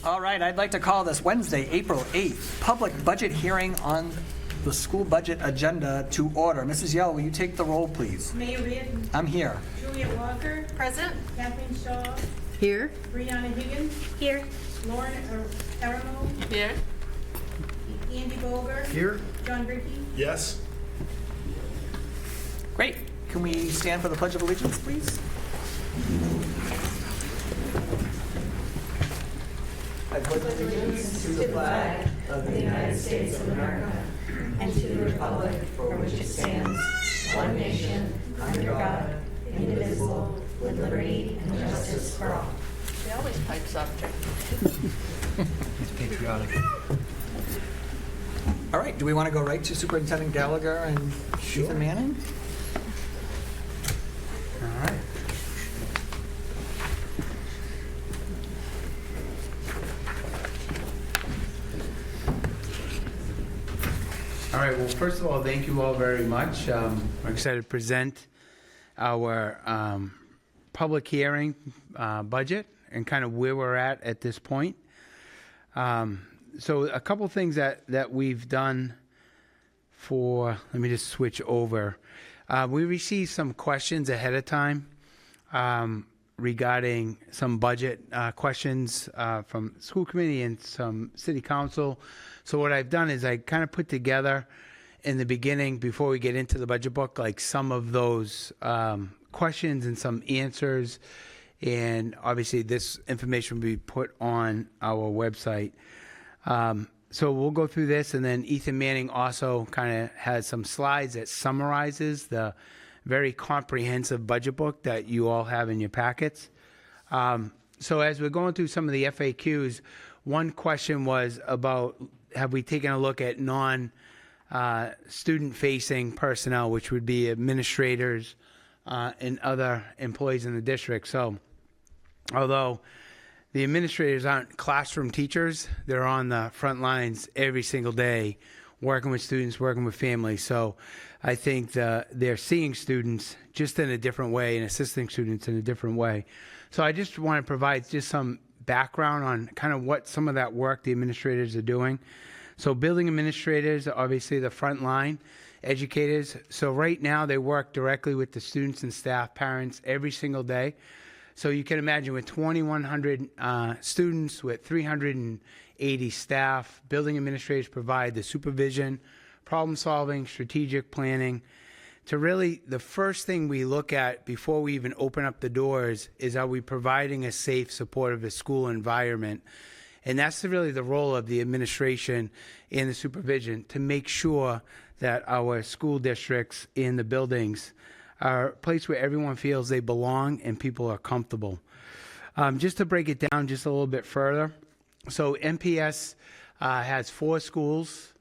All right, I'd like to call this Wednesday, April 8th, public budget hearing on the school budget agenda to order. Mrs. Yell, will you take the roll, please? Mayor Reardon. I'm here. Juliet Walker. Present. Kathleen Shaw. Here. Brianna Higgins. Here. Lauren Aramo. Here. Andy Bolger. Here. John Ricky. Yes. Great. Can we stand for the Pledge of Allegiance, please? I pledge allegiance to the flag of the United States of America and to the republic for which it stands, one nation, under God, indivisible, with liberty and justice for all. She always pipes up. It's patriotic. All right, do we want to go right to Superintendent Gallagher and Ethan Manning? All right. All right, well, first of all, thank you all very much. I'm excited to present our public hearing budget and kind of where we're at this point. So a couple things that we've done let me just switch over. We received some questions ahead of time regarding some budget questions from school committee and some city council. So what I've done is I kind of put together in the beginning, before we get into the budget book, like some of those questions and some answers. And obviously this information will be put on our website. So we'll go through this, and then Ethan Manning also kind of has some slides that summarizes the very comprehensive budget book that you all have in your packets. So as we're going through some of the FAQs, one question was about, have we taken a look at non-student-facing personnel, which would be administrators and other employees in the district. So although the administrators aren't classroom teachers, they're on the front lines every single day, working with students, working with families. So I think they're seeing students just in a different way and assisting students in a different way. So I just want to provide just some background on kind of what some of that work the administrators are doing. So building administrators are obviously the front line educators. So right now they work directly with the students and staff, parents every single day. So you can imagine with 2,100 students, with 380 staff, building administrators provide the supervision, problem solving, strategic planning. To really, the first thing we look at before we even open up the doors is, are we providing a safe, supportive school environment? And that's really the role of the administration and the supervision, to make sure that our school districts and the buildings are a place where everyone feels they belong and people are comfortable. Just to break it down just a little bit further, so MPS has 4 schools,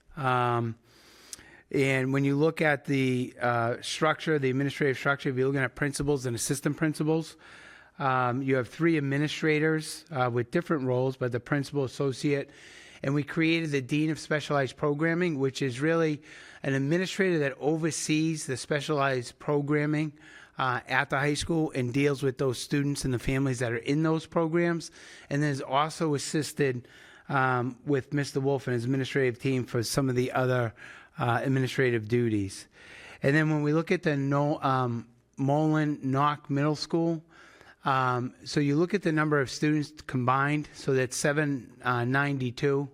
and when you look at the structure, the administrative structure, if you're looking at principals and assistant principals, you have 3 administrators with different roles, but the principal, associate, and we created the Dean of Specialized Programming, which is really an administrator that oversees the specialized programming at the high school and deals with those students and the families that are in those programs, and then is also assisted with Mr. Wolf and his administrative team for some of the other administrative duties. And then when we look at the Mullen Knock Middle School, so you look at the number of students combined, so that's 792.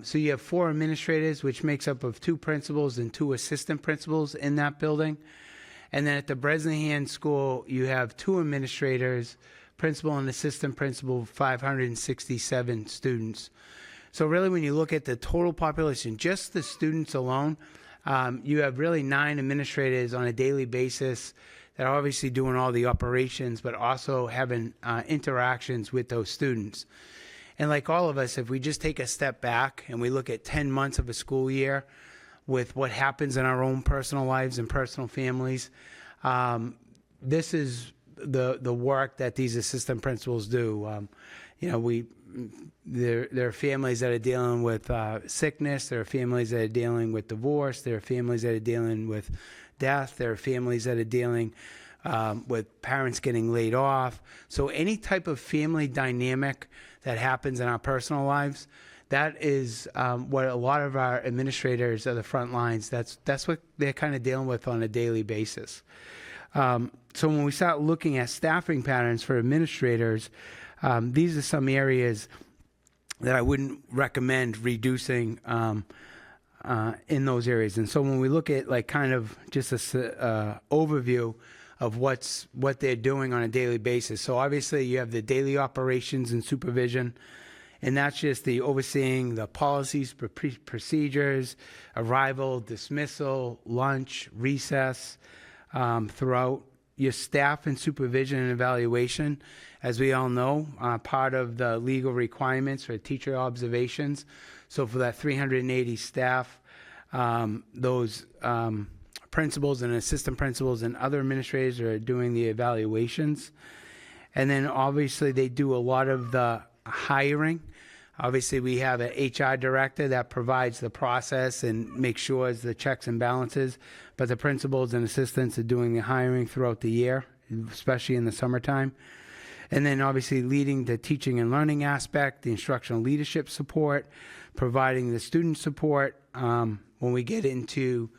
So you have 4 administrators, which makes up of 2 principals and 2 assistant principals in that building. And then at the Bresnahan School, you have 2 administrators, principal and assistant principal, 567 students. So really, when you look at the total population, just the students alone, you have really 9 administrators on a daily basis that are obviously doing all the operations, but also having interactions with those students. And like all of us, if we just take a step back and we look at 10 months of a school year with what happens in our own personal lives and personal families, this is the work that these assistant principals do. There are families that are dealing with sickness. There are families that are dealing with divorce. There are families that are dealing with death. There are families that are dealing with parents getting laid off. So any type of family dynamic that happens in our personal lives, that is what a lot of our administrators are the front lines. That's what they're kind of dealing with on a daily basis. So when we start looking at staffing patterns for administrators, these are some areas that I wouldn't recommend reducing in those areas. And so when we look at like kind of just a overview of what they're doing on a daily basis. So obviously you have the daily operations and supervision, and that's just the overseeing the policies, procedures, arrival, dismissal, lunch, recess, throughout. Your staff and supervision and evaluation, as we all know, part of the legal requirements for teacher observations. So for that 380 staff, those principals and assistant principals and other administrators are doing the evaluations. And then obviously they do a lot of the hiring. Obviously we have an HR director that provides the process and makes sure the checks and balances, but the principals and assistants are doing the hiring throughout the year, especially in the summertime. And then obviously leading the teaching and learning aspect, the instructional leadership support, providing the student support when we get into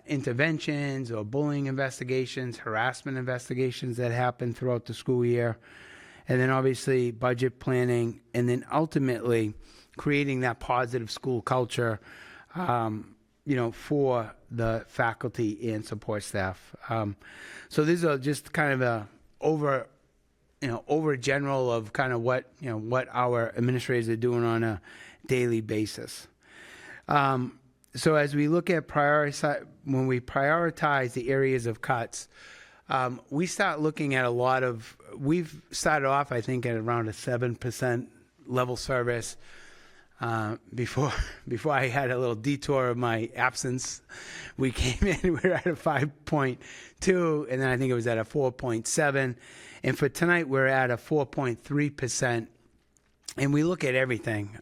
interventions or bullying investigations, harassment investigations that happen throughout the school year. And then obviously budget planning, and then ultimately creating that positive school culture, for the faculty and support staff. So these are just kind of a over general of kind of what our administrators are doing on a daily basis. So as we look at when we prioritize the areas of cuts, we start looking at we've started off, I think, at around a 7% level service. Before I had a little detour of my absence, we came in, we were at a 5.2, and then I think it was at a 4.7. And for tonight, we're at a 4.3%. And we look at everything.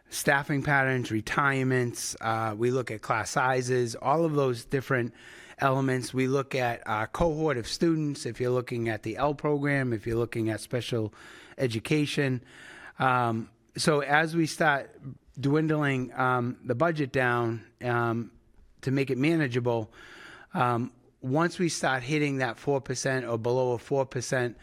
Staffing patterns, retirements, we look at class sizes, all of those different elements. We look at our cohort of students, if you're looking at the L program, if you're looking at special education. So as we start dwindling the budget down to make it manageable, once we start hitting that 4% or below a 4%,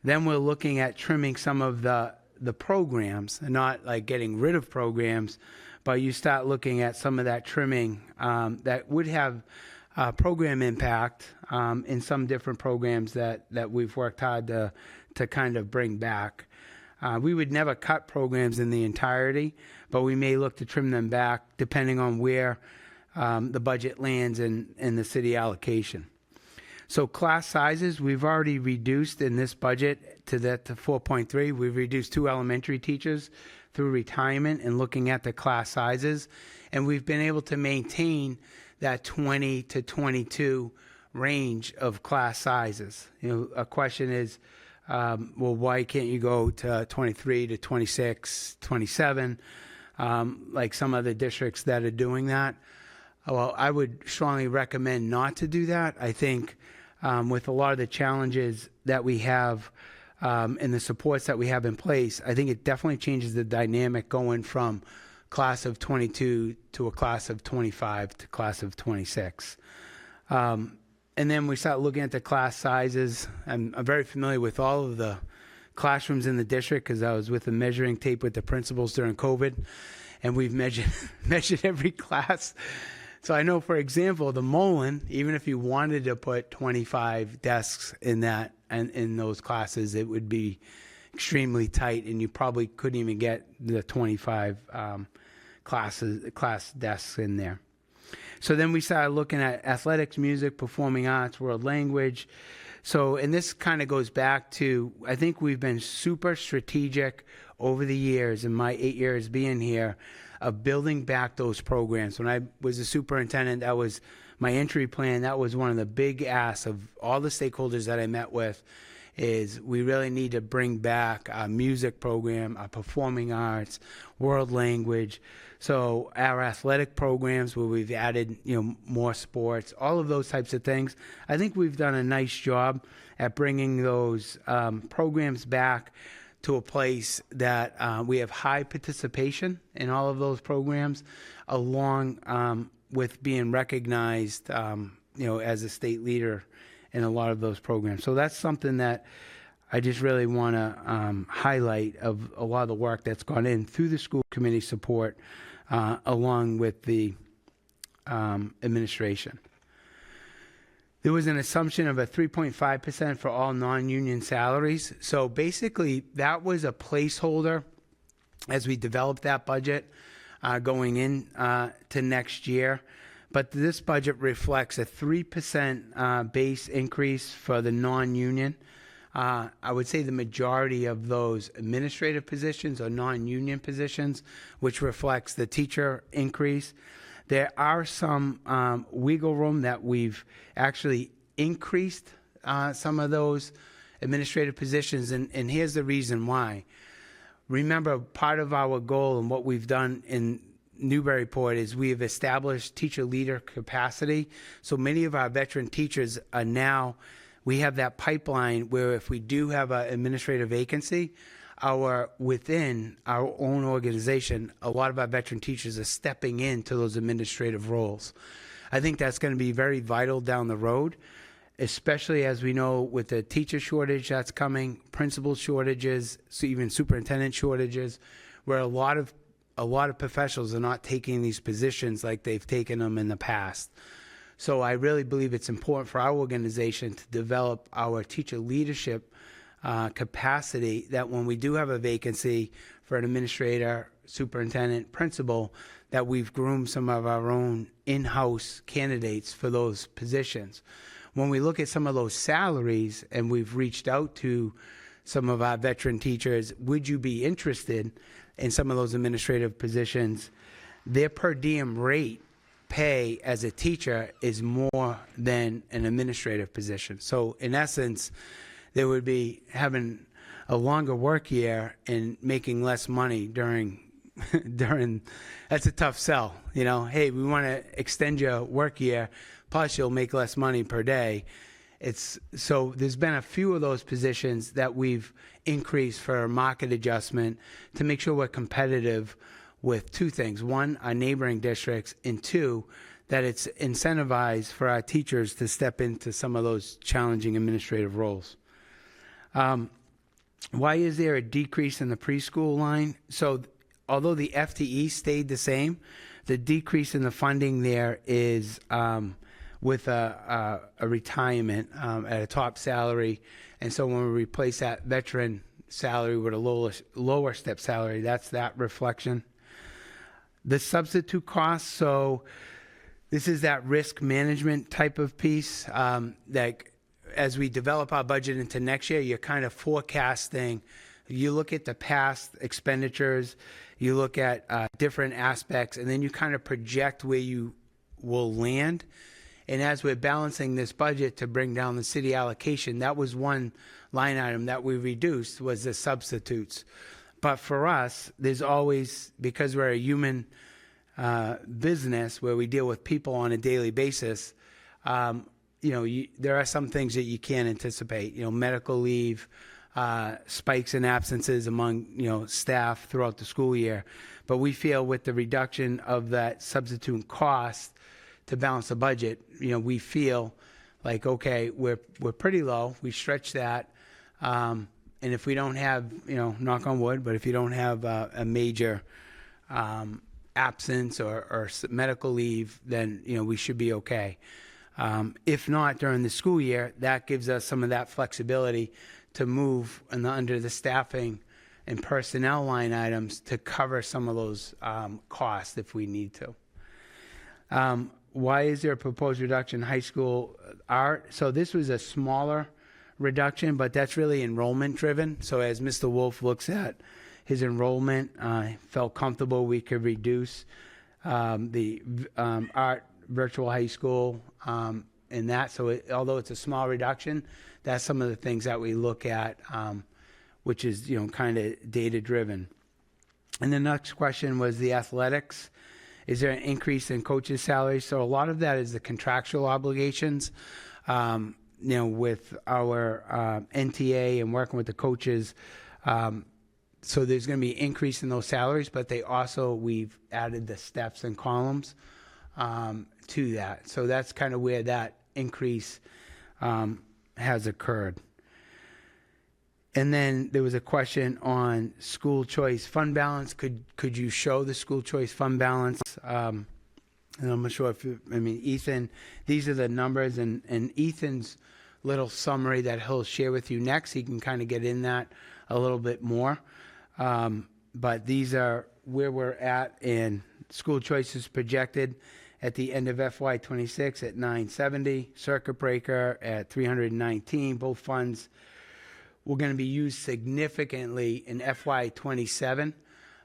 then we're looking at trimming some of the programs, and not like getting rid of programs, but you start looking at some of that trimming that would have program impact in some different programs that we've worked hard to kind of bring back. We would never cut programs in the entirety, but we may look to trim them back depending on where the budget lands in the city allocation. So class sizes, we've already reduced in this budget to 4.3. We've reduced 2 elementary teachers through retirement and looking at the class sizes. And we've been able to maintain that 20 to 22 range of class sizes. A question is, why can't you go to 23 to 26, 27, like some other districts that are doing that? Well, I would strongly recommend not to do that. I think with a lot of the challenges that we have and the supports that we have in place, I think it definitely changes the dynamic going from class of 22 to a class of 25 to class of 26. And then we start looking at the class sizes. I'm very familiar with all of the classrooms in the district because I was with the measuring tape with the principals during COVID, and we've measured every class. So I know, for example, the Mullen, even if you wanted to put 25 desks in that and in those classes, it would be extremely tight, and you probably couldn't even get the 25 class desks in there. So then we started looking at athletics, music, performing arts, world language. So, and this kind of goes back to, I think we've been super strategic over the years, in my 8 years being here, of building back those programs. When I was a superintendent, that was my entry plan. That was one of the big asks of all the stakeholders that I met with. is we really need to bring back our music program, our performing arts, world language. So our athletic programs where we've added, more sports, all of those types of things. I think we've done a nice job at bringing those programs back to a place that we have high participation in all of those programs, along with being recognized, as a state leader in a lot of those programs. So that's something that I just really want to highlight of a lot of the work that's gone in through the school committee support, along with the administration. There was an assumption of a 3.5% for all non-union salaries. So basically, that was a placeholder as we developed that budget going in to next year. But this budget reflects a 3% base increase for the non-union. I would say the majority of those administrative positions are non-union positions, which reflects the teacher increase. There are some wiggle room that we've actually increased some of those administrative positions, and here's the reason why. Remember, part of our goal and what we've done in Newburyport is we have established teacher leader capacity. So many of our veteran teachers are now, we have that pipeline where if we do have an administrative vacancy, within our own organization, a lot of our veteran teachers are stepping into those administrative roles. I think that's going to be very vital down the road, especially as we know with the teacher shortage that's coming, principal shortages, so even superintendent shortages, where a lot of professionals are not taking these positions like they've taken them in the past. So I really believe it's important for our organization to develop our teacher leadership capacity, that when we do have a vacancy for an administrator, superintendent, principal, that we've groomed some of our own in-house candidates for those positions. When we look at some of those salaries, and we've reached out to some of our veteran teachers, would you be interested in some of those administrative positions? Their per diem rate pay as a teacher is more than an administrative position. So in essence, they would be having a longer work year and making less money during that's a tough sell. Hey, we want to extend your work year, plus you'll make less money per day. So there's been a few of those positions that we've increased for market adjustment to make sure we're competitive with two things. One, our neighboring districts, and two, that it's incentivized for our teachers to step into some of those challenging administrative roles. Why is there a decrease in the preschool line? So although the FTE stayed the same, the decrease in the funding there is with a retirement at a top salary. And so when we replace that veteran salary with a lower step salary, that's that reflection. The substitute costs, so this is that risk management type of piece that as we develop our budget into next year, you're kind of forecasting. You look at the past expenditures, you look at different aspects, and then you kind of project where you will land. And as we're balancing this budget to bring down the city allocation, that was one line item that we reduced, was the substitutes. But for us, there's always, because we're a human business where we deal with people on a daily basis, there are some things that you can't anticipate. Medical leave, spikes in absences among staff throughout the school year. But we feel with the reduction of that substitute cost to balance the budget, we feel like, okay, we're pretty low. We stretch that. And if we don't have, knock on wood, but if you don't have a major absence or medical leave, then, we should be okay. If not during the school year, that gives us some of that flexibility to move under the staffing and personnel line items to cover some of those costs if we need to. Why is there a proposed reduction in high school art? So this was a smaller reduction, but that's really enrollment driven. So as Mr. Wolf looks at his enrollment, felt comfortable we could reduce the art virtual high school in that. So although it's a small reduction, that's some of the things that we look at, which is, kind of data-driven. And the next question was the athletics. Is there an increase in coaches' salaries? So a lot of that is the contractual obligations, with our NTA and working with the coaches. So there's going to be an increase in those salaries, but we've added the steps and columns to that. So that's kind of where that increase has occurred. And then there was a question on school choice fund balance. Could you show the school choice fund balance? And I'm not sure Ethan, these are the numbers, and Ethan's little summary that he'll share with you next. He can kind of get in that a little bit more. But these are where we're at, and school choice is projected at the end of FY26 at 970, circuit breaker at 319. Both funds were going to be used significantly in FY27.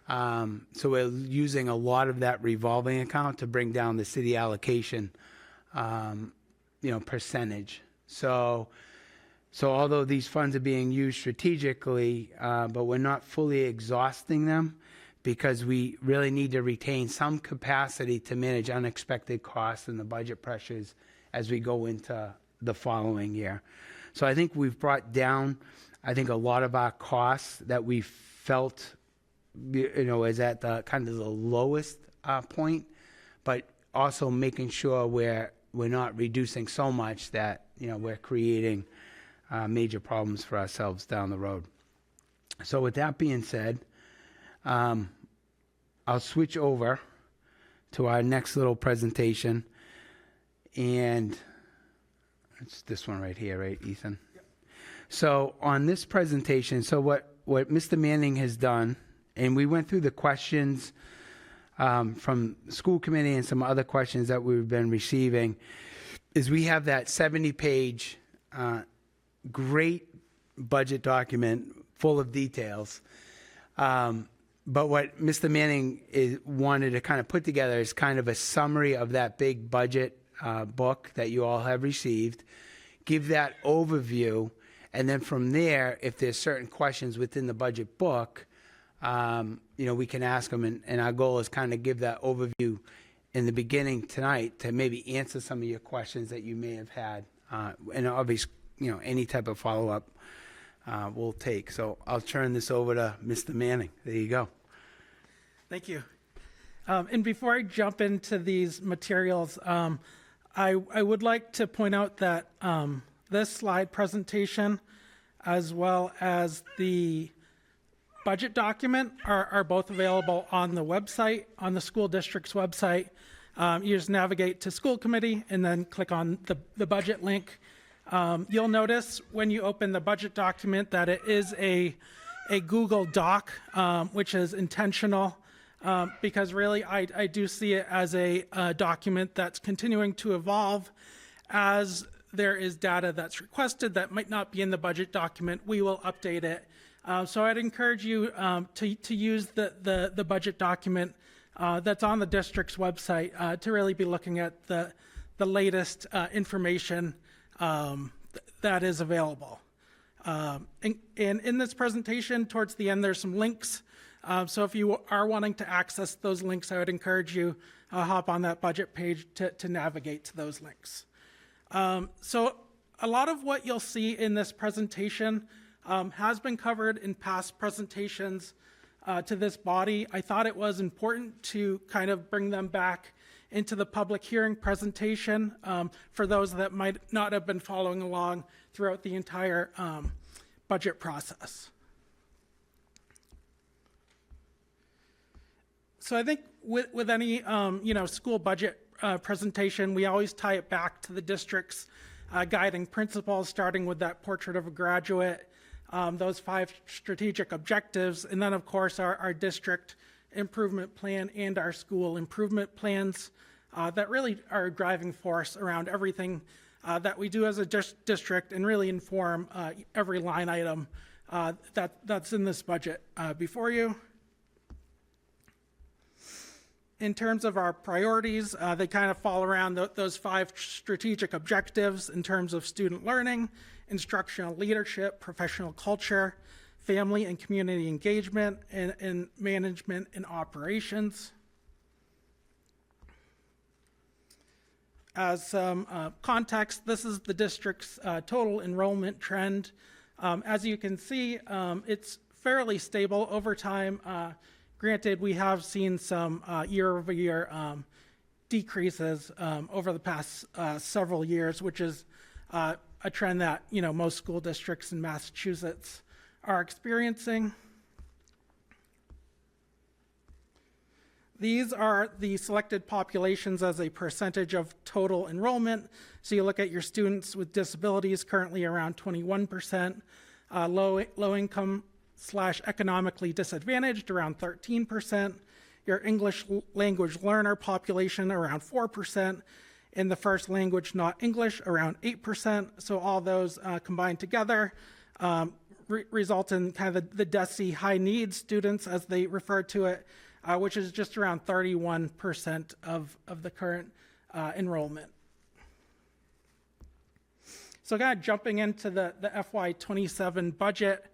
So we're using a lot of that revolving account to bring down the city allocation, percentage. So although these funds are being used strategically, but we're not fully exhausting them, because we really need to retain some capacity to manage unexpected costs and the budget pressures as we go into the following year. So I think we've brought down, a lot of our costs that we felt, is at the kind of the lowest point, but also making sure we're not reducing so much that, we're creating major problems for ourselves down the road. So with that being said, I'll switch over to our next little presentation, and it's this one right here, right, Ethan? Yep. So on this presentation, what Mr. Manning has done, and we went through the questions from the school committee and some other questions that we've been receiving, is we have that 70-page great budget document full of details. But what Mr. Manning wanted to kind of put together is kind of a summary of that big budget book that you all have received, give that overview, and then from there, if there's certain questions within the budget book, we can ask them, and our goal is kind of give that overview in the beginning tonight to maybe answer some of your questions that you may have had, and obviously, any type of follow-up we'll take. So I'll turn this over to Mr. Manning. There you go. Thank you. And before I jump into these materials, I would like to point out that this slide presentation, as well as the budget document, are both available on the website, on the school district's website. You just navigate to school committee and then click on the budget link. You'll notice when you open the budget document that it is a Google Doc, which is intentional. Because really I do see it as a document that's continuing to evolve. As there is data that's requested that might not be in the budget document, we will update it. So I'd encourage you to use the budget document that's on the district's website to really be looking at the latest information that is available. And in this presentation, towards the end, there's some links. So if you are wanting to access those links, I would encourage you hop on that budget page to navigate to those links. So a lot of what you'll see in this presentation has been covered in past presentations to this body. I thought it was important to kind of bring them back into the public hearing presentation for those that might not have been following along throughout the entire budget process. So I think with any school budget presentation, we always tie it back to the district's guiding principles, starting with that portrait of a graduate, those 5 strategic objectives, and then of course our district improvement plan and our school improvement plans that really are a driving force around everything that we do as a district and really inform every line item that's in this budget before you. In terms of our priorities, they kind of fall around those 5 strategic objectives in terms of student learning, instructional leadership, professional culture, family and community engagement, and management and operations. As some context, this is the district's total enrollment trend. As you can see, it's fairly stable over time. Granted, we have seen some year-over-year decreases over the past several years, which is a trend that most school districts in Massachusetts are experiencing. These are the selected populations as a percentage of total enrollment. So you look at your students with disabilities, currently around 21%, low income / economically disadvantaged around 13%, your English language learner population around 4%, and the first language not English around 8%. So all those combined together result in kind of the DESE high needs students, as they refer to it, which is just around 31% of the current enrollment. So kind of jumping into the FY27 budget,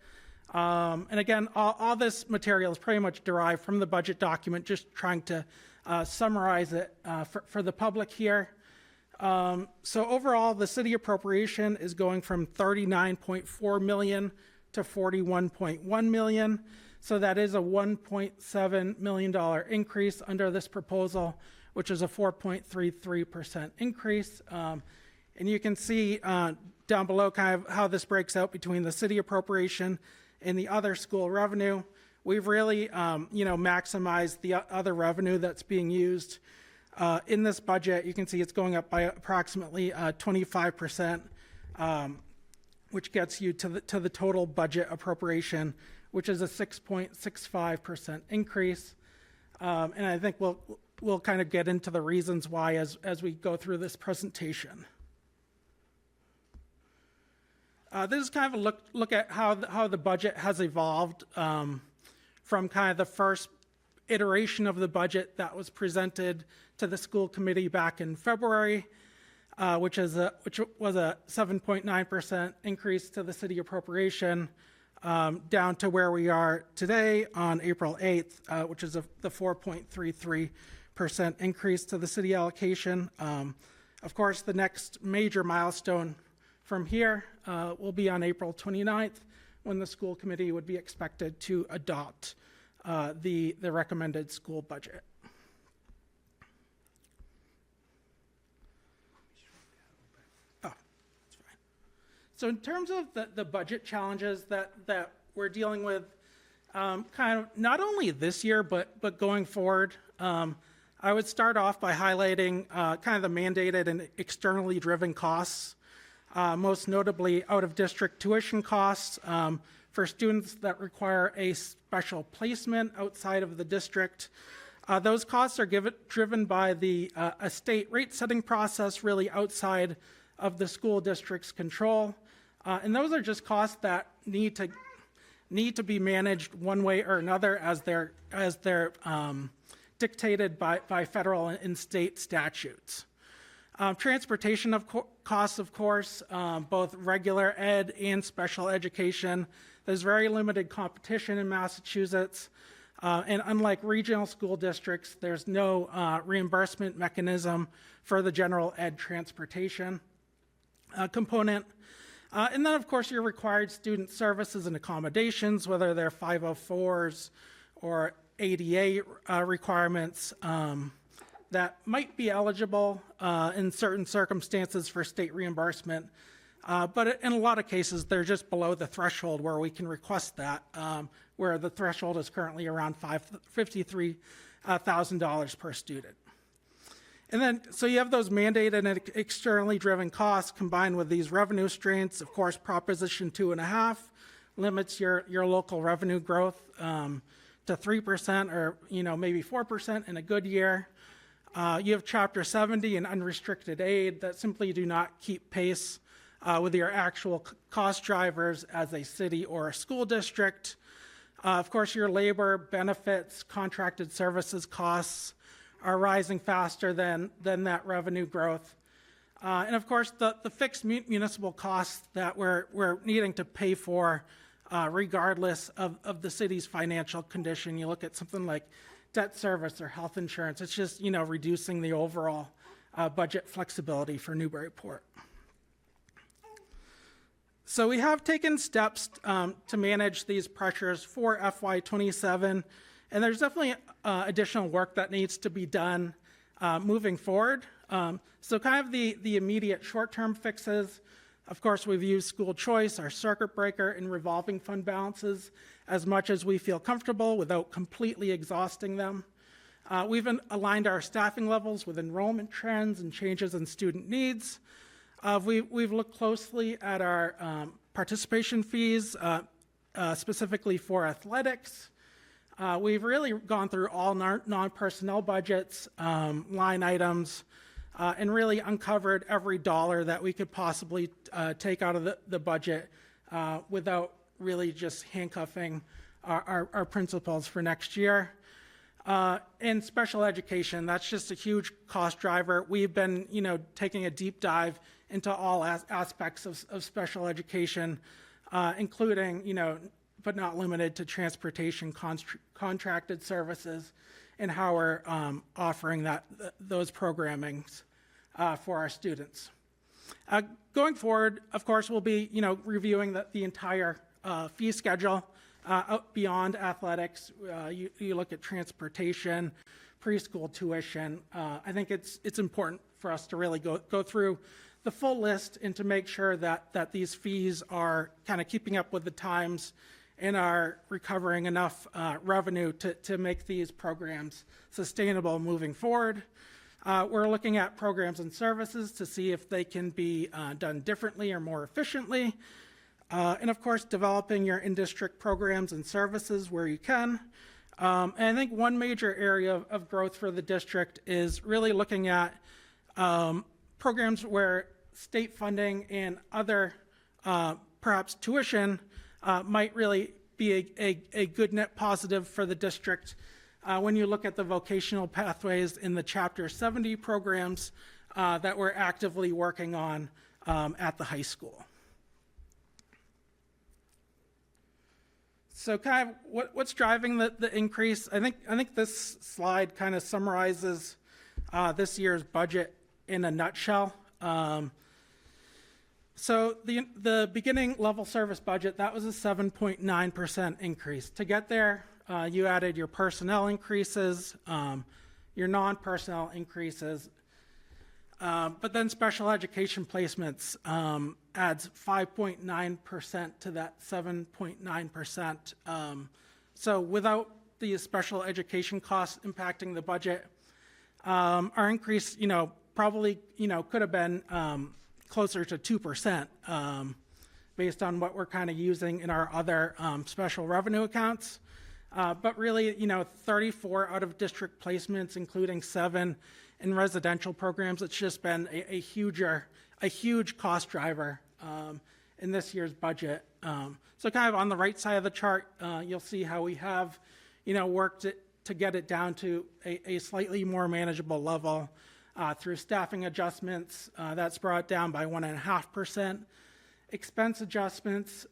and again, all this material is pretty much derived from the budget document, just trying to summarize it for the public here. So overall, the city appropriation is going from $39.4 million to $41.1 million. So that is a $1.7 million increase under this proposal, which is a 4.33% increase. And you can see down below kind of how this breaks out between the city appropriation and the other school revenue. We've really, maximized the other revenue that's being used in this budget. You can see it's going up by approximately 25%, which gets you to the total budget appropriation, which is a 6.65% increase. And I think we'll kind of get into the reasons why as we go through this presentation. This is kind of a look at how the budget has evolved from kind of the first iteration of the budget that was presented to the school committee back in February, which was a 7.9% increase to the city appropriation, down to where we are today on April 8th, which is the 4.33% increase to the city allocation. Of course, the next major milestone from here will be on April 29th, when the school committee would be expected to adopt the recommended school budget. Oh, that's fine. So in terms of the budget challenges that we're dealing with, kind of not only this year, but going forward, I would start off by highlighting kind of the mandated and externally driven costs. Most notably out-of-district tuition costs for students that require a special placement outside of the district. Those costs are driven by the a state rate-setting process really outside of the school district's control. And those are just costs that need to be managed one way or another as they're dictated by federal and state statutes. Transportation costs, of course, both regular ed and special education. There's very limited competition in Massachusetts. And unlike regional school districts, there's no reimbursement mechanism for the general ed transportation component. And then, of course, your required student services and accommodations, whether they're 504s or ADA requirements, that might be eligible in certain circumstances for state reimbursement. But in a lot of cases, they're just below the threshold where we can request that, where the threshold is currently around $53,000 per student. And then, so you have those mandated and externally driven costs combined with these revenue streams. Of course, Proposition 2.5 limits your local revenue growth to 3% or maybe 4% in a good year. You have Chapter 70 and unrestricted aid that simply do not keep pace with your actual cost drivers as a city or a school district. Of course, your labor, benefits, contracted services costs rising faster than that revenue growth. And of course, the fixed municipal costs that we're needing to pay for regardless of the city's financial condition. You look at something like debt service or health insurance, it's just, reducing the overall budget flexibility for Newburyport. So we have taken steps to manage these pressures for FY27, and there's definitely additional work that needs to be done moving forward. So kind of the immediate short-term fixes, of course, we've used school choice, our circuit breaker, and revolving fund balances as much as we feel comfortable without completely exhausting them. We've aligned our staffing levels with enrollment trends and changes in student needs. We've looked closely at our participation fees, specifically for athletics. We've really gone through all non-personnel budgets, line items, and really uncovered every dollar that we could possibly take out of the budget without really just handcuffing our principals for next year. In special education, that's just a huge cost driver. We've been, taking a deep dive into all aspects of special education, including, but not limited to transportation contracted services and how we're offering those programmings for our students. Going forward, of course, we'll be, reviewing the entire fee schedule beyond athletics. You look at transportation, preschool tuition. I think it's important for us to really go through the full list and to make sure that these fees are kind of keeping up with the times and are recovering enough revenue to make these programs sustainable moving forward. We're looking at programs and services to see if they can be done differently or more efficiently. And of course, developing your in-district programs and services where you can. And I think one major area of growth for the district is really looking at programs where state funding and other perhaps tuition might really be a good net positive for the district. When you look at the vocational pathways in the Chapter 70 programs that we're actively working on at the high school. So kind of what's driving the increase? I think this slide kind of summarizes this year's budget in a nutshell. So the beginning level service budget, that was a 7.9% increase. To get there, you added your personnel increases, your non-personnel increases, but then special education placements adds 5.9% to that 7.9%. So without the special education costs impacting the budget, our increase, probably, could have been closer to 2%, based on what we're kind of using in our other special revenue accounts. But really, 34 out of district placements, including 7 in residential programs. It's just been a huge cost driver in this year's budget. So kind of on the right side of the chart, you'll see how we have, worked to get it down to a slightly more manageable level through staffing adjustments. That's brought down by 1.5%. Expense adjustments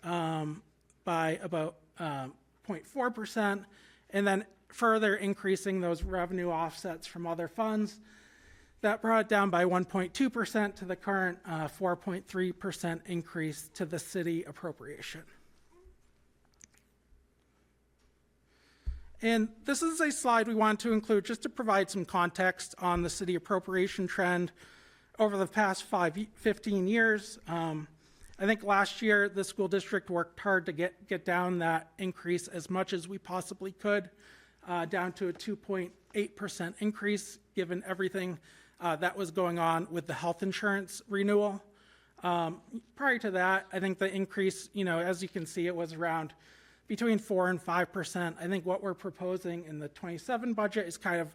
by about 0.4%, and then further increasing those revenue offsets from other funds. That brought it down by 1.2% to the current 4.3% increase to the city appropriation. And this is a slide we want to include just to provide some context on the city appropriation trend over the past 15 years. I think last year the school district worked hard to get down that increase as much as we possibly could, down to a 2.8% increase given everything that was going on with the health insurance renewal. Prior to that, I think the increase, as you can see, it was around between 4 and 5%. I think what we're proposing in the 27 budget is kind of,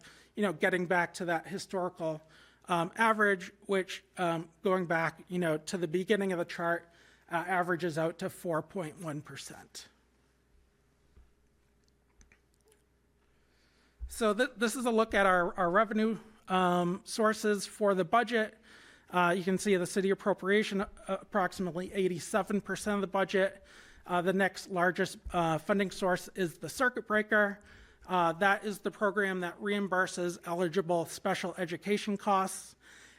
getting back to that historical average, which going back, to the beginning of the chart, averages out to 4.1%. So this is a look at our revenue sources for the budget. You can see the city appropriation, approximately 87% of the budget. The next largest funding source is the circuit breaker. That is the program that reimburses eligible special education costs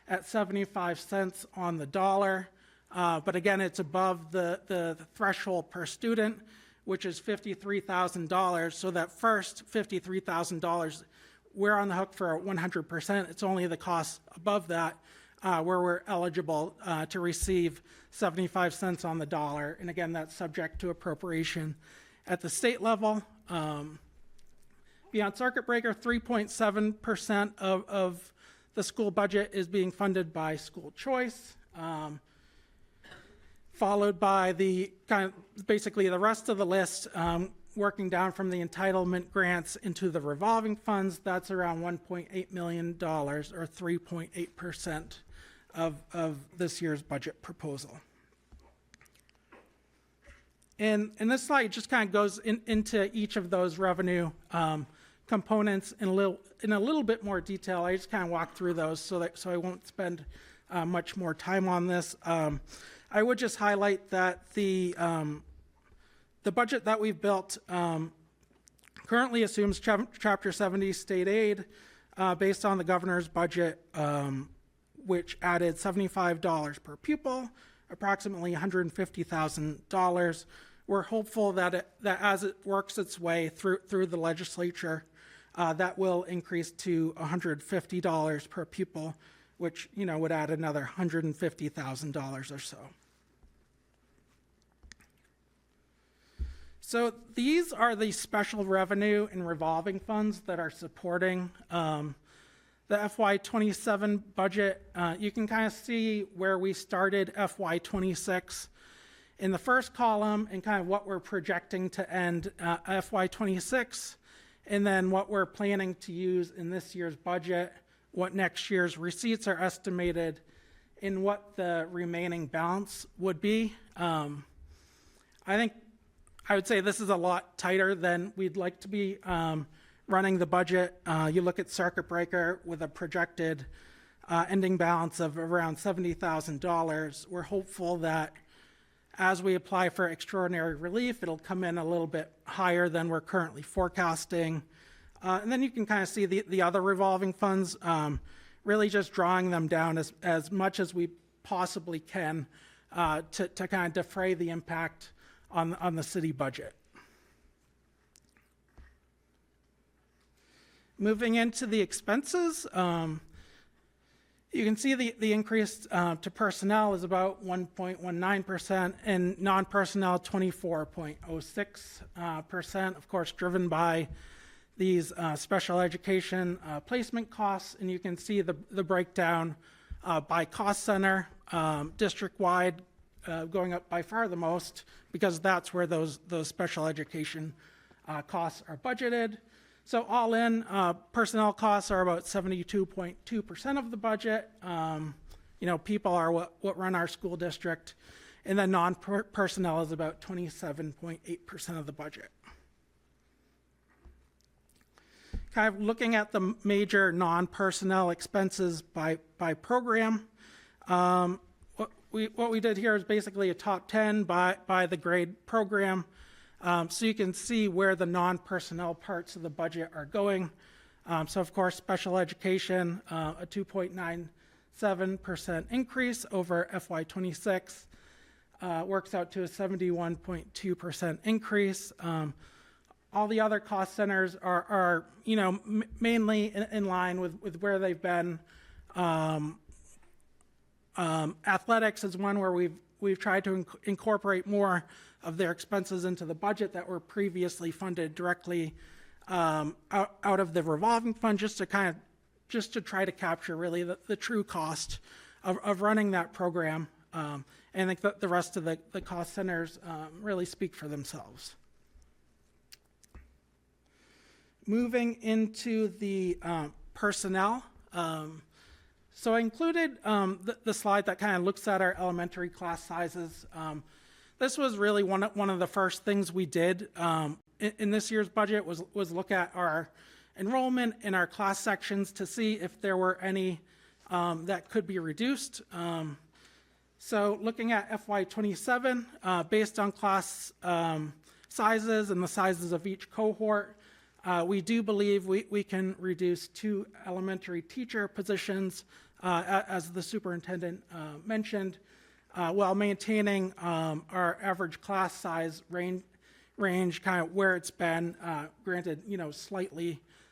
at 75 cents on the dollar. But again, it's above the threshold per student, which is $53,000. So that first $53,000, we're on the hook for 100%. It's only the costs above that where we're eligible to receive 75 cents on the dollar. And again, that's subject to appropriation at the state level. Beyond circuit breaker, 3.7% of the school budget is being funded by school choice, followed by the basically the rest of the list, working down from the entitlement grants into the revolving funds. That's around $1.8 million, or 3.8% of this year's budget proposal. And this slide just kind of goes into each of those revenue components in a little bit more detail. I just kind of walk through those so I won't spend much more time on this. I would just highlight that the budget that we've built currently assumes Chapter 70 state aid based on the governor's budget, which added $75 per pupil, approximately $150,000. We're hopeful that as it works its way through the legislature, that will increase to $150 per pupil, which would add another $150,000 or so. So these are the special revenue and revolving funds that are supporting the FY27 budget. You can kind of see where we started FY26 in the first column and kind of what we're projecting to end FY26, and then what we're planning to use in this year's budget, what next year's receipts are estimated, and what the remaining balance would be. I would say this is a lot tighter than we'd like to be running the budget. You look at circuit breaker with a projected ending balance of around $70,000. We're hopeful that as we apply for extraordinary relief, it'll come in a little bit higher than we're currently forecasting. And then you can kind of see the other revolving funds, really just drawing them down as much as we possibly can to kind of defray the impact on the city budget. Moving into the expenses, you can see the increase to personnel is about 1.19% and non-personnel 24.06%, of course driven by these special education placement costs. And you can see the breakdown by cost center, district-wide, going up by far the most, because that's where those special education costs are budgeted. So all in, personnel costs are about 72.2% of the budget. People are what run our school district, and then non-personnel is about 27.8% of the budget. Kind of looking at the major non-personnel expenses by program. What we did here is basically a top 10 by the grade program. So you can see where the non-personnel parts of the budget are going. So of course, special education, a 2.97% increase over FY26, works out to a 71.2% increase. All the other cost centers are mainly in line with where they've been. Athletics is one where we've tried to incorporate more of their expenses into the budget that were previously funded directly out of the revolving fund, just to try to capture really the true cost of running that program. And I think that the rest of the cost centers really speak for themselves. Moving into the personnel. So I included the slide that kind of looks at our elementary class sizes. This was really one of the first things we did in this year's budget was look at our enrollment in our class sections to see if there were any that could be reduced. So looking at FY27, based on class sizes and the sizes of each cohort, we do believe we can reduce 2 elementary teacher positions, as the superintendent mentioned, while maintaining our average class size range kind of where it's been, granted,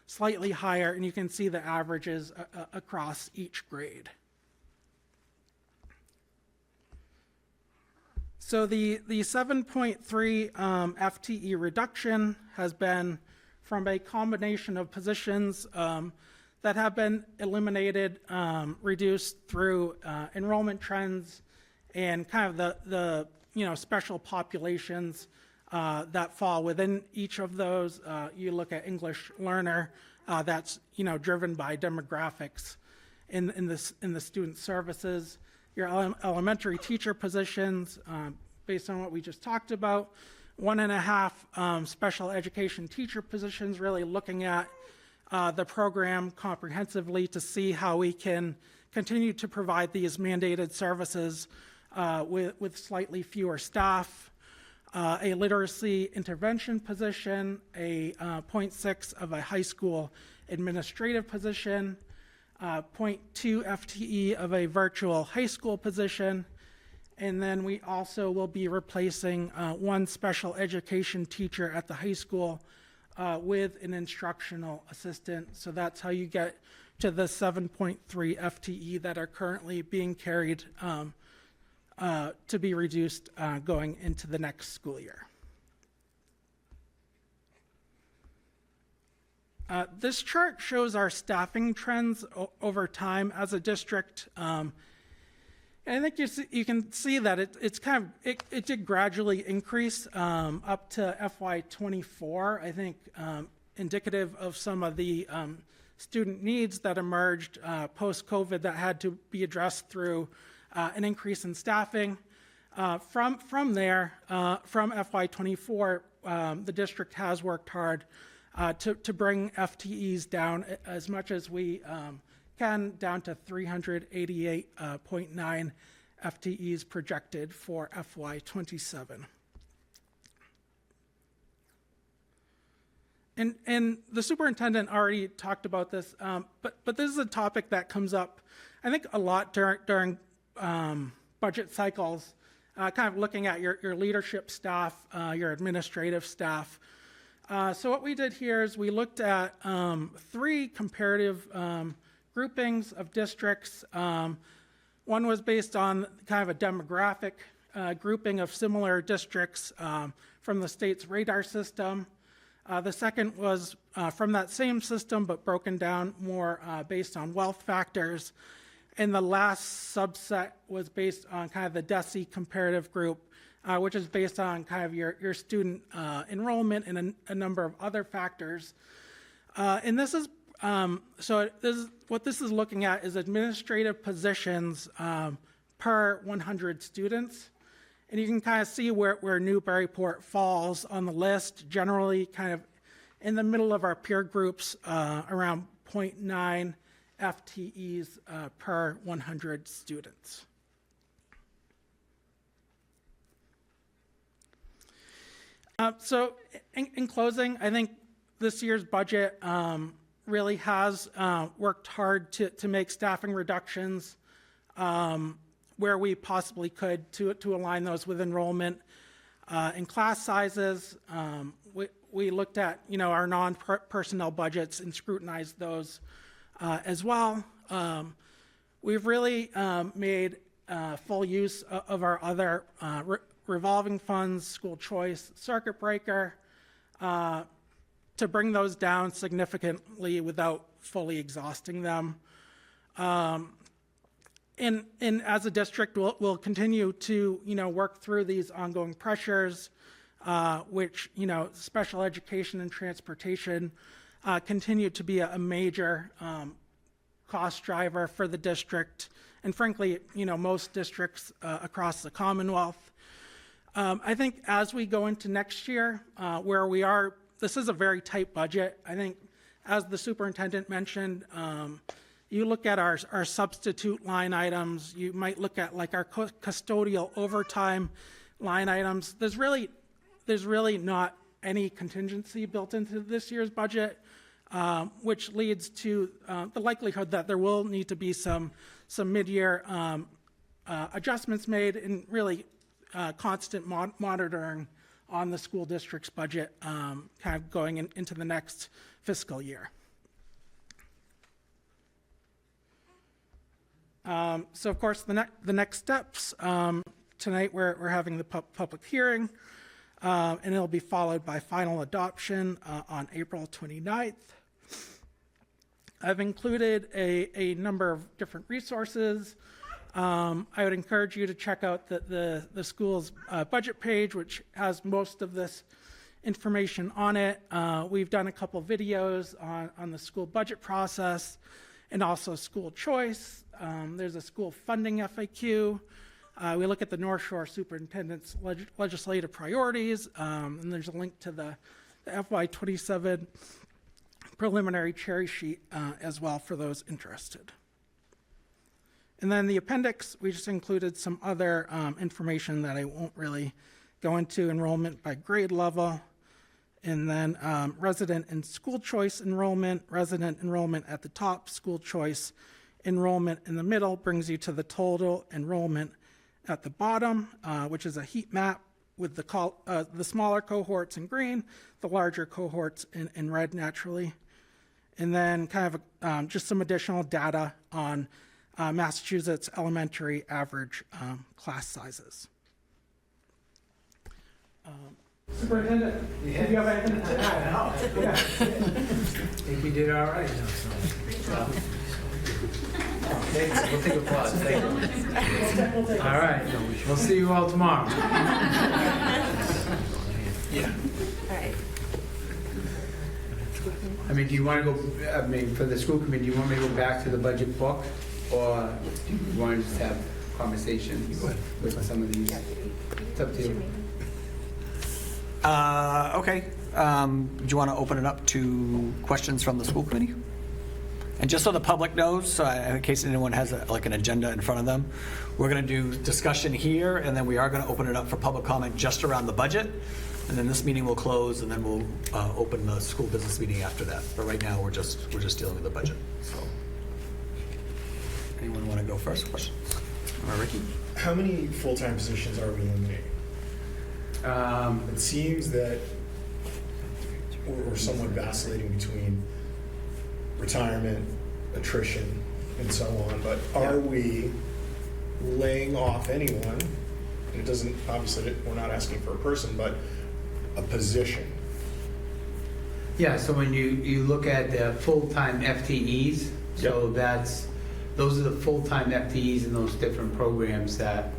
slightly higher, and you can see the averages across each grade. So the 7.3 FTE reduction has been from a combination of positions that have been eliminated, reduced through enrollment trends and kind of the special populations that fall within each of those. You look at English learner, that's driven by demographics in the student services. Your elementary teacher positions, based on what we just talked about, 1.5 special education teacher positions, really looking at the program comprehensively to see how we can continue to provide these mandated services with slightly fewer staff. A literacy intervention position, a 0.6 of a high school administrative position, 0.2 FTE of a virtual high school position, and then we also will be replacing 1 special education teacher at the high school with an instructional assistant. So that's how you get to the 7.3 FTE that are currently being carried to be reduced going into the next school year. This chart shows our staffing trends over time as a district. And I think you can see that it did gradually increase up to FY24, I think indicative of some of the student needs that emerged post-COVID that had to be addressed through an increase in staffing. From there, from FY24, the district has worked hard to bring FTEs down as much as we can, down to 388.9 FTEs projected for FY27. And the superintendent already talked about this, but this is a topic that comes up, I think, a lot during budget cycles, kind of looking at your leadership staff, your administrative staff. So what we did here is we looked at 3 comparative groupings of districts. One was based on kind of a demographic grouping of similar districts from the state's radar system. The second was from that same system, but broken down more based on wealth factors. And the last subset was based on kind of the DESE comparative group, which is based on kind of your student enrollment and a number of other factors. And this is, what this is looking at is administrative positions per 100 students. And you can kind of see where Newburyport falls on the list, generally kind of in the middle of our peer groups, around 0.9 FTEs per 100 students. So in closing, I think this year's budget really has worked hard to make staffing reductions where we possibly could to align those with enrollment. In class sizes, we looked at our non-personnel budgets and scrutinized those as well. We've really made full use of our other revolving funds, school choice, circuit breaker, to bring those down significantly without fully exhausting them. And as a district, we'll continue to work through these ongoing pressures, which special education and transportation continue to be a major cost driver for the district, and frankly, most districts across the Commonwealth. I think as we go into next year, where we are, this is a very tight budget. I think as the superintendent mentioned, you look at our substitute line items, you might look at like our custodial overtime line items. There's really not any contingency built into this year's budget, which leads to the likelihood that there will need to be some mid-year adjustments made, and really constant monitoring on the school district's budget kind of going into the next fiscal year. So of course, the next steps, tonight we're having the public hearing, and it'll be followed by final adoption on April 29th. I've included a number of different resources. I would encourage you to check out the school's budget page, which has most of this information on it. We've done a couple videos on the school budget process and also school choice. There's a school funding FAQ. We look at the North Shore Superintendent's legislative priorities, and there's a link to the FY27 preliminary cherry sheet as well for those interested. And then the appendix, we just included some other information that I won't really go into: enrollment by grade level, and then resident and school choice enrollment, resident enrollment at the top, school choice enrollment in the middle brings you to the total enrollment at the bottom, which is a heat map with the smaller cohorts in green, the larger cohorts in red naturally. And then kind of just some additional data on Massachusetts elementary average class sizes. Superintendent, do you have anything to add? I think we did all right. Thanks. We'll take a pause. Thank you. All right, we'll see you all tomorrow. Yeah. All right. I mean, do you want to go, I mean, for the school committee, do you want me to go back to the budget book? Or do you want to just have conversations with some of these? It's up to you. Okay. Do you want to open it up to questions from the school committee? And just so the public knows, so in case anyone has like an agenda in front of them, we're going to do discussion here, and then we are going to open it up for public comment just around the budget. And then this meeting will close, and then we'll open the school business meeting after that. But right now, we're just dealing with the budget. So, anyone want to go first? Questions? Ricky? How many full-time positions are we eliminating? It seems that we're somewhat vacillating between retirement, attrition, and so on, but are we laying off anyone? And it doesn't, obviously, we're not asking for a person, but a position. Yeah, so when you look at the full-time FTEs, so those are the full-time FTEs in those different programs that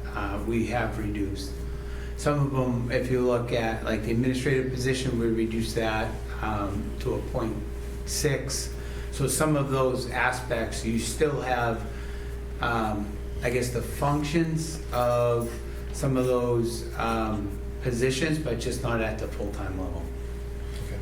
we have reduced. Some of them, if you look at like the administrative position, we reduced that to a 0.6. So some of those aspects, you still have, I guess, the functions of some of those positions, but just not at the full-time level. Okay.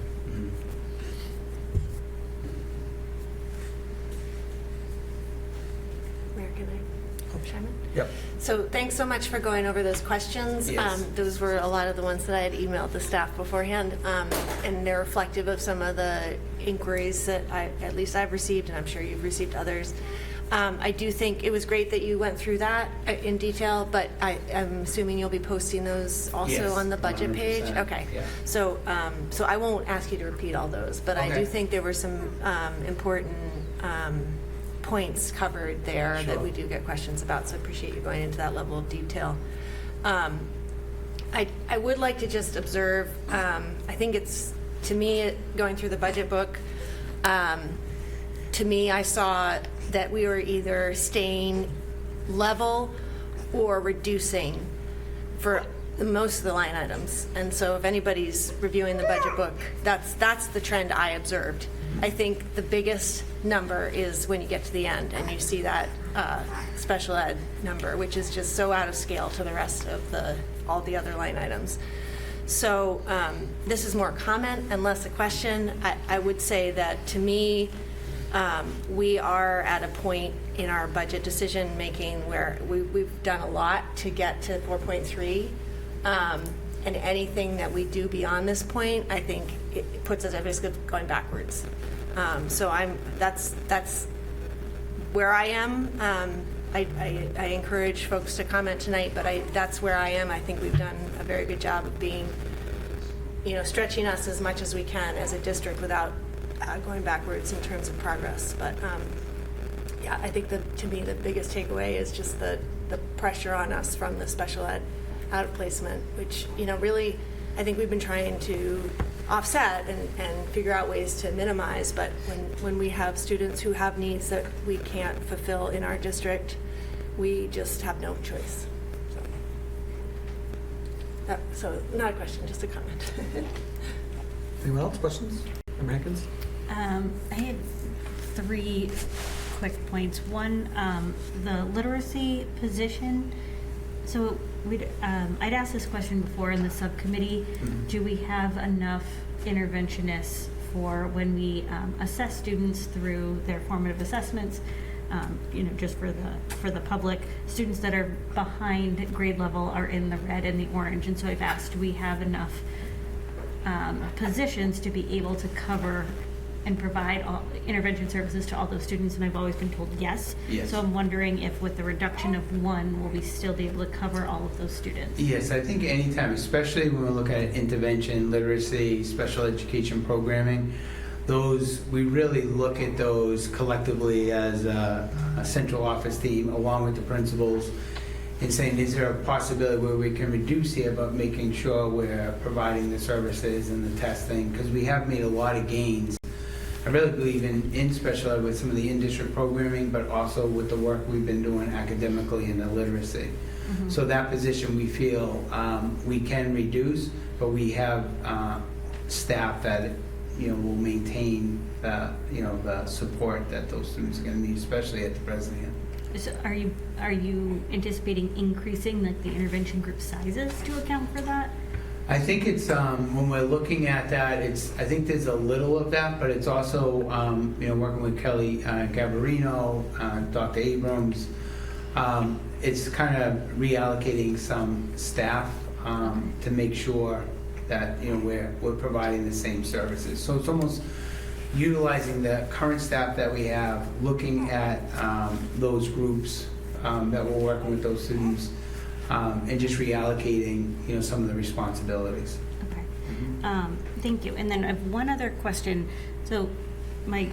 Where can I chime in? Yep. So thanks so much for going over those questions. Yes. Those were a lot of the ones that I had emailed the staff beforehand, and they're reflective of some of the inquiries that at least I've received, and I'm sure you've received others. I do think it was great that you went through that in detail, but I'm assuming you'll be posting those also Yes, on the budget 100%, page? Okay. yeah. So I won't ask you to repeat all those, but I Okay. do think there were some important points covered there that we do get questions about, so I appreciate you going into that level of detail. I would like to just observe, I think it's, to me, going through the budget book, to me, I saw that we were either staying level or reducing for most of the line items. And so if anybody's reviewing the budget book, that's the trend I observed. I think the biggest number is when you get to the end and you see that special ed number, which is just so out of scale to the rest of all the other line items. So this is more comment and less a question. I would say that to me, we are at a point in our budget decision making where we've done a lot to get to 4.3. And anything that we do beyond this point, I think it puts us at risk of going backwards. So that's where I am. I encourage folks to comment tonight, but that's where I am. I think we've done a very good job of being, stretching us as much as we can as a district without going backwards in terms of progress. But yeah, I think to me the biggest takeaway is just the pressure on us from the special ed out of placement, which really I think we've been trying to offset and figure out ways to minimize. But when we have students who have needs that we can't fulfill in our district, we just have no choice. So not a question, just a comment. Anyone else? Questions? Member Hankins? I had 3 quick points. One, the literacy position. So I'd asked this question before in the subcommittee. Mm-hmm. Do we have enough interventionists for when we assess students through their formative assessments? Just for the public, students that are behind grade level are in the red and the orange. And so I've asked, do we have enough positions to be able to cover and provide all intervention services to all those students? And I've always been told yes. Yes. So I'm wondering if with the reduction of 1, will we still be able to cover all of those students? Yes, I think anytime, especially when we look at intervention, literacy, special education programming, we really look at those collectively as a central office team along with the principals and saying, is there a possibility where we can reduce here, but making sure we're providing the services and the testing, because we have made a lot of gains. I really believe in special ed with some of the in-district programming, but also with the work we've been doing academically in the literacy. Mm-hmm. So that position we feel we can reduce, but we have staff that will maintain the support that those students are going to need, especially at the present hand. So are you anticipating increasing the intervention group sizes to account for that? I think it's when we're looking at that, I think there's a little of that, but it's also working with Kelly Gabarino, Dr. Abrams. It's kind of reallocating some staff to make sure that we're providing the same services. So it's almost utilizing the current staff that we have, looking at those groups that we're working with those students, and just reallocating some of the responsibilities. Okay. Thank you. And then I have one other question. So my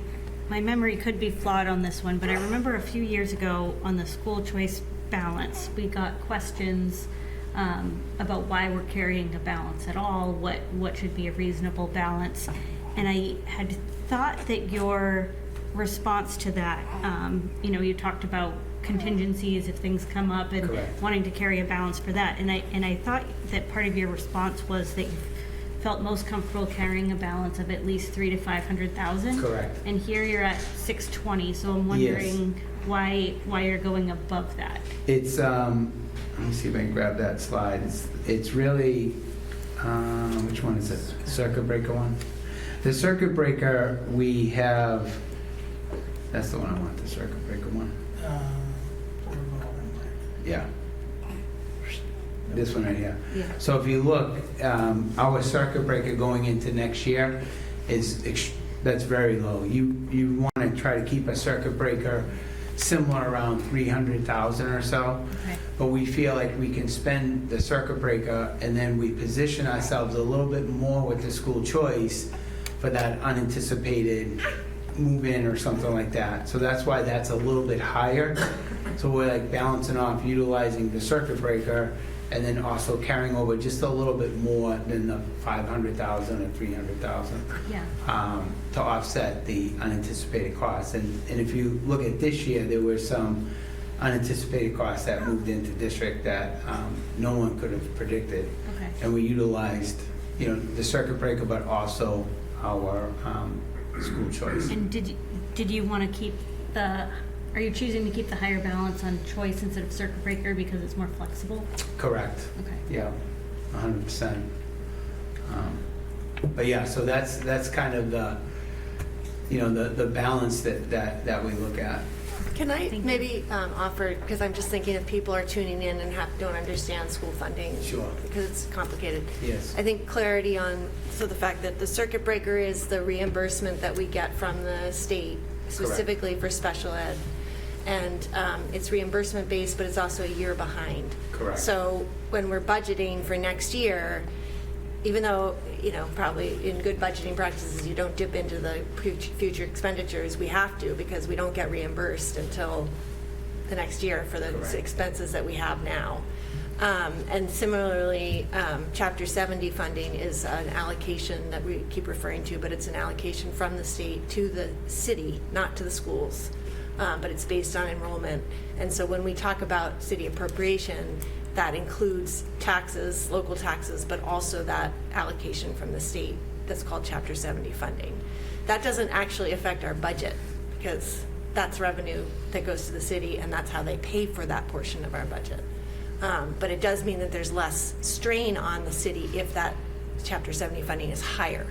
memory could be flawed on this one, but I remember a few years ago on the school choice balance, we got questions about why we're carrying a balance at all, what should be a reasonable balance. And I had thought that your response to that, you talked about contingencies if things come up and Correct. wanting to carry a balance for that. And I thought that part of your response was that you felt most comfortable carrying a balance of at least $300,000 to $500,000. Correct. And here you're at 620. So I'm wondering why you're going above that. It's let me see if I can grab that slide. It's really which one is it? Circuit breaker one. The circuit breaker we have. That's the one I want. The circuit breaker one. Yeah. This one right here. Yeah. So if you look, our circuit breaker going into next year that's very low. You want to try to keep a circuit breaker similar around 300,000 or so. Okay. But we feel like we can spend the circuit breaker and then we position ourselves a little bit more with the school choice for that unanticipated move in or something like that. So that's why that's a little bit higher. So we're like balancing off utilizing the circuit breaker and then also carrying over just a little bit more than the 500,000 or 300,000 to offset the unanticipated costs. And if you look at this year, there were some unanticipated costs that moved into district that no one could have predicted. Okay. And we utilized, the circuit breaker, but also our school choice. And did you want to keep are you choosing to keep the higher balance on choice instead of circuit breaker because it's more flexible? Correct. Okay. Yeah, 100%. But yeah, so that's kind of the, the balance that we look at. Can I maybe offer, because I'm just thinking if people are tuning in and don't understand school funding. Sure. Because it's complicated. Yes. I think clarity on, so the fact that the circuit breaker is the reimbursement that we get from the state specifically for special ed. And it's reimbursement based, but it's also a year behind. Correct. So when we're budgeting for next year, even though, probably in good budgeting practices, you don't dip into the future expenditures, we have to because we don't get reimbursed until the next year for the Correct. expenses that we have now. And similarly, Chapter 70 funding is an allocation that we keep referring to, but it's an allocation from the state to the city, not to the schools. But it's based on enrollment. And so when we talk about city appropriation, that includes taxes, local taxes, but also that allocation from the state that's called Chapter 70 funding. That doesn't actually affect our budget because that's revenue that goes to the city and that's how they pay for that portion of our budget. But it does mean that there's less strain on the city if that Chapter 70 funding is higher.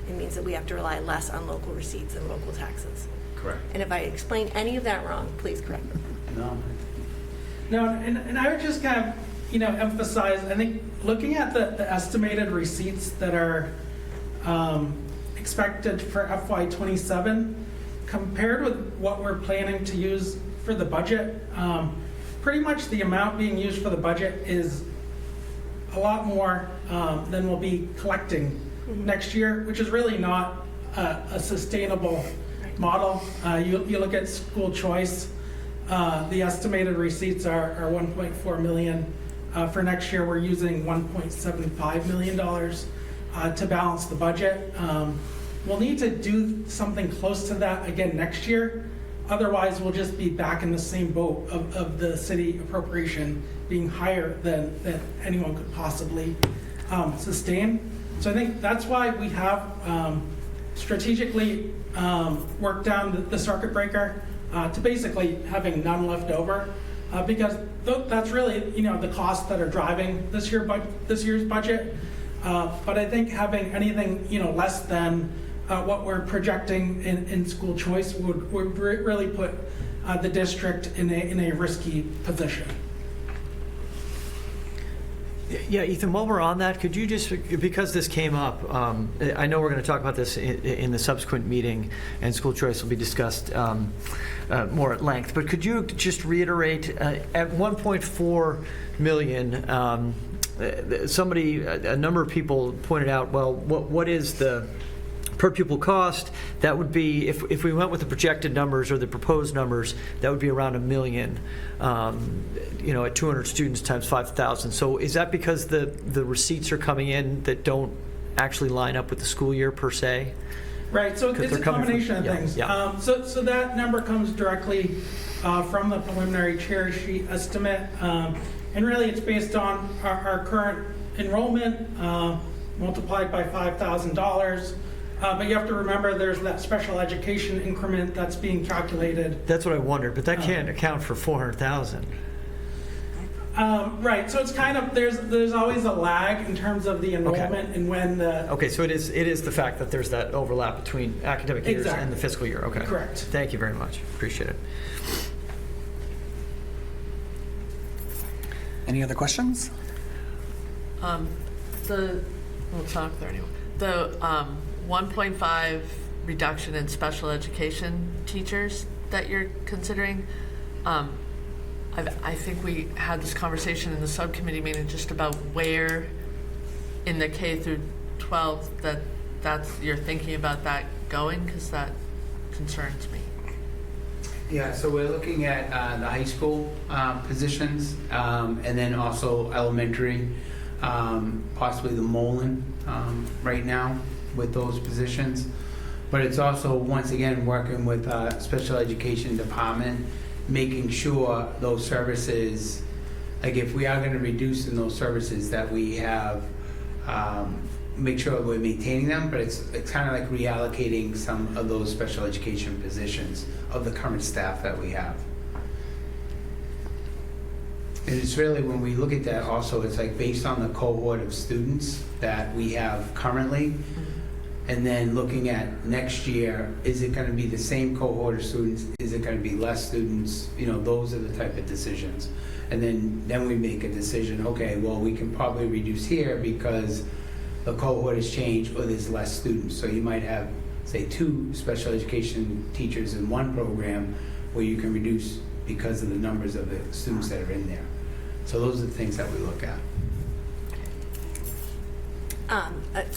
It means that we have to rely less on local receipts and local taxes. Correct. And if I explain any of that wrong, please correct me. No, and I would just kind of, emphasize, I think looking at the estimated receipts that are expected for FY27 compared with what we're planning to use for the budget, pretty much the amount being used for the budget is a lot more than we'll be collecting next year, which is really not a sustainable model. You look at school choice, the estimated receipts are 1.4 million. For next year, we're using $1.75 million to balance the budget. We'll need to do something close to that again next year. Otherwise, we'll just be back in the same boat of the city appropriation being higher than anyone could possibly sustain. So I think that's why we have strategically worked down the circuit breaker to basically having none left over, because that's really the costs that are driving this year's budget. But I think having anything less than what we're projecting in school choice would really put the district in a risky position. Yeah, Ethan, while we're on that, could you just, because this came up, I know we're going to talk about this in the subsequent meeting, and school choice will be discussed more at length, but could you just reiterate, at 1.4 million, a number of people pointed out, well, what is the per pupil cost? That would be, if we went with the projected numbers or the proposed numbers, that would be around $1 million, at 200 students times 5,000. So is that because the receipts are coming in that don't actually line up with the school year per se? Right, so it's a combination of things. Yeah. So that number comes directly from the preliminary cherry sheet estimate. And really it's based on our current enrollment multiplied by $5,000. But you have to remember there's that special education increment that's being calculated. That's what I wondered, but that can't account for 400,000. Right, so it's kind of, there's always a lag in terms of the enrollment and when the... Okay, so it is the fact that there's that overlap between academic years Exactly. and the fiscal year. Okay. Correct. Thank you very much. Appreciate it. Any other questions? We'll talk there anyway. The 1.5 reduction in special education teachers that you're considering, I think we had this conversation in the subcommittee meeting just about where in the K through 12 that's you're thinking about that going, because that concerns me. Yeah, so we're looking at the high school positions, and then also elementary, possibly the Mullen right now with those positions. But it's also, once again, working with special education department, making sure those services, like if we are going to reduce in those services, that we have, make sure we're maintaining them, but it's kind of like reallocating some of those special education positions of the current staff that we have. And it's really, when we look at that also, it's like based on the cohort of students that we have currently, and then looking at next year, is it going to be the same cohort of students? Is it going to be less students? You know, those are the type of decisions. And then we make a decision, okay, well, we can probably reduce here because the cohort has changed or there's less students. So you might have, say, 2 special education teachers in one program where you can reduce because of the numbers of the students that are in there. So those are the things that we look at.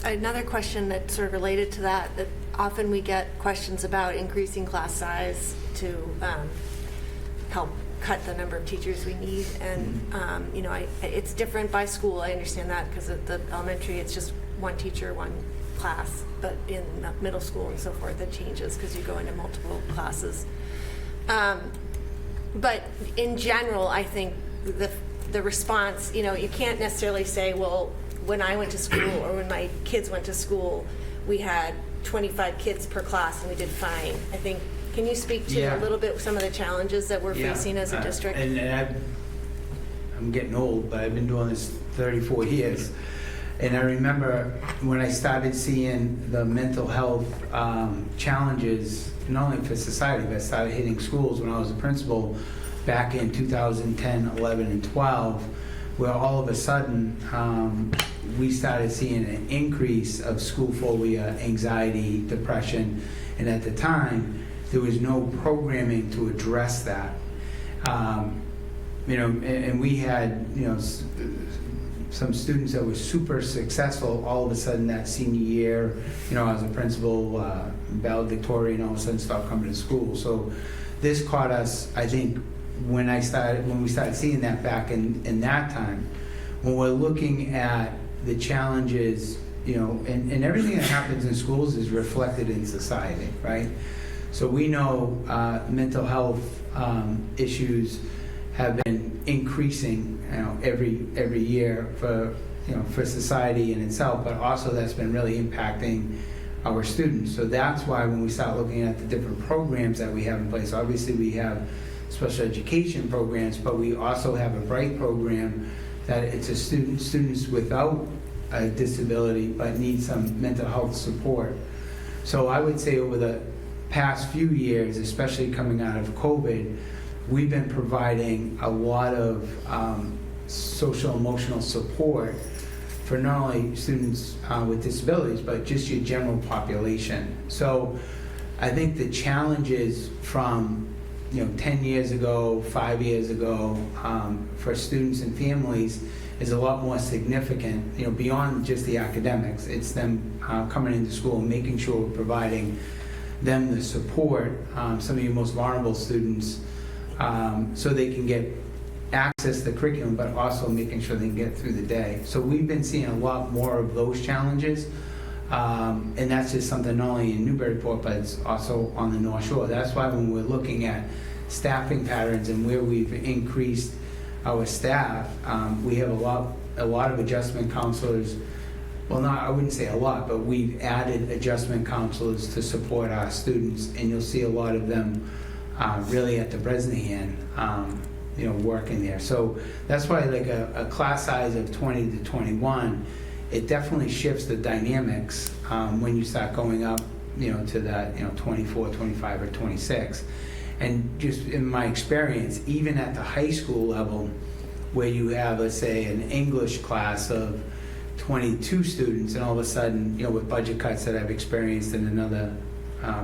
Another question that's sort of related to that often we get questions about increasing class size to help cut the number of teachers we need. And, you know, it's different by school. I understand that because at the elementary, it's just 1 teacher, 1 class. But in middle school and so forth, it changes because you go into multiple classes. But in general, I think the response, you know, you can't necessarily say, well, when I went to school or when my kids went to school, we had 25 kids per class and we did fine. I think, can you speak to a little bit some of the challenges that we're facing as a district? And I'm getting old, but I've been doing this 34 years. And I remember when I started seeing the mental health challenges, not only for society, but I started hitting schools when I was a principal back in 2010, 11, and 12, where all of a sudden we started seeing an increase of school phobia, anxiety, depression, and at the time there was no programming to address that. You know, and we had, you know, some students that were super successful all of a sudden that senior year. You know, I was a principal, valedictorian, all of a sudden stopped coming to school. So this caught us, I think, when we started seeing that back in that time. When we're looking at the challenges, you know, and everything that happens in schools is reflected in society, right? So we know mental health issues have been increasing, you know, every year for, you know, for society in itself, but also that's been really impacting our students. So that's why when we start looking at the different programs that we have in place, obviously we have special education programs, but we also have a BRIGHT program that it's a students without a disability but need some mental health support. So I would say over the past few years, especially coming out of COVID, we've been providing a lot of social emotional support for not only students with disabilities, but just your general population. So I think the challenges from, you know, 10 years ago, 5 years ago, for students and families is a lot more significant, you know, beyond just the academics. It's them coming into school and making sure we're providing them the support, some of your most vulnerable students, so they can get access to the curriculum, but also making sure they can get through the day. So we've been seeing a lot more of those challenges, and that's just something not only in Newburyport, but it's also on the North Shore. That's why when we're looking at staffing patterns and where we've increased our staff, we have a lot of adjustment counselors. Well, I wouldn't say a lot, but we've added adjustment counselors to support our students, and you'll see a lot of them really at the Bresnahan, you know, working there. So that's why, like a class size of 20 to 21, it definitely shifts the dynamics when you start going up, you know, to that, you know, 24, 25, or 26. And just in my experience, even at the high school level, where you have, let's say, an English class of 22 students, and all of a sudden, you know, with budget cuts that I've experienced in another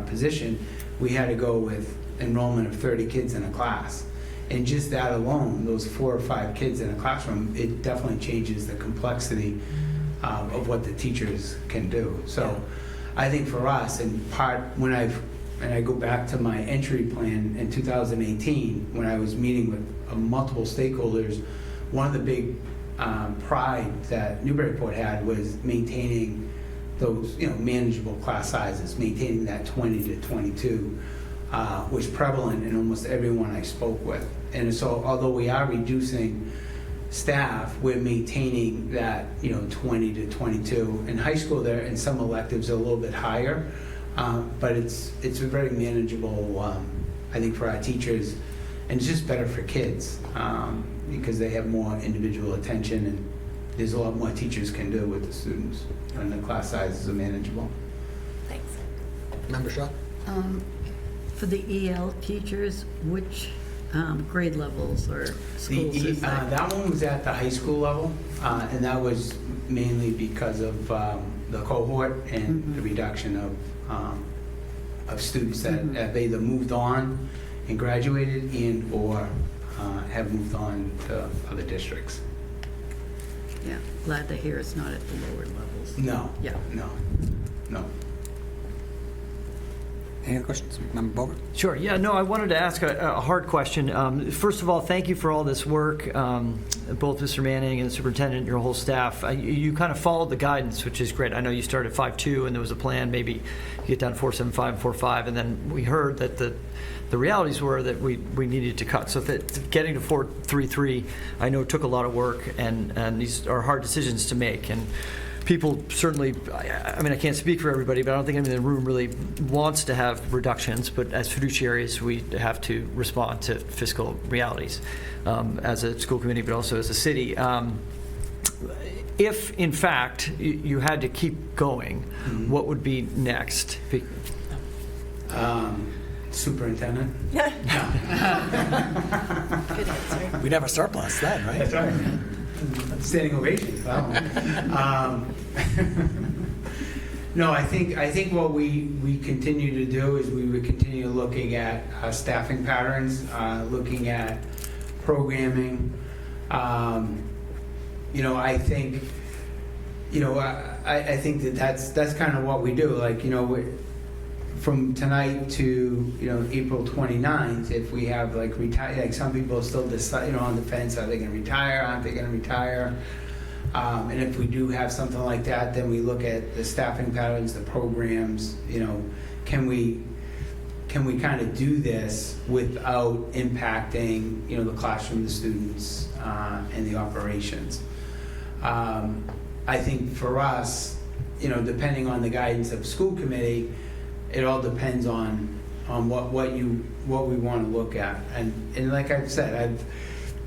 position, we had to go with enrollment of 30 kids in a class. And just that alone, those 4 or 5 kids in a classroom, it definitely changes the complexity of what the teachers can do. So I think for us, and when I go back to my entry plan in 2018, when I was meeting with multiple stakeholders, one of the big pride that Newburyport had was maintaining those, you know, manageable class sizes, maintaining that 20 to 22 was prevalent in almost everyone I spoke with. And so although we are reducing staff, we're maintaining that, you know, 20 to 22. In high school, there in some electives are a little bit higher, but it's a very manageable, I think, for our teachers, and it's just better for kids. because they have more individual attention, and there's a lot more teachers can do with the students, and the class sizes are manageable. Thanks. Member Shaw? For the EL teachers, which grade levels or schools is that? That one was at the high school level, and that was mainly because of the cohort and the reduction of students that have either moved on and graduated and or have moved on to other districts. Yeah, glad to hear it's not at the lower levels. No. Yeah. No. Any other questions? Member Bover? Sure. Yeah, no, I wanted to ask a hard question. First of all, thank you for all this work, both Mr. Manning and the superintendent, your whole staff. You kind of followed the guidance, which is great. I know you started 5.2 and there was a plan, maybe you get down to 4.75, 4.5, and then we heard that the realities were that we needed to cut. So getting to 4.33, I know it took a lot of work, and these are hard decisions to make. And people certainly, I mean, I can't speak for everybody, but I don't think anyone in the room really wants to have reductions, but as fiduciaries, we have to respond to fiscal realities as a school committee, but also as a city. If, in fact, you had to keep going, what would be next? Superintendent? Good answer. We'd have a surplus then, right? That's right. Standing ovation. Wow. No, I think what we continue to do is we would continue looking at staffing patterns, looking at programming. I think, I think that's kind of what we do. Like, from tonight to April 29th, if we have like some people still decide on the fence, are they going to retire, aren't they going to retire, and if we do have something like that, then we look at the staffing patterns, the programs. Can we kind of do this without impacting the classroom, the students, and the operations? I think for us, depending on the guidance of school committee, it all depends on what we want to look at, and like I've said,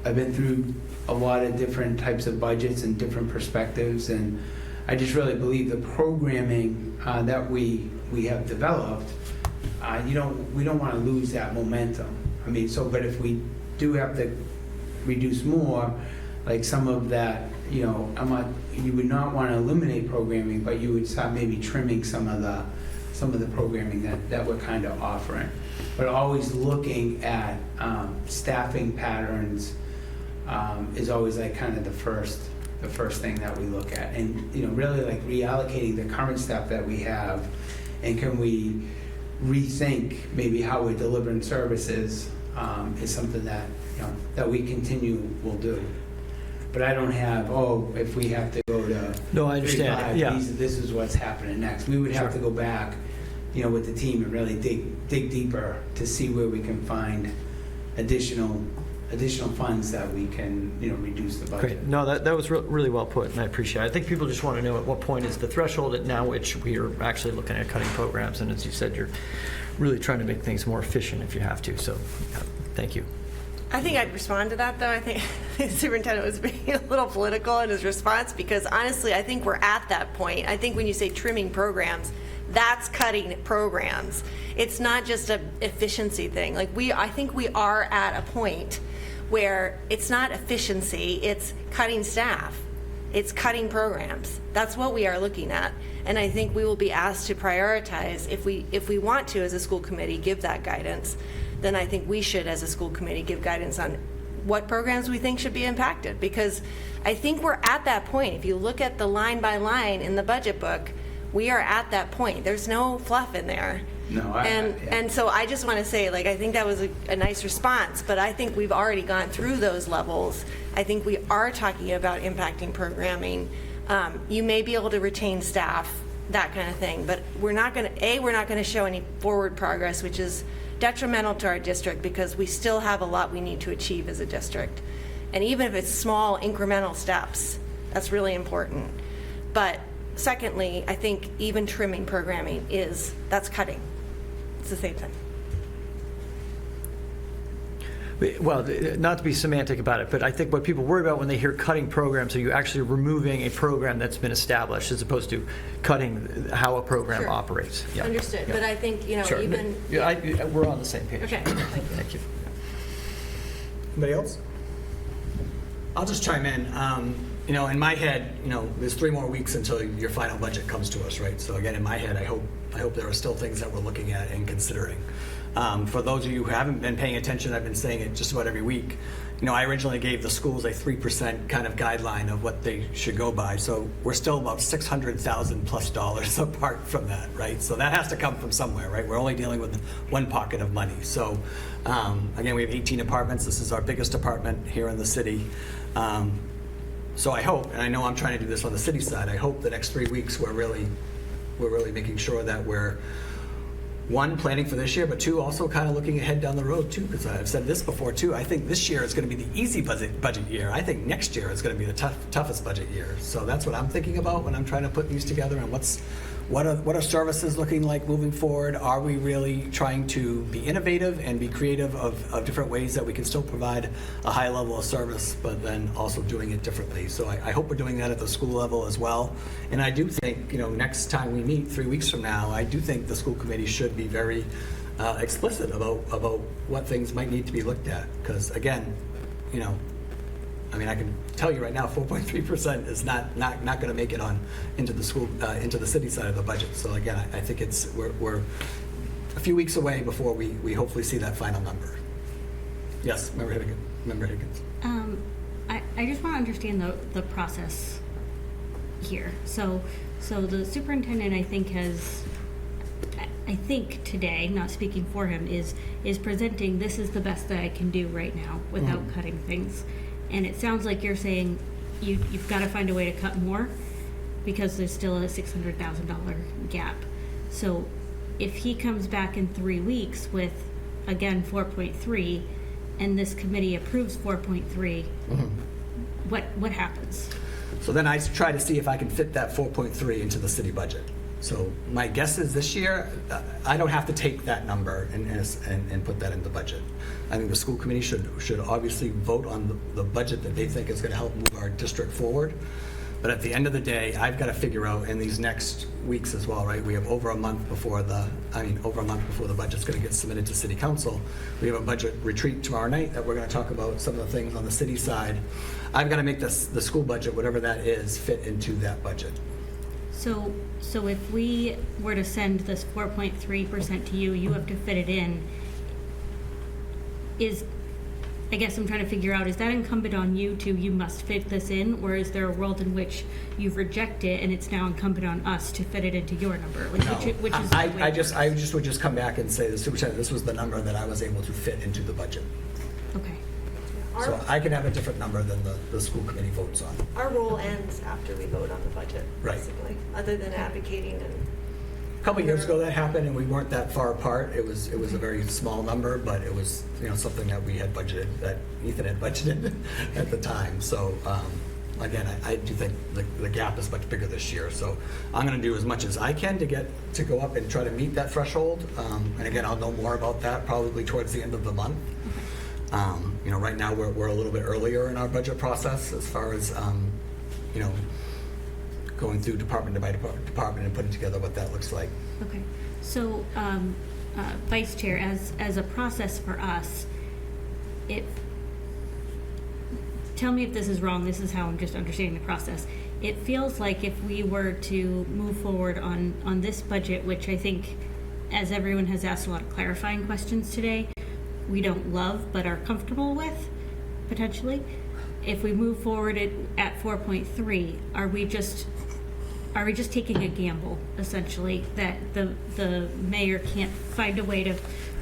I've been through a lot of different types of budgets and different perspectives, and I just really believe the programming that we have developed, we don't want to lose that momentum. I mean, but if we do have to reduce more, like some of that, you would not want to eliminate programming, but you would start maybe trimming some of the programming that we're kind of offering, but always looking at staffing patterns is always like kind of the first thing that we look at, and really like reallocating the current staff that we have, and can we rethink maybe how we're delivering services is something that that we will do. But I don't have, if we have to go to No, I understand. 35, Yeah. this is what's happening next. We would have to go back, with the team and really dig deeper to see where we can find additional funds that we can, reduce the budget. Great. No, that was really well put, and I appreciate it. I think people just want to know at what point is the threshold at now which we are actually looking at cutting programs, and as you said, you're really trying to make things more efficient if you have to. So, thank you. I think I'd respond to that, though. I think the superintendent was being a little political in his response, because honestly, I think we're at that point. I think when you say trimming programs, that's cutting programs. It's not just an efficiency thing. I think we are at a point where it's not efficiency, it's cutting staff. It's cutting programs. That's what we are looking at. And I think we will be asked to prioritize, if we want to, as a school committee, give that guidance, then I think we should, as a school committee, give guidance on what programs we think should be impacted. Because I think we're at that point. If you look at the line by line in the budget book, we are at that point. There's no fluff in there. No, And so I just want to say, I think that was a nice response, but I think we've already gone through those levels. I think we are talking about impacting programming. You may be able to retain staff, that kind of thing, but we're not going to show any forward progress, which is detrimental to our district, because we still have a lot we need to achieve as a district. And even if it's small incremental steps, that's really important. But secondly, I think even trimming programming that's cutting. It's the same thing. Well, not to be semantic about it, but I think what people worry about when they hear cutting programs, are you actually removing a program that's been established as opposed to cutting how a program Sure. operates? Yeah. Understood, Yeah. but I think, Sure. even. Yeah, we're on the same page. Okay. Thank you. Anybody else? I'll just chime in. In my head, there's 3 more weeks until your final budget comes to us, right? So again, in my head, I hope there are still things that we're looking at and considering. For those of you who haven't been paying attention, I've been saying it just about every week. I originally gave the schools a 3% kind of guideline of what they should go by. So we're still about $600,000+ apart from that, right? So that has to come from somewhere, right? We're only dealing with one pocket of money. So again, we have 18 apartments. This is our biggest apartment here in the city. So I hope, and I know I'm trying to do this on the city side, I hope the next 3 weeks we're really making sure that we're, 1, planning for this year, but 2, also kind of looking ahead down the road too, because I've said this before too. I think this year is going to be the easy budget year. I think next year is going to be the toughest budget year. So that's what I'm thinking about when I'm trying to put these together, and what are services looking like moving forward? Are we really trying to be innovative and be creative of different ways that we can still provide a high level of service, but then also doing it differently? So I hope we're doing that at the school level as well. And I do think, next time we meet 3 weeks from now, I do think the school committee should be very explicit about what things might need to be looked at. Because again, I can tell you right now, 4.3% is not going to make it into the school, into the city side of the budget. So again, I think we're a few weeks away before we hopefully see that final number. Yes, Member Higgins. I just want to understand the process here. So the superintendent, I think today, not speaking for him, is presenting, this is the best that I can do right now without cutting things. And it sounds like you're saying you've got to find a way to cut more because there's still a $600,000 gap. So if he comes back in 3 weeks with, again, 4.3, and this committee approves 4.3, what happens? So then I try to see if I can fit that 4.3 into the city budget. So my guess is this year, I don't have to take that number and put that in the budget. I think the school committee should obviously vote on the budget that they think is going to help move our district forward. But at the end of the day, I've got to figure out in these next weeks as well, right? We have over a month before the budget's going to get submitted to city council. We have a budget retreat tomorrow night that we're going to talk about some of the things on the city side. I've got to make the school budget, whatever that is, fit into that budget. So if we were to send this 4.3% to you, you have to fit it in. I guess I'm trying to figure out, is that incumbent on you must fit this in, or is there a world in which you've rejected it and it's now incumbent on us to fit it into your number? Like, No, which is I would just come back and say, the superintendent, this was the number that I was able to fit into the budget. Okay. So I can have a different number than the school committee votes on. Our role ends after we vote on the budget, Right. basically, other than advocating and. A couple of years ago that happened, and we weren't that far apart. It was a very small number, but it was something that we had budgeted, that Ethan had budgeted at the time. So again, I do think the gap is much bigger this year. So I'm going to do as much as I can to go up and try to meet that threshold. And again, I'll know more about that probably towards the end of the month. Right now we're a little bit earlier in our budget process as far as going through department by department and putting together what that looks like. Okay. So, Vice Chair, as a process for us, tell me if this is wrong. This is how I'm just understanding the process. It feels like if we were to move forward on this budget, which I think, as everyone has asked a lot of clarifying questions today, we don't love but are comfortable with, potentially. If we move forward at 4.3, are we just taking a gamble, essentially, that the mayor can't find a way to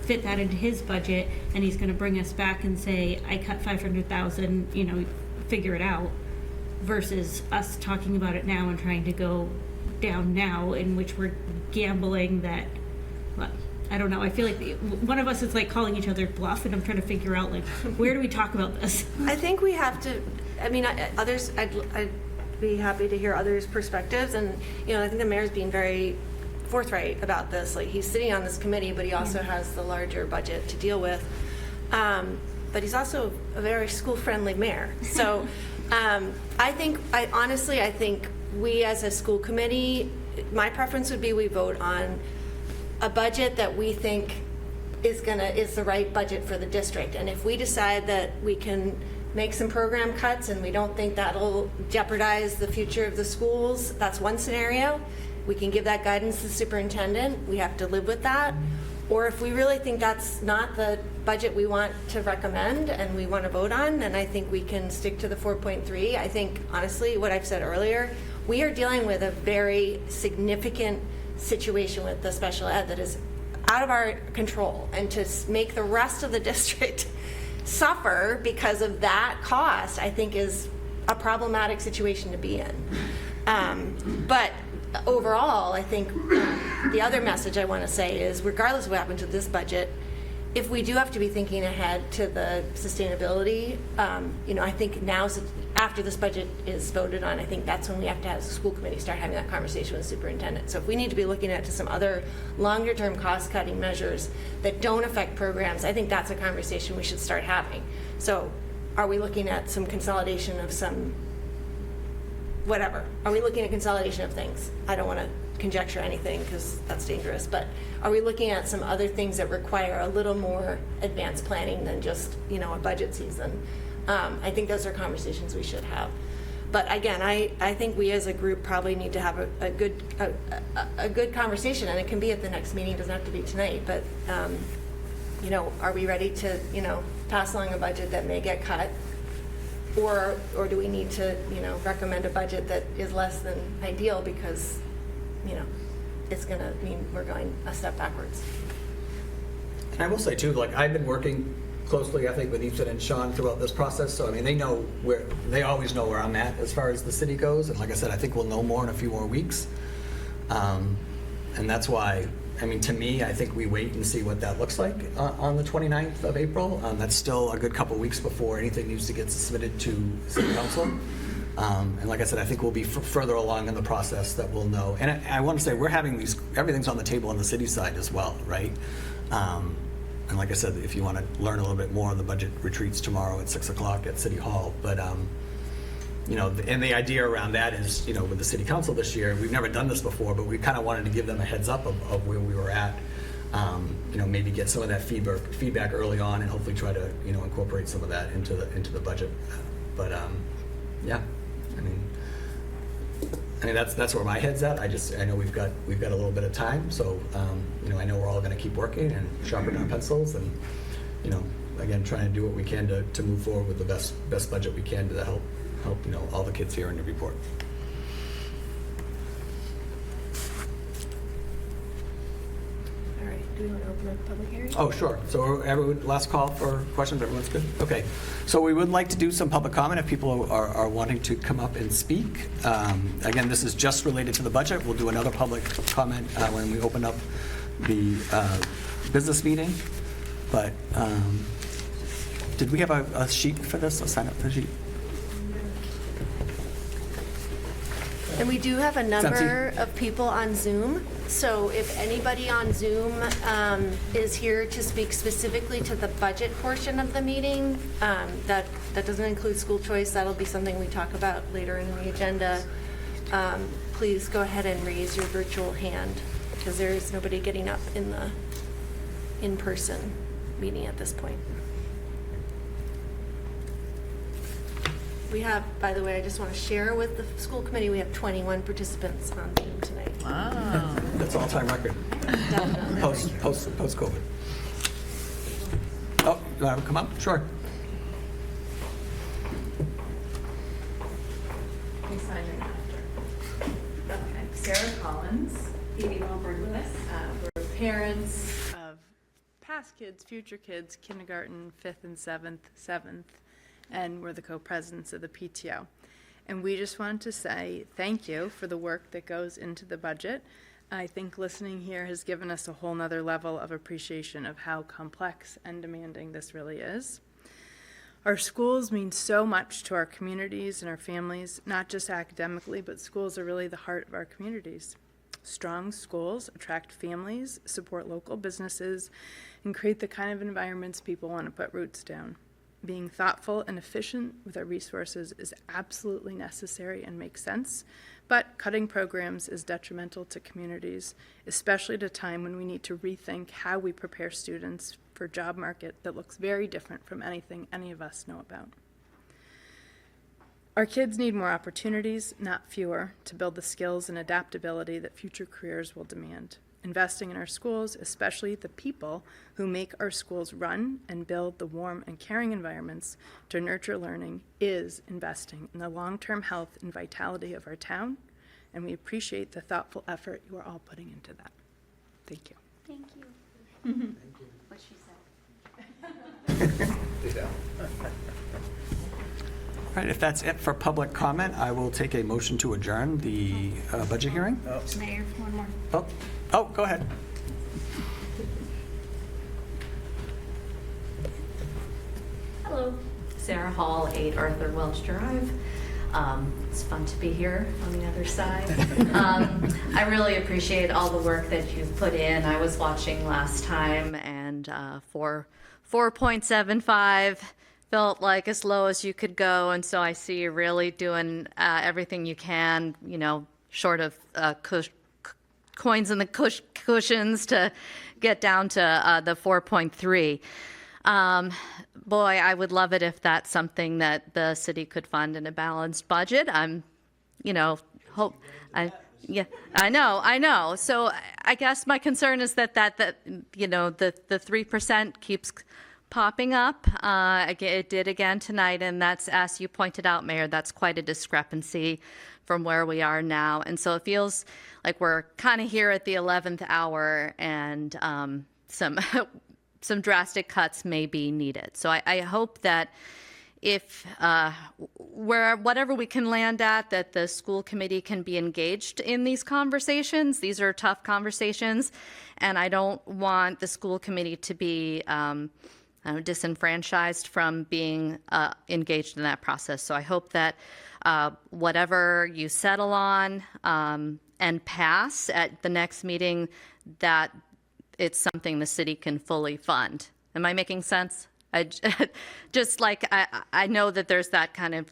fit that into his budget, and he's going to bring us back and say, I cut 500,000, figure it out, versus us talking about it now and trying to go down now, in which we're gambling that, well, I don't know. I feel like one of us is like calling each other bluff, and I'm trying to figure out, like, where do we talk about this? I think we have to, others, I'd be happy to hear others' perspectives, and, I think the mayor's being very forthright about this. Like, he's sitting on this committee, but he also has the larger budget to deal with. but he's also a very school-friendly mayor. So I think we as a school committee, my preference would be we vote on a budget that we think is the right budget for the district. And if we decide that we can make some program cuts and we don't think that'll jeopardize the future of the schools, that's one scenario. We can give that guidance to the superintendent. We have to live with that. Or if we really think that's not the budget we want to recommend and we want to vote on, then I think we can stick to the 4.3. I think, honestly, what I've said earlier, we are dealing with a very significant situation with the special ed that is out of our control. And to make the rest of the district suffer because of that cost, I think is a problematic situation to be in. But overall, I think the other message I want to say is, regardless of what happens to this budget, if we do have to be thinking ahead to the sustainability, I think now's, after this budget is voted on, I think that's when we have to have the school committee start having that conversation with the superintendent. So if we need to be looking at some other longer-term cost-cutting measures that don't affect programs, I think that's a conversation we should start having. So are we looking at some consolidation of some whatever? Are we looking at consolidation of things? I don't want to conjecture anything because that's dangerous, but are we looking at some other things that require a little more advanced planning than just, a budget season? I think those are conversations we should have. But again, I think we as a group probably need to have a good conversation, and it can be at the next meeting, it doesn't have to be tonight, but are we ready to, pass along a budget that may get cut? Or do we need to, recommend a budget that is less than ideal because, it's going to mean we're going a step backwards? And I will say too, I've been working closely, I think, with Ethan and Sean throughout this process. So, they always know where I'm at as far as the city goes. And like I said, I think we'll know more in a few more weeks. And that's why, to me, I think we wait and see what that looks like on the 29th of April. That's still a good couple weeks before anything needs to get submitted to City Council. And like I said, I think we'll be further along in the process that we'll know. And I want to say, we're having everything's on the table on the city side as well, right? And like I said, if you want to learn a little bit more, the budget retreats tomorrow at 6 o'clock at City Hall. But, and the idea around that is, with the City Council this year, we've never done this before, but we kind of wanted to give them a heads up of where we were at. Maybe get some of that feedback early on and hopefully try to, incorporate some of that into the budget. But, yeah, that's where my head's at. I know we've got a little bit of time, so I know we're all going to keep working and sharpen our pencils, and again, trying to do what we can to move forward with the best budget we can to help all the kids here in Newburyport. All right, do we want to open up the public hearing? Oh, sure. So everyone, last call for questions. Everyone's good? Okay. So we would like to do some public comment if people are wanting to come up and speak. Again, this is just related to the budget. We'll do another public comment when we open up the business meeting. But did we have a sheet for this? A sign up for the sheet? And we do have a number of people on Zoom, so if anybody on Zoom is here to speak specifically to the budget portion of the meeting, that doesn't include school choice, that'll be something we talk about later in the agenda, please go ahead and raise your virtual hand, because there is nobody getting up in the in-person meeting at this point. We have, by the way, I just want to share with the school committee, we have 21 participants on Zoom tonight. Wow. That's all-time record. Definitely. Post-COVID. Oh, you want to come up? Sure. We sign in after. Okay. Sarah Collins, Evie Lombard Lewis. We're parents of past kids, future kids, kindergarten, 5th and 7th, and we're the co-presidents of the PTO. And we just wanted to say thank you for the work that goes into the budget. I think listening here has given us a whole nother level of appreciation of how complex and demanding this really is. Our schools mean so much to our communities and our families, not just academically, but schools are really the heart of our communities. Strong schools attract families, support local businesses, and create the kind of environments people want to put roots down. Being thoughtful and efficient with our resources is absolutely necessary and makes sense, but cutting programs is detrimental to communities, especially at a time when we need to rethink how we prepare students for a job market that looks very different from anything any of us know about. Our kids need more opportunities, not fewer, to build the skills and adaptability that future careers will demand. Investing in our schools, especially the people who make our schools run and build the warm and caring environments to nurture learning, is investing in the long-term health and vitality of our town, and we appreciate the thoughtful effort you are all putting into that. Thank you. Thank you. What she said. All right, if that's it for public comment, I will take a motion to adjourn the budget hearing. Mayor, one more. Oh, go ahead. Hello, Sarah Hall, 8 Arthur Welch Drive. It's fun to be here on the other side. I really appreciate all the work that you've put in. I was watching last time, and 4.75 felt like as low as you could go, and so I see you really doing everything you can, you know, short of coins in the cushions to get down to the 4.3. Boy, I would love it if that's something that the city could fund in a balanced budget. I know. So I guess my concern is that the 3% keeps popping up. It did again tonight, and that's, as you pointed out, Mayor, that's quite a discrepancy from where we are now. And so it feels like we're kind of here at the 11th hour, and some drastic cuts may be needed. So I hope that if whatever we can land at, that the school committee can be engaged in these conversations. These are tough conversations, and I don't want the school committee to be disenfranchised from being engaged in that process. So I hope that whatever you settle on and pass at the next meeting, that it's something the city can fully fund. Am I making sense? I know that there's that kind of,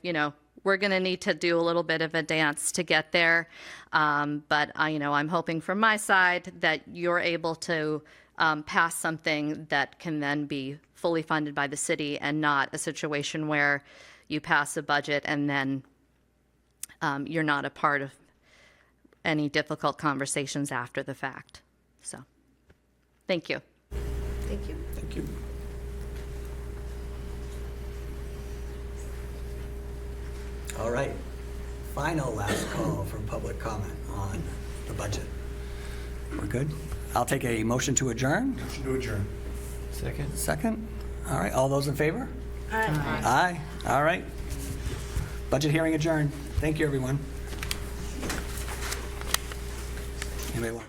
we're going to need to do a little bit of a dance to get there. But I'm hoping from my side that you're able to pass something that can then be fully funded by the city, and not a situation where you pass a budget and then you're not a part of any difficult conversations after the fact. So, thank you. Thank you. Thank you. All right. Final last call for public comment on the budget. We're good? I'll take a motion to adjourn. Motion to adjourn. Second. All right. All those in favor? Aye. All right. Budget hearing adjourned. Thank you, everyone. Anybody want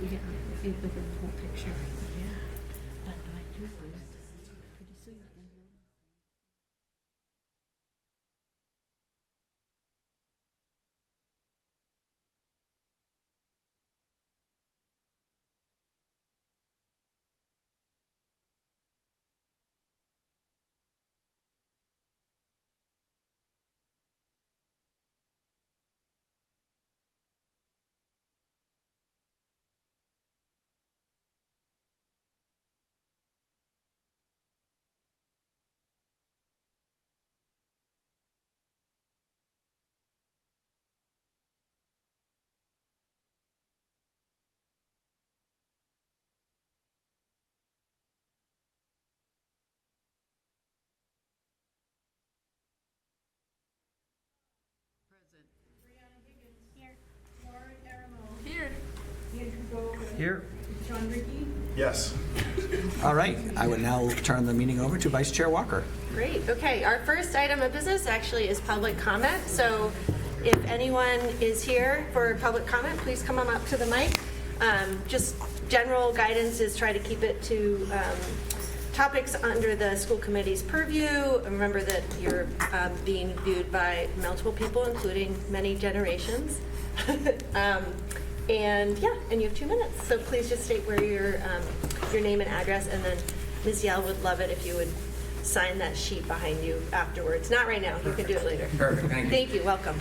get a bigger whole picture. Here. Lauren Aramo. Here. Andrew Boger. Here. John Ricky. Yes. All right, I would now turn the meeting over to Vice Chair Walker. Great, okay. Our first item of business actually is public comment. So if anyone is here for public comment, please come on up to the mic. Just general guidance is try to keep it to topics under the school committee's purview. Remember that you're being viewed by multiple people, including many generations. And yeah, and you have 2 minutes. So please just state where your name and address, and then Ms. Yell would love it if you would sign that sheet behind you afterwards. Not right now, you can do it later. Perfect, thank you. Thank you, welcome.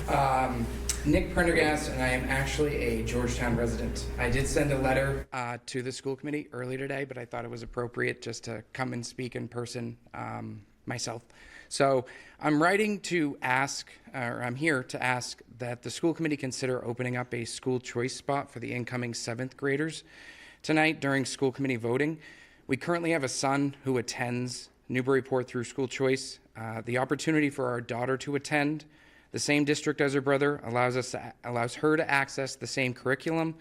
Nick Prendergast, and I am actually a Georgetown resident. I did send a letter to the school committee earlier today, but I thought it was appropriate just to come and speak in person myself. So I'm writing to ask, or I'm here to ask that the school committee consider opening up a school choice spot for the incoming 7th graders tonight during school committee voting. We currently have a son who attends Newburyport through school choice. The opportunity for our daughter to attend the same district as her brother allows her to access the same curriculum,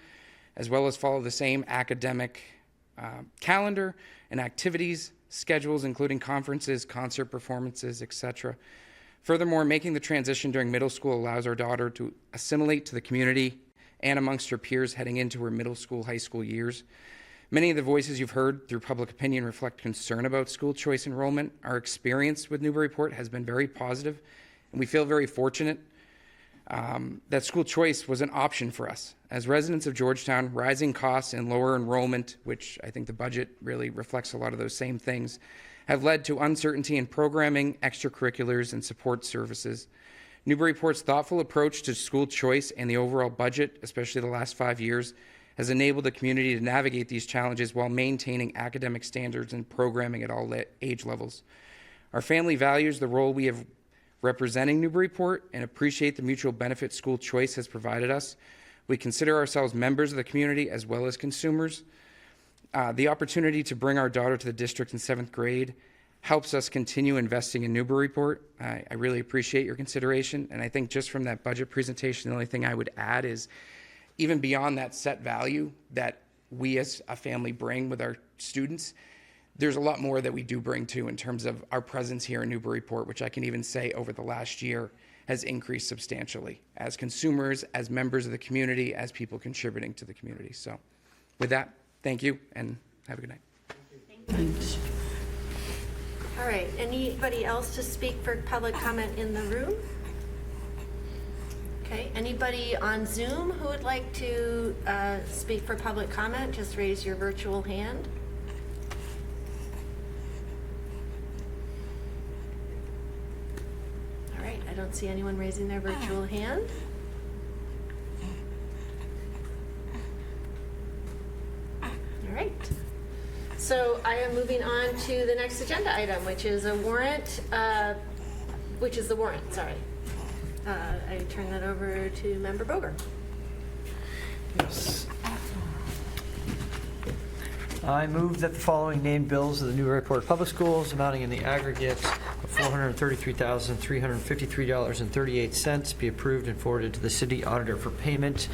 as well as follow the same academic calendar and activities, schedules, including conferences, concert performances, etc. Furthermore, making the transition during middle school allows our daughter to assimilate to the community and amongst her peers heading into her middle school, high school years. Many of the voices you've heard through public opinion reflect concern about school choice enrollment. Our experience with Newburyport has been very positive, and we feel very fortunate that school choice was an option for us. As residents of Georgetown, rising costs and lower enrollment, which I think the budget really reflects a lot of those same things, have led to uncertainty in programming, extracurriculars, and support services. Newburyport's thoughtful approach to school choice and the overall budget, especially the last 5 years, has enabled the community to navigate these challenges while maintaining academic standards and programming at all age levels. Our family values the role we have representing Newburyport and appreciate the mutual benefit school choice has provided us. We consider ourselves members of the community as well as consumers. The opportunity to bring our daughter to the district in 7th grade helps us continue investing in Newburyport. I really appreciate your consideration, and I think just from that budget presentation, the only thing I would add is even beyond that set value that we as a family bring with our students, there's a lot more that we do bring to in terms of our presence here in Newburyport, which I can even say over the last year has increased substantially as consumers, as members of the community, as people contributing to the community. So with that, thank you and have a good night. Thanks. All right, anybody else to speak for public comment in the room? Okay, anybody on Zoom who would like to speak for public comment, just raise your virtual hand. All right, I don't see anyone raising their virtual hand. All right. So I am moving on to the next agenda item, which is a warrant, sorry. I turn that over to Member Boger. Yes. I move that the following named bills of the Newburyport Public Schools amounting in the aggregate of $433,353.38 be approved and forwarded to the city auditor for payment.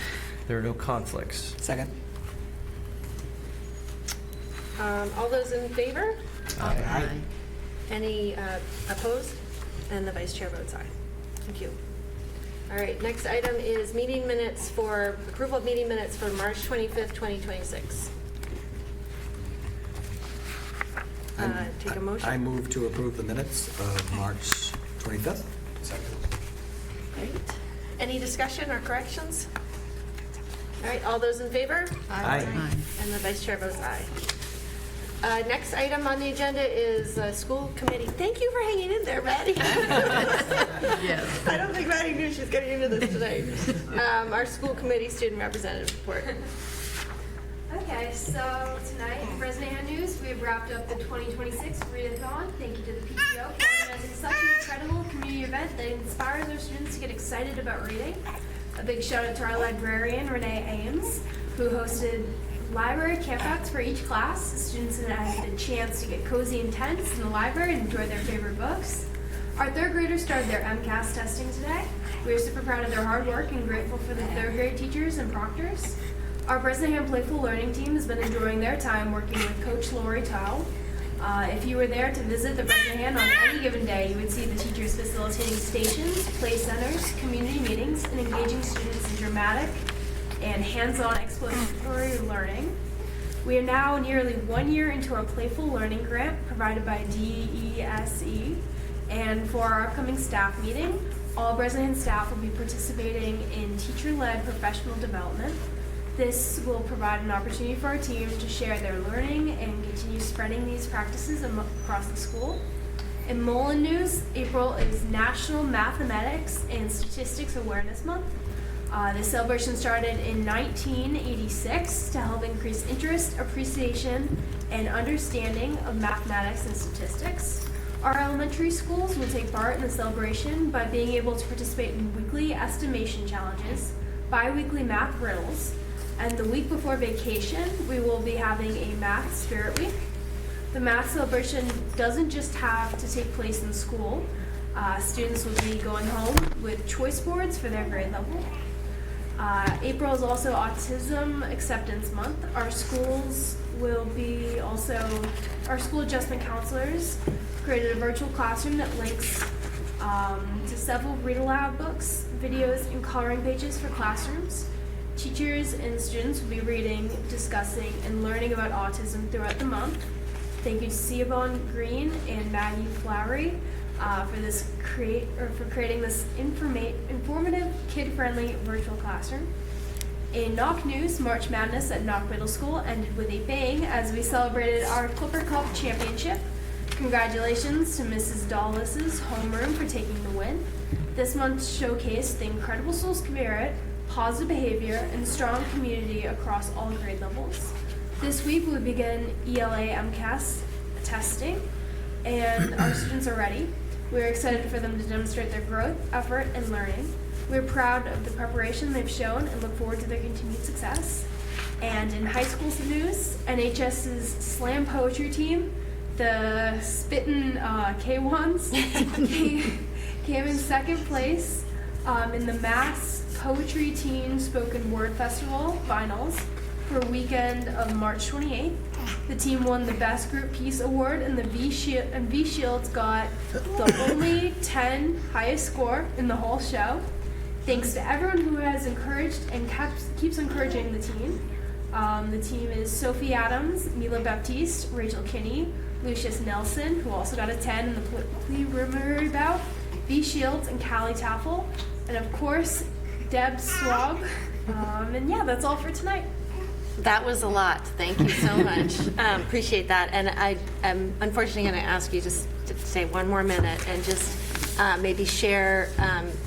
There are no conflicts. Second. All those in favor? Aye. Any opposed? And the vice chair votes aye. Thank you. All right, next item is meeting minutes for, approval of meeting minutes for March 25th, 2026. Take a motion. I move to approve the minutes of March 25th. Right. Any discussion or corrections? All right, all those in favor? Aye. And the vice chair votes aye. Next item on the agenda is school committee. Thank you for hanging in there, Maddie. Yes. I don't think Maddie knew she was getting into this today. Our school committee student representative report. Okay, so tonight in Fresno Hand News, we have wrapped up the 2026 Readathon. Thank you to the PTO for organizing such an incredible community event that inspires our students to get excited about reading. A big shout out to our librarian, Renee Ames, who hosted library campouts for each class. The students had a chance to get cozy and tense in the library and enjoy their favorite books. Our third graders started their MCAS testing today. We are super proud of their hard work and grateful for the third grade teachers and proctors. Our Bresnahan Playful Learning team has been enjoying their time working with Coach Lori Tao. If you were there to visit the Bresnahan on any given day, you would see the teachers facilitating stations, play centers, community meetings, and engaging students in dramatic and hands-on exploratory learning. We are now nearly 1 year into our Playful Learning Grant provided by DESE, and for our upcoming staff meeting, all Bresnahan staff will be participating in teacher-led professional development. This will provide an opportunity for our team to share their learning and continue spreading these practices across the school. In Mullen News, April is National Mathematics and Statistics Awareness Month. This celebration started in 1986 to help increase interest, appreciation, and understanding of mathematics and statistics. Our elementary schools will take part in the celebration by being able to participate in weekly estimation challenges, bi-weekly math riddles, and the week before vacation, we will be having a Math Spirit Week. The math celebration doesn't just have to take place in school. Students will be going home with choice boards for their grade level. April is also Autism Acceptance Month. Our school adjustment counselors created a virtual classroom that links to several read aloud books, videos, and coloring pages for classrooms. Teachers and students will be reading, discussing, and learning about autism throughout the month. Thank you to Siobhan Green and Maggie Flowery for creating this informative, kid-friendly virtual classroom. In Knock News, March Madness at Knock Middle School ended with a bang as we celebrated our Clipper Cup championship. Congratulations to Mrs. Dawless's homeroom for taking the win. This month showcased the incredible school spirit, positive behavior, and strong community across all grade levels. This week we begin ELA MCAS testing, and our students are ready. We're excited for them to demonstrate their growth, effort, and learning. We're proud of the preparation they've shown and look forward to their continued success. And in high school news, NHS's slam poetry team, the Spittin' K-Ones, came in second place in the Mass Poetry Teen Spoken Word Festival finals for weekend of March 28th. The team won the Best Group Peace Award, and the V Shields got the only 10 highest score in the whole show. Thanks to everyone who has encouraged and keeps encouraging the team. The team is Sophie Adams, Mila Baptiste, Rachel Kinney, Lucius Nelson, who also got a 10 in the preliminary bout, V Shields, and Callie Taffel, and of course, Deb Swab. And yeah, that's all for tonight. That was a lot. Thank you so much. Appreciate that. And I am unfortunately going to ask you just to stay one more minute and just maybe share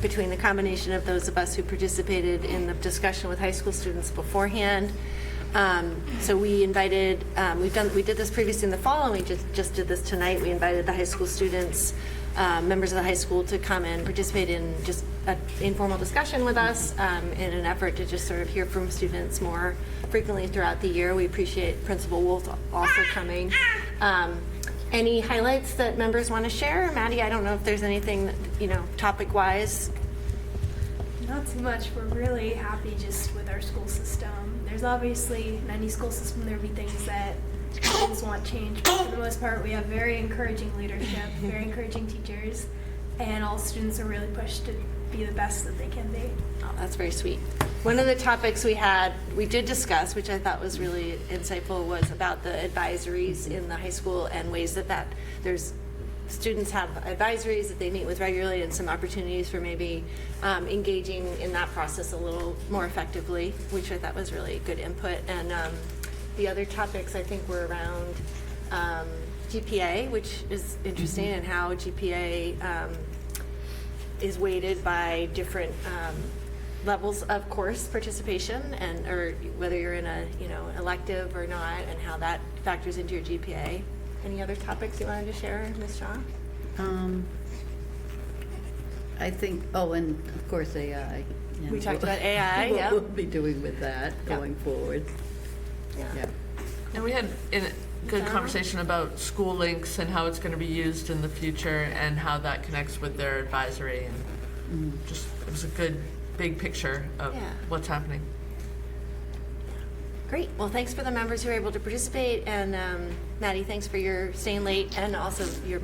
between the combination of those of us who participated in the discussion with high school students beforehand. So we invited, we did this previously in the fall, and we just did this tonight. We invited the high school students, members of the high school, to come and participate in just an informal discussion with us in an effort to just sort of hear from students more frequently throughout the year. We appreciate Principal Wolf also coming. Any highlights that members want to share? Maddie, I don't know if there's anything, topic-wise. Not too much. We're really happy just with our school system. There's obviously in any school system there'll be things that students want changed, but for the most part we have very encouraging leadership, very encouraging teachers, and all students are really pushed to be the best that they can be. Oh, that's very sweet. One of the topics we did discuss, which I thought was really insightful, was about the advisories in the high school and ways that there's students have advisories that they meet with regularly and some opportunities for maybe engaging in that process a little more effectively, which I thought was really good input. And the other topics I think were around GPA, which is interesting, and how GPA is weighted by different levels of course participation, and or whether you're in a elective or not, and how that factors into your GPA. Any other topics you wanted to share, Ms. Shaw? I think, and of course AI. and We talked about what- AI, What yeah. we'll be doing with that going forward. Yeah. And we had a good conversation about school links and how it's going to be used in the future and how that connects with their advisory, and just, it was a good big picture of Yeah. what's happening. Great. Well, thanks for the members who were able to participate, and Maddie, thanks for your staying late, and also your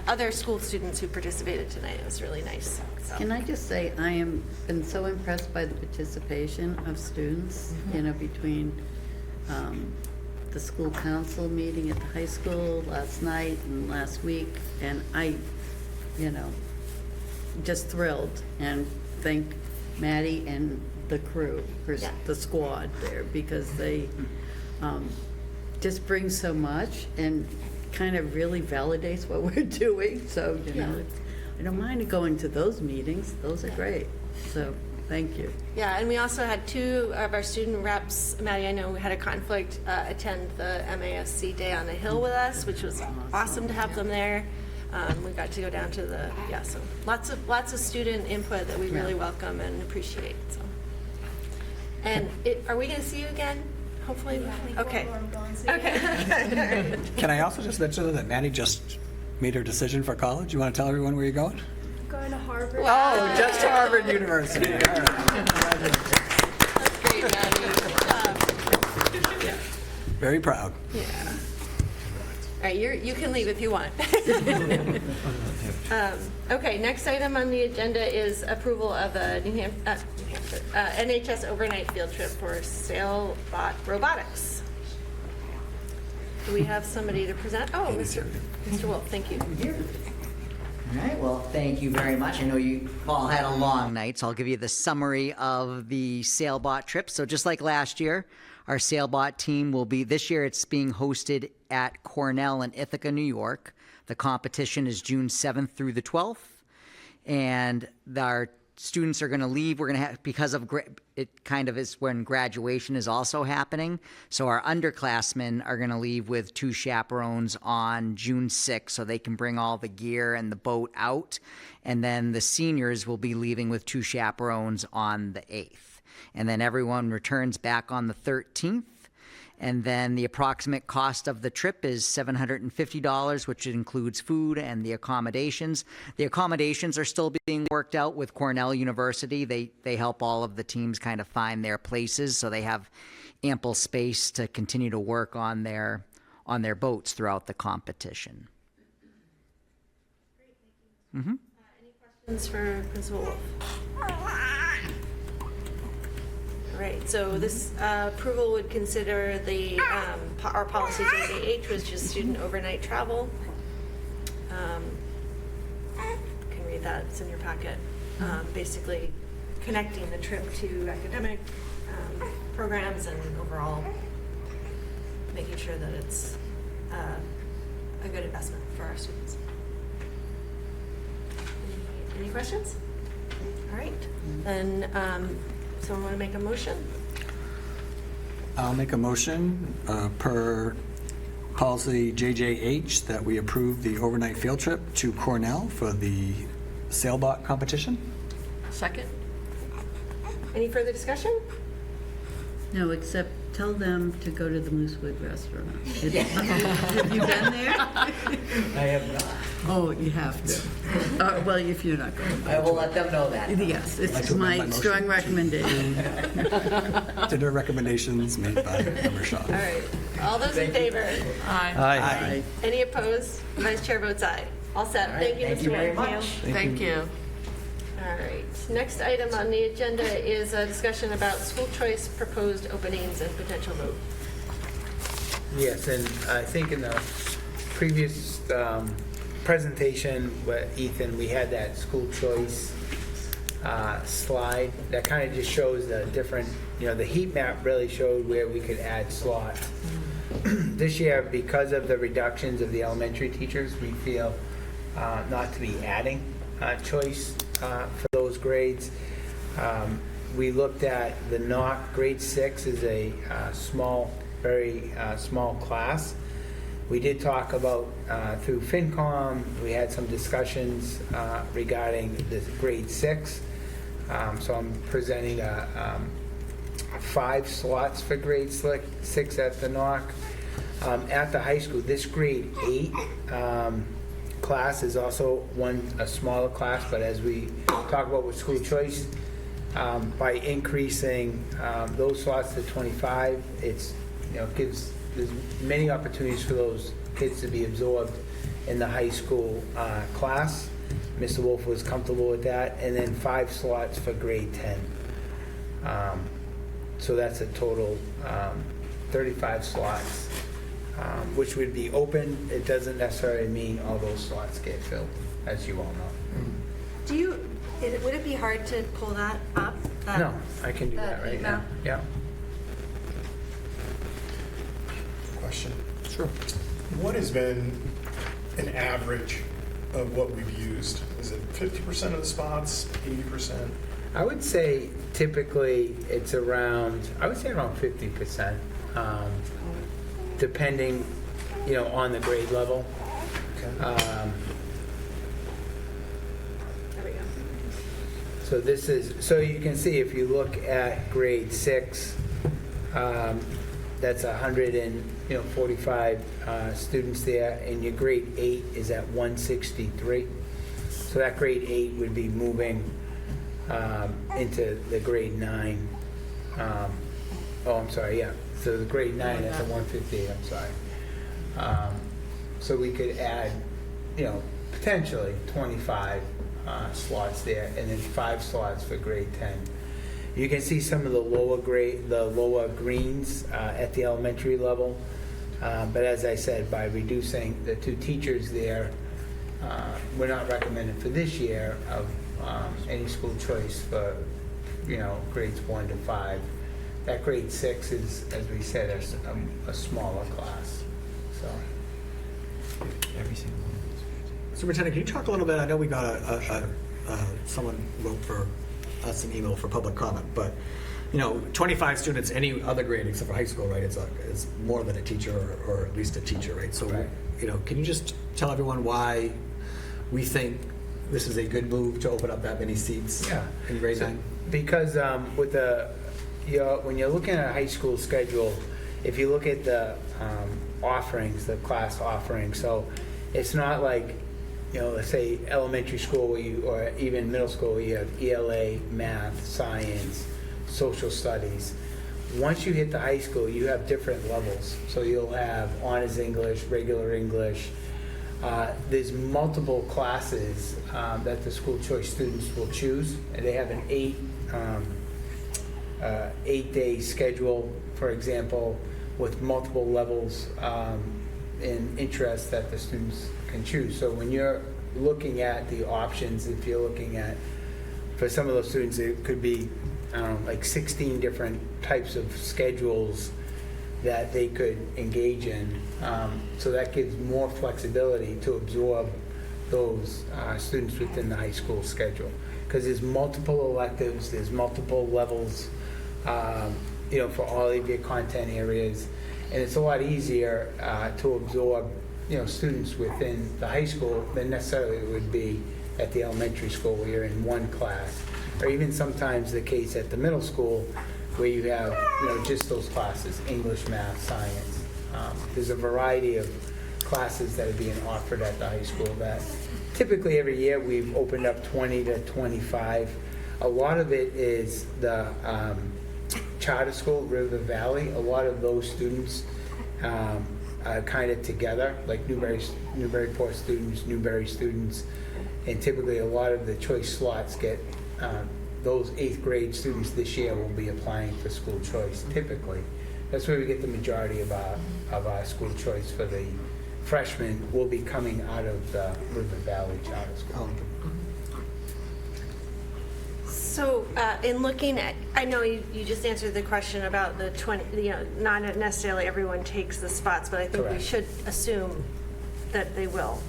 other school students who participated tonight. It was really nice. So. Can I just say, I am been so impressed by the participation of students, between the school council meeting at the high school last night and last week, and I, just thrilled, and thank Maddie and the crew, the squad there, because they just bring so much and kind of really validates what we're doing. So, I don't mind going to those meetings. Those are great. So, thank you. Yeah, and we also had 2 of our student reps, Maddie, I know we had a conflict, attend the MASC Day on the Hill with us, which was awesome to have them there. We got to go down to so lots of student input that we really welcome and appreciate. So, and are we going to see you again? Hopefully. Okay. Okay. Can I also just mention that Maddie just made her decision for college? You want to tell everyone where you're going? Going to Harvard. Oh, just Harvard University. All right. That's great, Maddie. Very proud. Yeah. All right, you can leave if you want. Okay, next item on the agenda is approval of a NHS overnight field trip for Sailbot Robotics. Do we have somebody to present? Oh, Mr. Wolf, thank you. All right, well, thank you very much. I know you all had a long night, so I'll give you the summary of the Sailbot trip. So just like last year, our Sailbot team will be, this year it's being hosted at Cornell in Ithaca, New York. The competition is June 7th through the 12th. And our students are going to leave. We're going to have, because of it kind of is when graduation is also happening. So our underclassmen are going to leave with 2 chaperones on June 6th so they can bring all the gear and the boat out. And then the seniors will be leaving with 2 chaperones on the 8th. And then everyone returns back on the 13th. And then the approximate cost of the trip is $750, which includes food and the accommodations. The accommodations are still being worked out with Cornell University. They help all of the teams kind of find their places, so they have ample space to continue to work on their boats throughout the competition. Any questions for Principal Wolf? Right, so this approval would consider our policy JJH, which is student overnight travel. You can read that, it's in your packet. Basically connecting the trip to academic programs and overall making sure that it's a good investment for our students. Any questions? All right, then someone want to make a motion? I'll make a motion per policy JJH that we approve the overnight field trip to Cornell for the sailboat competition. Second? Any further discussion? No, except tell them to go to the Moosewood restaurant. Have you been there? I have not. Oh, you have to. Well, if you're not going. I will let them know that. Yes, it's my strong recommendation. Dinner recommendations made by Member Shaw. All right, all those in favor? Aye. Aye. Any opposed? Vice Chair votes aye. All set. All right, Thank you, thank Mr. you very Wayne. much. Thank you. All right. Next item on the agenda is a discussion about school choice proposed openings and potential vote. Yes, and I think in the previous presentation with Ethan, we had that school choice slide that kind of just shows the different, the heat map really showed where we could add slots. This year, because of the reductions of the elementary teachers, we feel not to be adding choice for those grades. We looked at the NOC, grade 6 is a small, very small class. We did talk about, through FinCom, we had some discussions regarding this grade 6. So I'm presenting 5 slots for grade 6 at the NOC. At the high school, this grade 8 class is also a smaller class, but as we talk about with school choice, by increasing those slots to 25, it's gives there's many opportunities for those kids to be absorbed in the high school class. Mr. Wolf was comfortable with that, and then 5 slots for grade 10. So that's a total 35 slots, which would be open. It doesn't necessarily mean all those slots get filled, as you all know. Would it be hard to pull that up? No, I can do that right now. Yeah. Question. Sure. What has been an average of what we've used? Is it 50% of the spots, 80%? I would say typically it's around 50%, depending, on the grade level. Okay. There we go. So you can see if you look at grade 6, that's 145 students there, and your grade 8 is at 163. So that grade 8 would be moving into the grade 9. I'm sorry, yeah. So the grade 9, that's a 158, I'm sorry. So we could add, potentially 25 slots there, and then 5 slots for grade 10. You can see some of the lower greens at the elementary level. But as I said, by reducing the 2 teachers there, we're not recommending for this year of any school choice for, grades 1 to 5. That grade 6 is, as we said, a smaller class. So Every single one. Superintendent, can you talk a little bit? I know we got someone wrote for us an email for public comment, but 25 students, any other grade except for high school, right? It's more than a teacher or at least a teacher, right? So, right. Can you just tell everyone why we think this is a good move to open up that many seats in grade 9? Because with when you're looking at a high school schedule, if you look at the offerings, the class offerings, so it's not like, let's say elementary school or even middle school where you have ELA, math, science, social studies. Once you hit the high school, you have different levels. So you'll have honors English, regular English. There's multiple classes that the school choice students will choose. And they have an 8-day schedule, for example, with multiple levels in interest that the students can choose. So when you're looking at the options, if you're looking at, for some of those students, it could be, like 16 different types of schedules that they could engage in. So that gives more flexibility to absorb those students within the high school schedule. Because there's multiple electives, there's multiple levels, for all of your content areas. And it's a lot easier to absorb, students within the high school than necessarily it would be at the elementary school where you're in one class. Or even sometimes the case at the middle school where you have, just those classes, English, math, science. There's a variety of classes that are being offered at the high school that typically every year we've opened up 20 to 25. A lot of it is the charter school, River Valley. A lot of those students kind of together, like Newburyport students, Newbury students, and typically a lot of the choice slots get, those 8th grade students this year will be applying for school choice, typically. That's where we get the majority of our school choice for the freshmen will be coming out of the River Valley Charter School. So in looking at, I know you just answered the question about the 20, not necessarily everyone takes the spots, but I think we Correct. should assume that they will.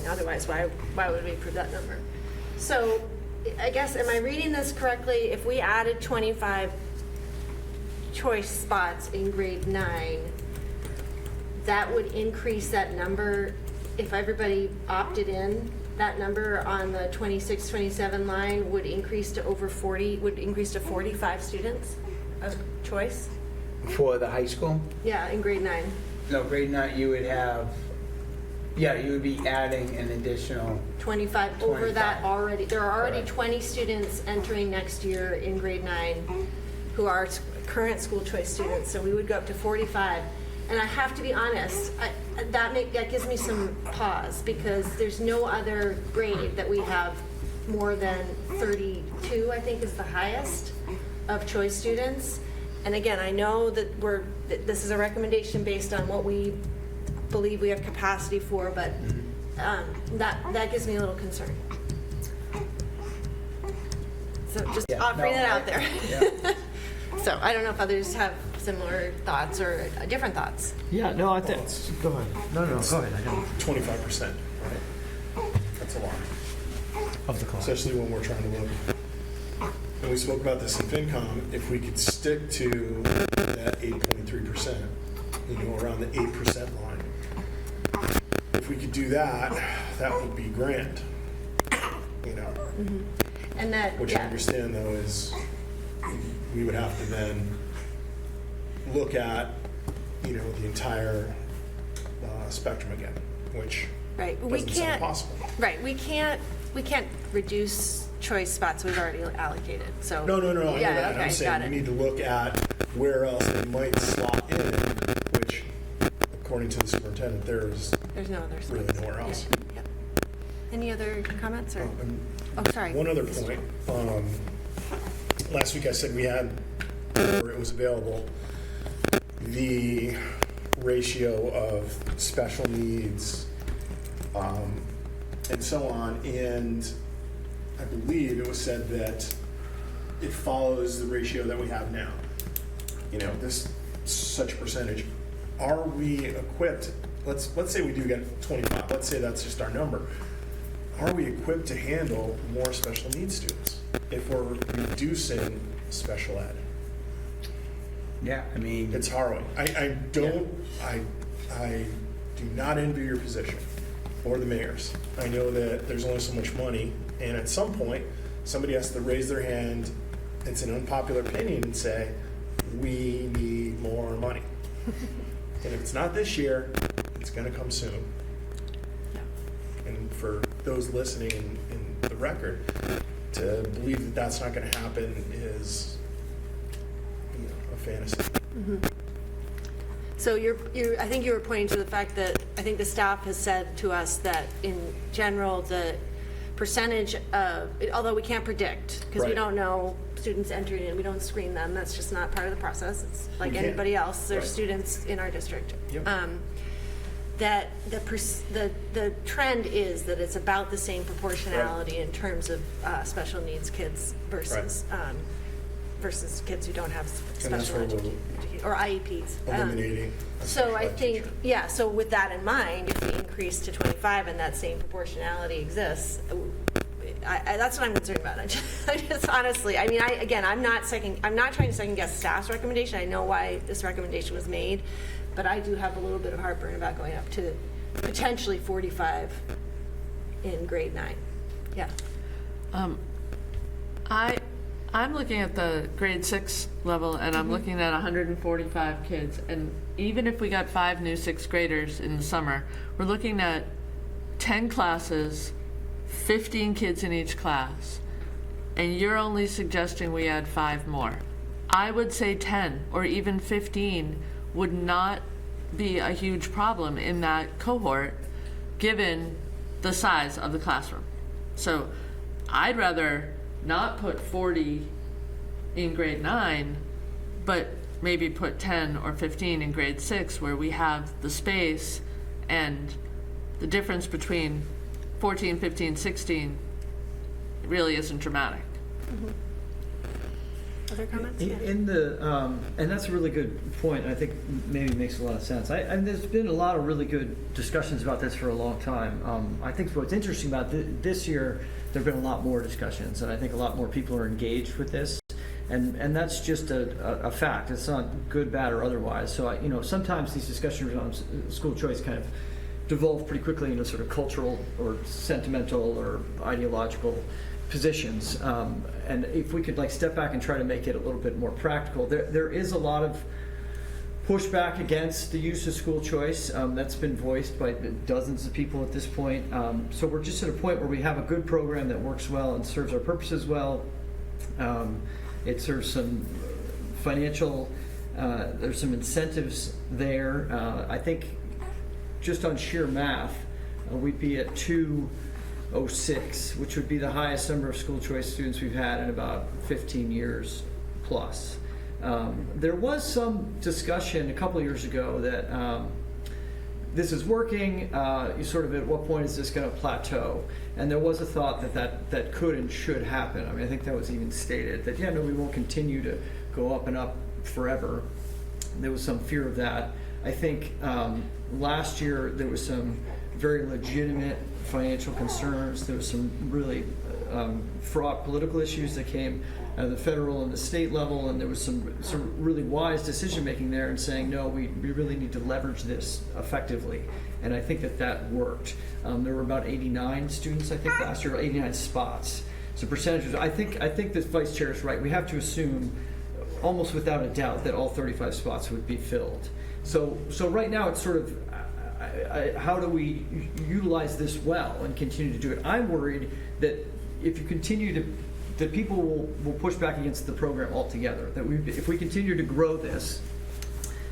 Otherwise, why would we approve that number? So I guess, am I reading this correctly? If we added 25 choice spots in grade 9, that would increase that number. If everybody opted in, that number on the 26, 27 line would increase to over 40, would increase to 45 students of choice? For the high school? Yeah, in grade 9. No, grade 9, you would have, you would be adding an additional 25 over that 25. already. There are already Correct. 20 students entering next year in grade 9 who are current school choice students, so we would go up to 45. And I have to be honest, that gives me some pause, because there's no other grade that we have more than 32, I think is the highest, of choice students. And again, I know that this is a recommendation based on what we believe we have capacity for, but that gives me a little concern. So just offering it out there. Yeah. So I don't know if others have similar thoughts or different thoughts. Yeah, no, I think, go ahead. No, go ahead. I don't. 25%, right? That's a lot, Of the class. especially when we're trying to look. And we spoke about this in FinCom, if we could stick to that 8.3%, around the 8% line. If we could do that, that would be grand, And that, Which I understand, though, is we would have to then look at, the entire spectrum again, which right, doesn't sound possible. Right, we can't reduce choice spots we've already allocated. So No, I know that. Yeah, okay, I'm saying we need to look at where else they might slot in, which, according to the superintendent, there's There's no other really spots. nowhere else. Yeah. Any other comments or? Oh, sorry. One other point. Last week I said we had, where it was available, the ratio of special needs and so on, and I believe it was said that it follows the ratio that we have now. This such percentage. Are we equipped? Let's say we do get 25. Let's say that's just our number. Are we equipped to handle more special needs students if we're reducing special ed? Yeah, I mean, It's harrowing. I do not envy your position or the mayor's. I know that there's only so much money, and at some point, somebody has to raise their hand. It's an unpopular opinion and say, we need more money. And if it's not this year, it's going to come soon. And for those listening in the record, to believe that that's not going to happen is, a fantasy. So I think you were pointing to the fact that I think the staff has said to us that in general, the percentage of, although we can't predict, because we Right. don't know students entering and we don't screen them, that's just not part of the process. It's like can't. anybody else, there's Right. students in our district. Yep. That the trend is that it's about the same proportionality in terms of special needs kids versus versus kids who don't have And that's special where education or IEPs. Eliminating. a So special I ed think, teacher. yeah, so with that in mind, if we increase to 25 and that same proportionality exists, that's what I'm concerned about. I just honestly, I mean, I'm not trying to second guess staff's recommendation. I know why this recommendation was made, but I do have a little bit of heartburn about going up to potentially 45 in grade 9. Yeah. I'm looking at the grade 6 level, and I'm looking at 145 kids, and even if we got 5 new 6th graders in the summer, we're looking at 10 classes, 15 kids in each class, and you're only suggesting we add 5 more. I would say 10 or even 15 would not be a huge problem in that cohort, given the size of the classroom. So I'd rather not put 40 in grade 9, but maybe put 10 or 15 in grade 6, where we have the space, and the difference between 14, 15, 16 really isn't dramatic. Other comments? In the, and that's a really good point. I think maybe makes a lot of sense. And there's been a lot of really good discussions about this for a long time. I think what's interesting about this year, there have been a lot more discussions, and I think a lot more people are engaged with this. And that's just a fact. It's not good, bad, or otherwise. So, sometimes these discussions on school choice kind of devolve pretty quickly into sort of cultural or sentimental or ideological positions. And if we could step back and try to make it a little bit more practical, there is a lot of pushback against the use of school choice. That's been voiced by dozens of people at this point. So we're just at a point where we have a good program that works well and serves our purposes well. It serves some financial, there's some incentives there. I think just on sheer math, we'd be at 206, which would be the highest number of school choice students we've had in about 15 years plus. There was some discussion a couple of years ago that this is working, you sort of at what point is this going to plateau? And there was a thought that could and should happen. I mean, I think that was even stated, that we won't continue to go up and up forever. There was some fear of that. I think last year there was some very legitimate financial concerns. There was some really fraught political issues that came at the federal and the state level, and there was some really wise decision making there, and saying, no, we really need to leverage this effectively. And I think that worked. There were about 89 students, I think, last year, 89 spots. So percentages, I think the vice chair is right. We have to assume, almost without a doubt, that all 35 spots would be filled. So right now it's sort of, how do we utilize this well and continue to do it? I'm worried that if you continue to, that people will push back against the program altogether. That if we continue to grow this,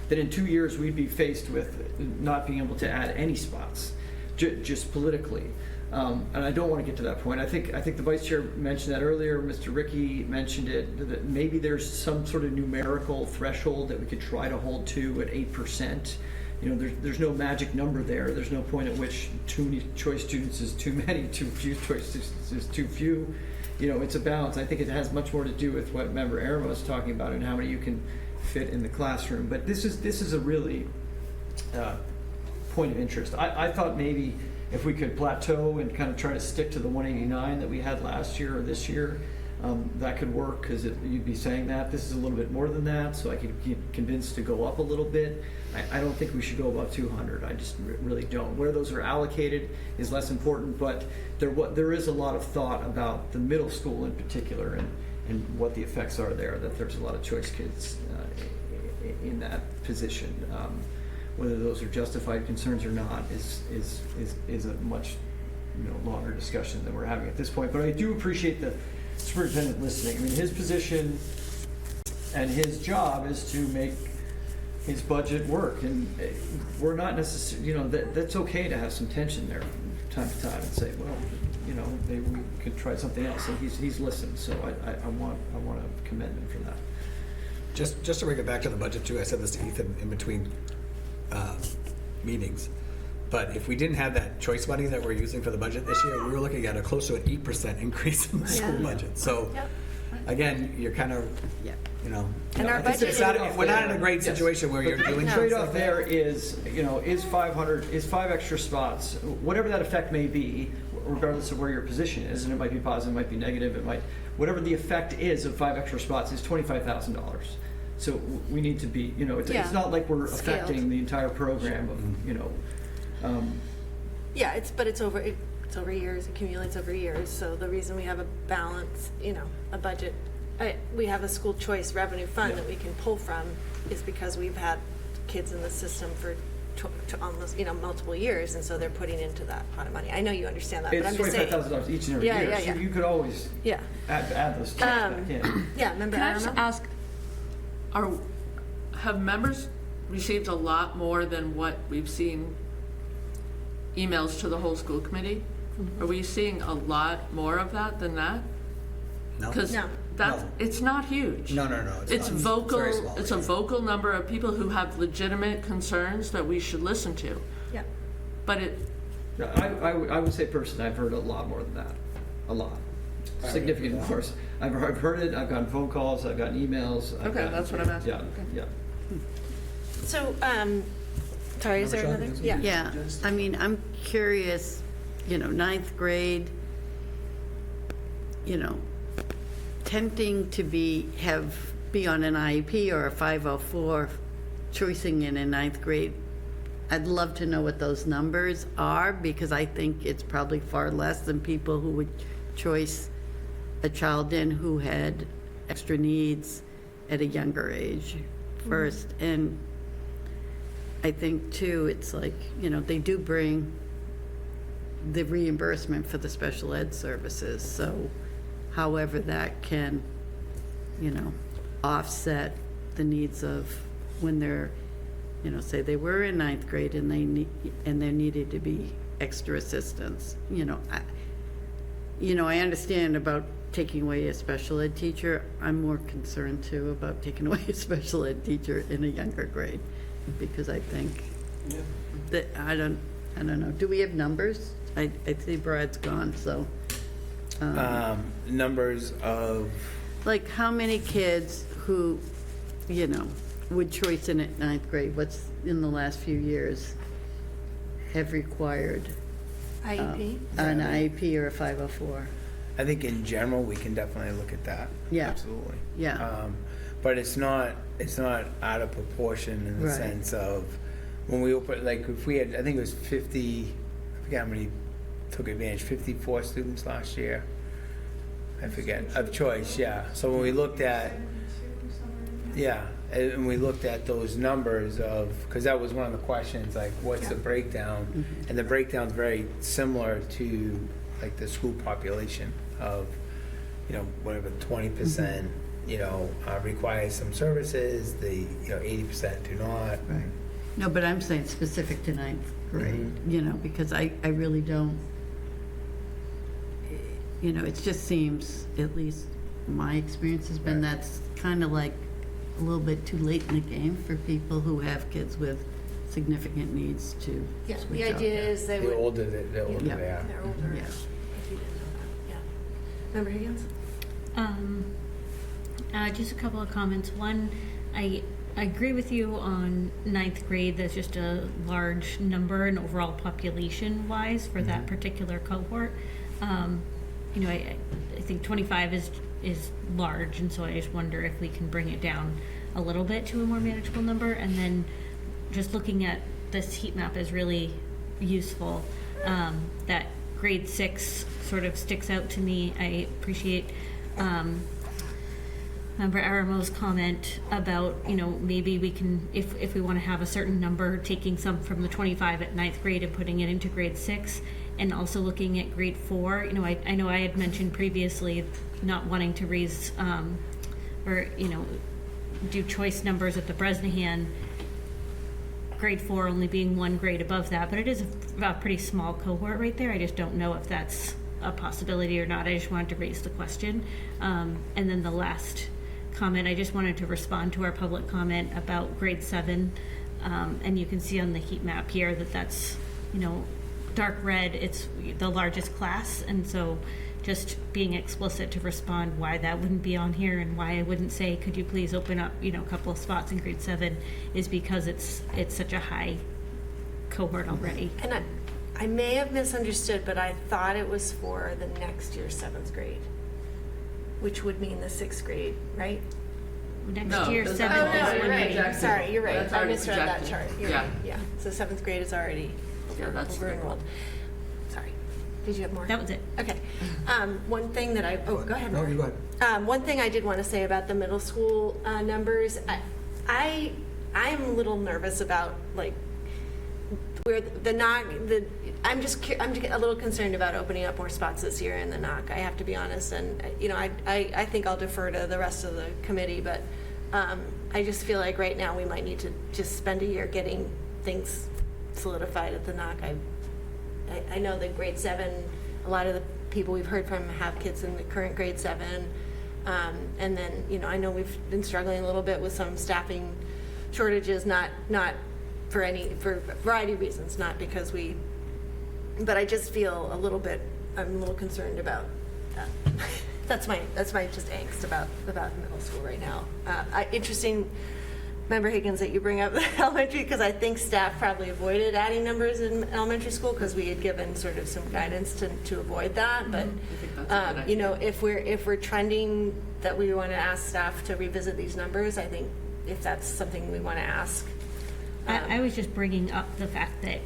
that in 2 years we'd be faced with not being able to add any spots, just politically. And I don't want to get to that point. I think the vice chair mentioned that earlier. Mr. Rickey mentioned it, that maybe there's some sort of numerical threshold that we could try to hold to at 8%. There's no magic number there. There's no point at which too many choice students is too many, too few choice students is too few. It's a balance. I think it has much more to do with what Member Aramo was talking about and how many you can fit in the classroom. But this is a really point of interest. I thought maybe if we could plateau and kind of try to stick to the 189 that we had last year or this year, that could work, because you'd be saying that this is a little bit more than that, so I could get convinced to go up a little bit. I don't think we should go above 200. I just really don't. Where those are allocated is less important, but there is a lot of thought about the middle school in particular and what the effects are there, that there's a lot of choice kids in that position. Whether those are justified concerns or not is a much longer discussion than we're having at this point. But I do appreciate the superintendent listening. I mean, his position and his job is to make his budget work, and we're not necessarily, that's okay to have some tension there from time to time and say, well, maybe we could try something else. And he's listened, so I want to commend him for that. Just to bring it back to the budget too, I said this to Ethan in between meetings, but if we didn't have that choice money that we're using for the budget this year, we were looking at a close to an 8% increase in the school budget. So again, you're kind of, And our budget we're not in a great situation where you're doing the trade-off there is, is 5 extra spots, whatever that effect may be, regardless of where your position is, and it might be positive, it might be negative, whatever the effect is of 5 extra spots is $25,000. So we need to be, it's not like we're affecting the entire program of, but it's over years, accumulates over years. So the reason we have a balance, a budget, we have a school choice revenue fund that we can pull from, is because we've had kids in the system for to almost multiple years, and so they're putting into that pot of money. I know you understand that, but I'm just saying. It's $25,000 each and every year. So you could always add those checks back in. Remember? Can I just ask, have members received a lot more than what we've seen emails to the whole school committee? Are we seeing a lot more of that than that? No. Because that's, it's not huge. No, It's not. vocal, Very small, it's a yeah. vocal number of people who have legitimate concerns that we should listen to. Yeah. But it, No, I would say personally, I've heard a lot more than that. A lot. Significant more. I've heard it, I've gotten phone calls, I've gotten emails. I've Okay, gotten- that's what I'm asking. Yeah, Okay. yeah. So, sorry, is there another? Yeah. Yeah, I mean, I'm curious, ninth grade, tempting to be on an IEP or a 504, choicing in ninth grade. I'd love to know what those numbers are, because I think it's probably far less than people who would choice a child in who had extra needs at a younger age first. And I think too, it's like, they do bring the reimbursement for the special ed services. So however that can, offset the needs of when they're, say they were in ninth grade and there needed to be extra assistance. I understand about taking away a special ed teacher. I'm more concerned too about taking away a special ed teacher in a younger grade, because I think that I don't know. Do we have numbers? I see Brad's gone, so. Numbers of, Like how many kids who, would choice in at ninth grade, what's in the last few years, have required IEP? an IEP or a 504? I think in general, we can definitely look at that. Yeah. Absolutely. Yeah. But it's not out of proportion in the Right. sense of when we open, like if we had, I think it was 50, I forget how many took advantage, 54 students last year. I forget, of choice, yeah. So when we looked at, yeah, and we looked at those numbers of, because that was one of the questions, like what's the breakdown? And the breakdown's very similar to like the school population of, whatever, 20%, requires some services, the, 80% do not. Right. No, but I'm saying specific to ninth grade, because I really don't, it just seems, at least my experience has been, that's kind of like a little bit too late in the game for people who have kids with significant needs to Yeah, switch the out. idea is they The would. older they are. They're older. Yeah. If you didn't know that, yeah. Member Higgins? Just a couple of comments. One, I agree with you on ninth grade. That's just a large number and overall population-wise for that particular cohort. I think 25 is large, and so I just wonder if we can bring it down a little bit to a more manageable number. And then just looking at this heat map is really useful. That grade 6 sort of sticks out to me. I appreciate Member Aramo's comment about, maybe we can, if we want to have a certain number, taking some from the 25 at ninth grade and putting it into grade 6, and also looking at grade 4. I know I had mentioned previously not wanting to raise do choice numbers at the Bresnahan, grade 4 only being one grade above that, but it is a pretty small cohort right there. I just don't know if that's a possibility or not. I just wanted to raise the question. And then the last comment, I just wanted to respond to our public comment about grade 7. And you can see on the heat map here that that's, dark red, it's the largest class. And so just being explicit to respond why that wouldn't be on here and why I wouldn't say, could you please open up, a couple of spots in grade 7, is because it's such a high cohort already. And I may have misunderstood, but I thought it was for the next year's 7th grade, which would mean the 6th grade, right? Next year, 7th is You're right. projected. Sorry, you're right. That's I already misread that projected. chart. You're Yeah. right. Yeah. So 7th grade is already that's over the enrolled. Sorry. Did you have more? That was it. Okay. One thing that go ahead. No, Mark. you go ahead. One thing I did want to say about the middle school numbers, I am a little nervous about like where I'm a little concerned about opening up more spots this year in the NOC. I have to be honest, and I think I'll defer to the rest of the committee, but I just feel like right now we might need to just spend a year getting things solidified at the NOC. I know that grade 7, a lot of the people we've heard from have kids in the current grade 7. And then, I know we've been struggling a little bit with some staffing shortages, not for a variety of reasons, not because but I just feel I'm a little concerned about that. That's my just angst about middle school right now. Interesting, Member Higgins, that you bring up the elementary, because I think staff probably avoided adding numbers in elementary school because we had given sort of some guidance to avoid that. But if we're trending that we want to ask staff to revisit these numbers, I think if that's something we want to ask. I was just bringing up the fact that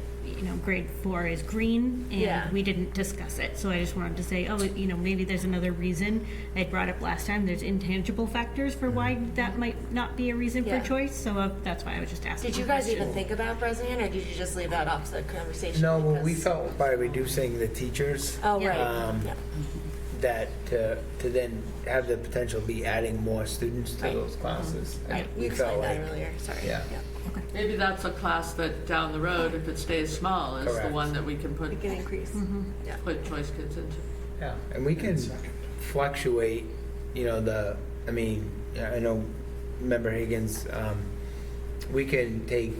grade 4 is green, and we didn't discuss it. So I just wanted to say, maybe there's another reason. I brought up last time, there's intangible factors for why that might not be a reason for choice. So that's why I was just asking. Did you guys even think about Bresnahan, or did you just leave that off the conversation? No, well, we felt by reducing the teachers. Oh, right. That to then have the potential of be adding more students to those classes. Right. We You felt explained that like, earlier. Sorry. Yeah. Maybe that's a class that down the road, if it stays small, is the Correct. one that we can We can increase. put choice kids into. Yeah, and we can fluctuate, I know Member Higgins, we can take,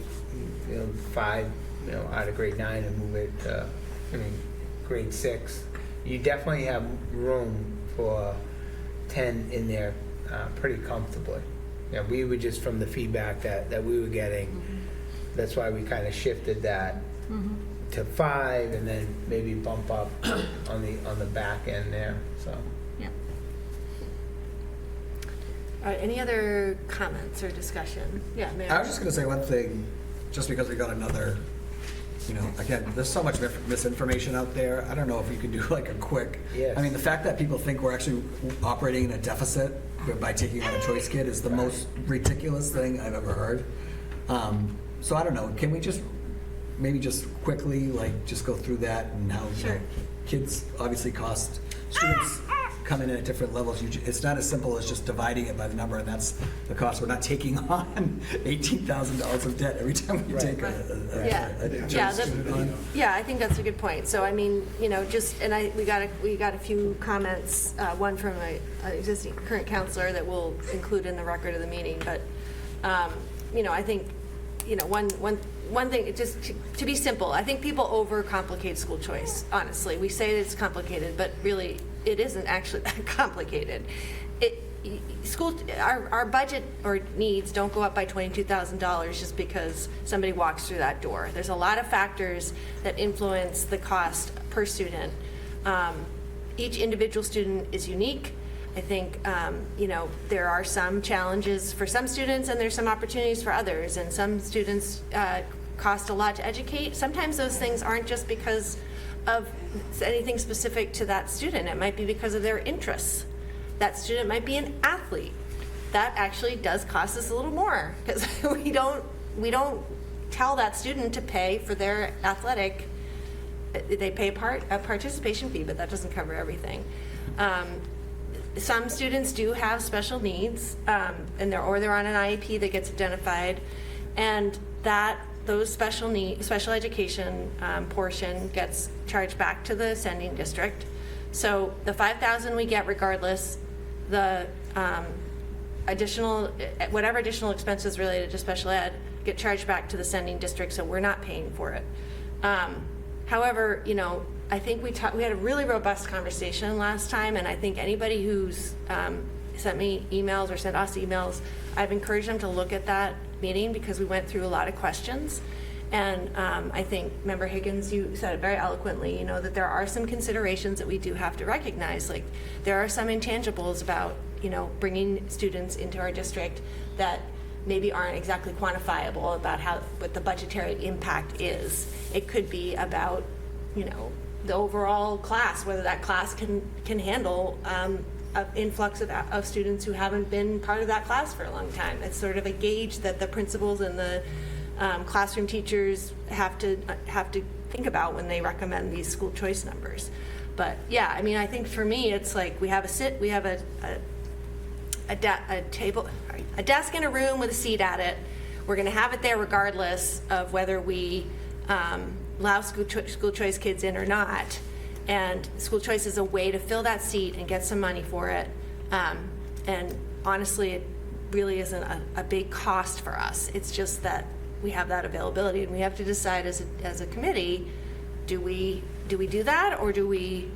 5, out of grade 9 and move it to, grade 6. You definitely have room for 10 in there pretty comfortably. Yeah, we were just from the feedback that we were getting, that's why we kind of shifted that to 5 and then maybe bump up on the back end there, so. Yeah. All right, any other comments or discussion? Yeah, Mayor. I was just going to say one thing, just because we got another, again, there's so much misinformation out there. I don't know if you can do like a quick, Yes. I mean, the fact that people think we're actually operating in a deficit by taking on a choice kid is the most ridiculous thing I've ever heard. So I don't know, can we maybe just quickly, just go through that and how kids obviously cost, students come in at different levels. It's not as simple as just dividing it by the number, and that's the cost. We're not taking on $18,000 of debt every time we take a student on. Yeah, I think that's a good point. So I mean, we got a few comments. One from an existing current counselor that we'll include in the record of the meeting. But I think one thing, just to be simple, I think people overcomplicate school choice. Honestly, we say it's complicated, but really it isn't actually that complicated. Our budget or needs don't go up by $22,000 just because somebody walks through that door. There's a lot of factors that influence the cost per student. Each individual student is unique. I think, there are some challenges for some students and there's some opportunities for others. And some students cost a lot to educate. Sometimes those things aren't just because of anything specific to that student. It might be because of their interests. That student might be an athlete. That actually does cost us a little more because we don't tell that student to pay for their athletic. They pay a participation fee, but that doesn't cover everything. Some students do have special needs, and they're on an IEP that gets identified, and those special education portion gets charged back to the sending district. So the $5,000 we get regardless, the whatever additional expenses related to special ed get charged back to the sending district, so we're not paying for it. However, I think we had a really robust conversation last time, and I think anybody who's sent me emails or sent us emails, I've encouraged them to look at that meeting because we went through a lot of questions. And I think, Member Higgins, you said it very eloquently, that there are some considerations that we do have to recognize. Like, there are some intangibles about, bringing students into our district that maybe aren't exactly quantifiable about what the budgetary impact is. It could be about, the overall class, whether that class can handle an influx of students who haven't been part of that class for a long time. It's sort of a gauge that the principals and the classroom teachers have to think about when they recommend these school choice numbers. But yeah, I mean, I think for me, it's like we have a a desk in a room with a seat at it. We're going to have it there regardless of whether we allow school choice kids in or not. And school choice is a way to fill that seat and get some money for it. And honestly, it really isn't a big cost for us. It's just that we have that availability, and we have to decide as a committee, do we do that, or do we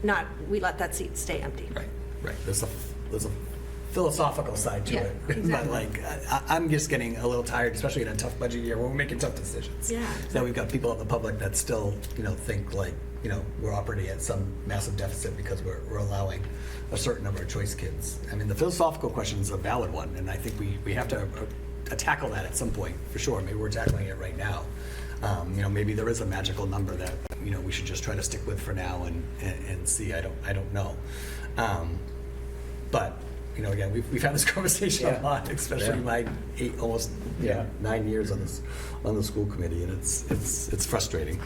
not? We let that seat stay empty. Right. There's a philosophical side to Yeah, it. exactly. But like, I'm just getting a little tired, especially in a tough budget year when we're making tough decisions. Yeah. So we've got people in the public that still, think like, we're operating at some massive deficit because we're allowing a certain number of choice kids. I mean, the philosophical question is a valid one, and I think we have to tackle that at some point, for sure. Maybe we're tackling it right now. Maybe there is a magical number that, we should just try to stick with for now and see. I don't know. But, again, we've had this conversation a lot, especially my almost 9 years on the school committee, and it's frustrating.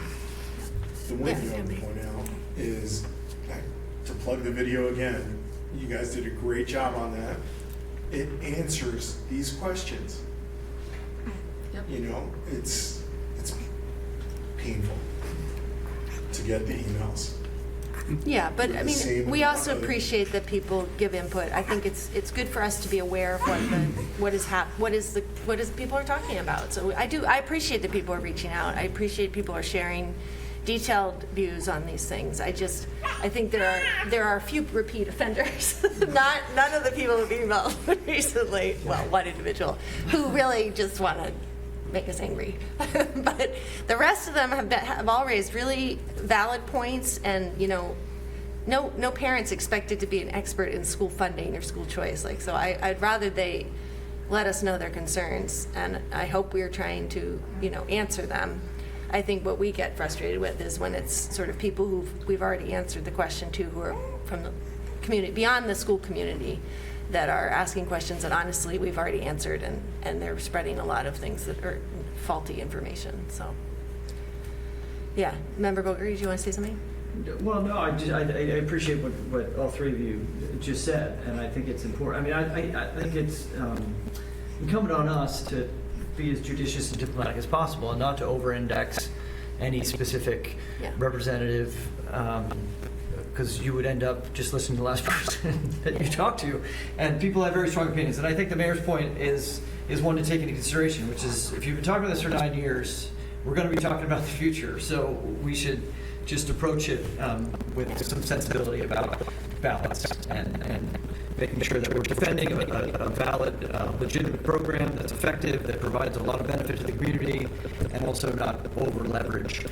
The one thing I want to point out is, to plug the video again, you guys did a great job on that. It answers these questions. Yep. It's painful to get the emails. Yeah, but I Same mean, we amount also of- appreciate that people give input. I think it's good for us to be aware of what people are talking about. So I appreciate that people are reaching out. I appreciate people are sharing detailed views on these things. I think there are a few repeat offenders. None of the people who've emailed recently. Well, one individual who really just want to make us angry. But the rest of them have all raised really valid points, and no parents expected to be an expert in school funding or school choice. So I'd rather they let us know their concerns, and I hope we're trying to answer them. I think what we get frustrated with is when it's sort of people who we've already answered the question to, who are from the community, beyond the school community, that are asking questions that honestly we've already answered, and they're spreading a lot of things that are faulty information. So, yeah. Member Boger, do you want to say something? Well, no, I appreciate what all three of you just said, and I think it's important. I mean, I think it's incumbent on us to be as judicious and diplomatic as possible, and not to over-index any specific representative, because you would end up just listening to the last person that you talked to, and people have very strong opinions. And I think the mayor's point is one to take into consideration, which is, if you've been talking about this for 9 years, we're going to be talking about the future, so we should just approach it with some sensibility about balance and making sure that we're defending a valid, legitimate program that's effective, that provides a lot of benefit to the community, and also not over-leverage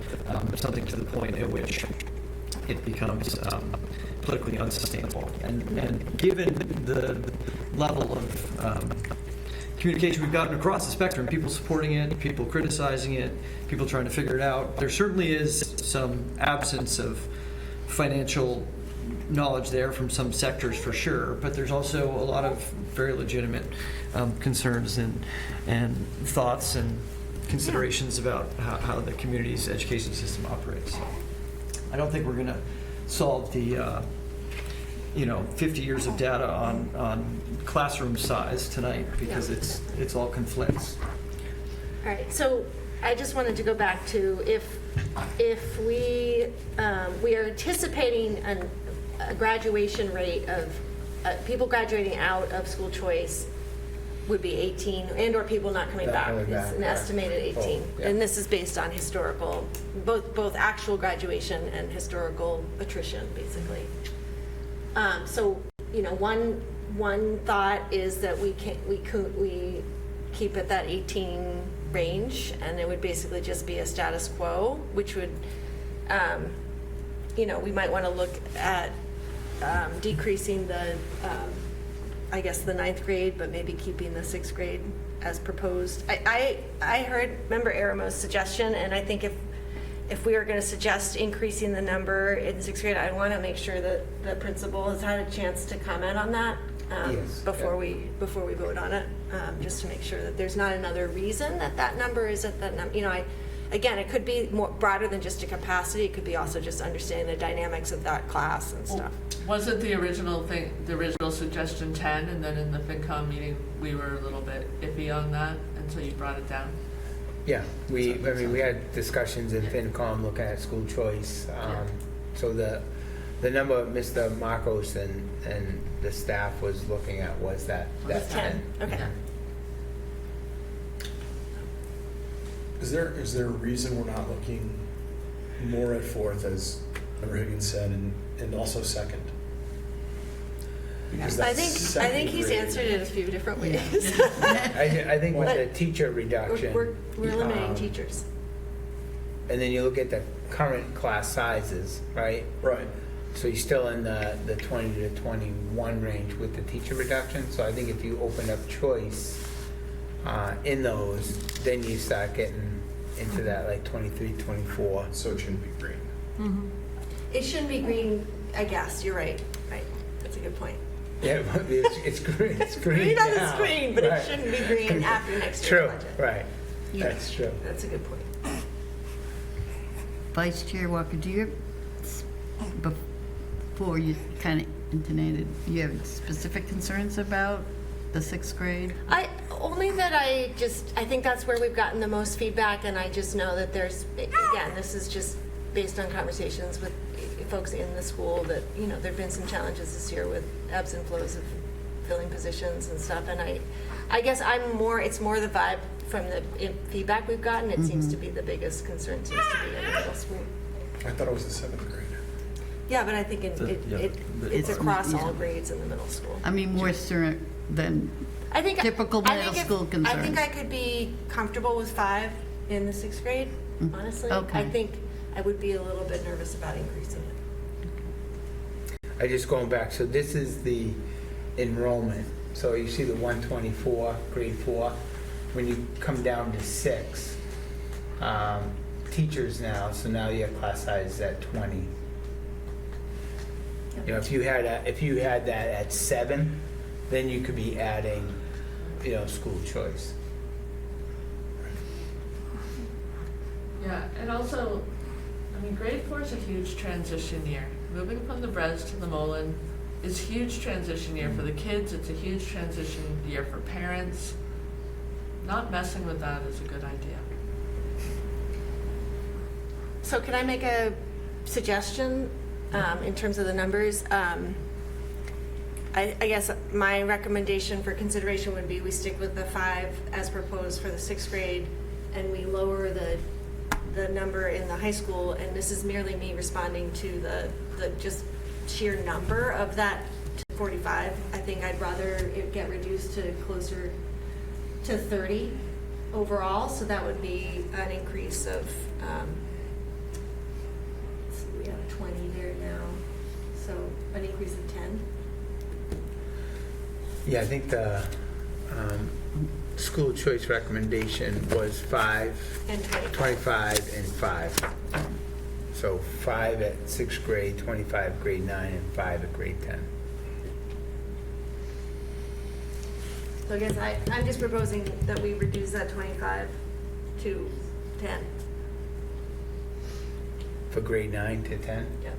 something to the point at which it becomes politically unsustainable. And given the level of communication we've gotten across the spectrum, people supporting it, people criticizing it, people trying to figure it out, there certainly is some absence of financial knowledge there from some sectors for sure, but there's also a lot of very legitimate concerns and thoughts and considerations about how the community's education system operates. I don't think we're going to solve the 50 years of data on classroom size tonight, because it's all conflicts. All right, so I just wanted to go back to if we are anticipating a graduation rate of people graduating out of school choice would be 18, and/or people not coming back. It's an estimated 18, and this is based on historical, both actual graduation and historical attrition, basically. So, one thought is that we keep at that 18 range, and it would basically just be a status quo, which would, we might want to look at decreasing the, I guess, the 9th grade, but maybe keeping the 6th grade as proposed. I heard Member Aramo's suggestion, and I think if we were going to suggest increasing the number in 6th grade, I want to make sure that the principal has had a chance to comment on that before we vote on it, just to make sure that there's not another reason that number is at that number. Again, it could be more broader than just a capacity. It could be also just understanding the dynamics of that class and stuff. Wasn't the original suggestion 10, and then in the FinCom meeting, we were a little bit iffy on that, and so you brought it down? Yeah, we had discussions in FinCom looking at school choice. So the number Mr. Marcos and the staff was looking at was that 10. Okay. Is there a reason we're not looking more at fourth, as Member Higgins said, and also second? Because I that's think he's second answered it a few different ways. I think with the teacher reduction. We're eliminating teachers. And then you look at the current class sizes, right? Right. So you're still in the 20 to 21 range with the teacher reduction. So I think if you open up choice in those, then you start getting into that like 23, 24. So it shouldn't be green. It shouldn't be green, I guess. You're right. Right. That's a good point. Yeah, it's green. It's green. Green on the now. screen, but Right. it shouldn't be green after next True, year's budget. right. That's true. That's a good point. Vice Chair Walker, do you, before you kind of intonated, you have specific concerns about the sixth grade? Only that I think that's where we've gotten the most feedback, and I just know that there's, again, this is just based on conversations with folks in the school that, there've been some challenges this year with ebbs and flows of filling positions and stuff, and I guess it's more the vibe from the feedback we've gotten. It seems to be the biggest concern seems to be in the middle school. I thought it was the seventh grade. Yeah, but I think it's across all grades in the middle school. I mean, more certain than typical middle school concerns. I think I could be comfortable with 5 in the 6th grade, honestly. Okay. I think I would be a little bit nervous about increasing it. I just going back, so this is the enrollment. So you see the 124, grade 4. When you come down to 6, teachers now, so now your class size is at 20. If you had that at 7, then you could be adding, school choice. Yeah, and also, grade 4 is a huge transition year. Moving from the Brez to the Mullen is a huge transition year for the kids. It's a huge transition year for parents. Not messing with that is a good idea. So can I make a suggestion in terms of the numbers? I guess my recommendation for consideration would be we stick with the 5 as proposed for the 6th grade, and we lower the number in the high school, and this is merely me responding to the just sheer number of that to 45. I think I'd rather it get reduced to closer to 30 overall, so that would be an increase of, let's see, we have 20 there now, so an increase of 10. Yeah, I think the school choice recommendation was 5, And 25, and 5. So 5 at 6th grade, 25 grade 9, and 5 at grade 10. So I guess I'm just proposing that we reduce that 25 to 10. For grade 9 to 10? Yep.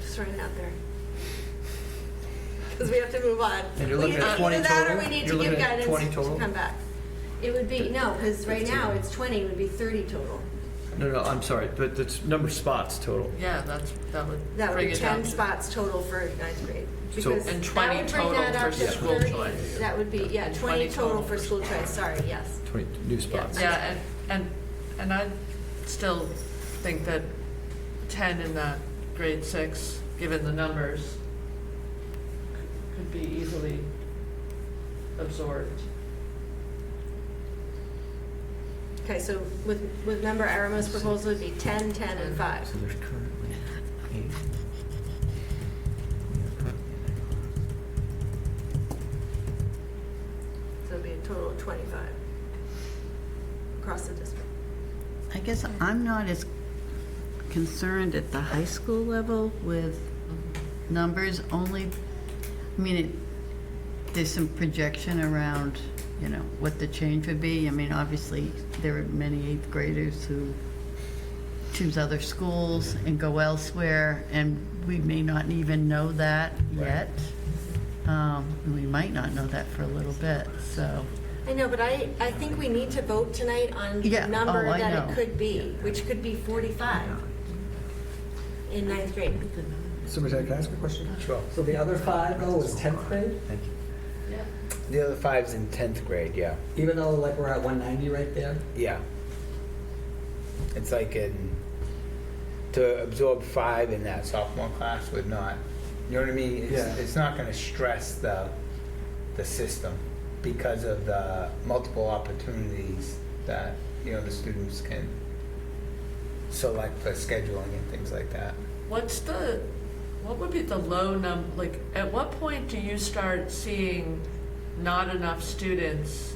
Just throwing it out there. Because we have to move on. And you're looking at Either 20 that or total? we need You're to give looking at 20 guidance to total? come back. It would be, no, because right now it's 20, it would be 30 total. No, I'm sorry, but the number of spots total. Yeah, that would That would bring be it down 10 to- spots total for 9th grade. So- Because And that 20 would bring total that up for to school 30. choice. That would be, yeah, 20 total for school choice, sorry, yes. 20 new spots. Yeah, and I still think that 10 in that grade 6, given the numbers, could be easily absorbed. Okay, so with Member Aramo's proposal, it'd be 10, 10, and 5. So there's currently 8. So it'd be a total of 25 across the district. I guess I'm not as concerned at the high school level with numbers, only, there's some projection around, what the change would be. Obviously, there are many 8th graders who choose other schools and go elsewhere, and we may not even know that yet. And we might not know that for a little bit, so. I know, but I think we need to vote tonight on the Yeah. number Oh, I that know. it could be, which could be 45 in ninth grade. Superintendent, can I ask a question? Sure. So the other 5 though was 10th grade? The other 5's in 10th grade, yeah. Even though like we're at 190 right there? Yeah. It's like to absorb 5 in that sophomore class would not, you know what I mean? It's not going to stress the system because of the multiple opportunities that, you know, the students can select for scheduling and things like that. What would be the low number, like, at what point do you start seeing not enough students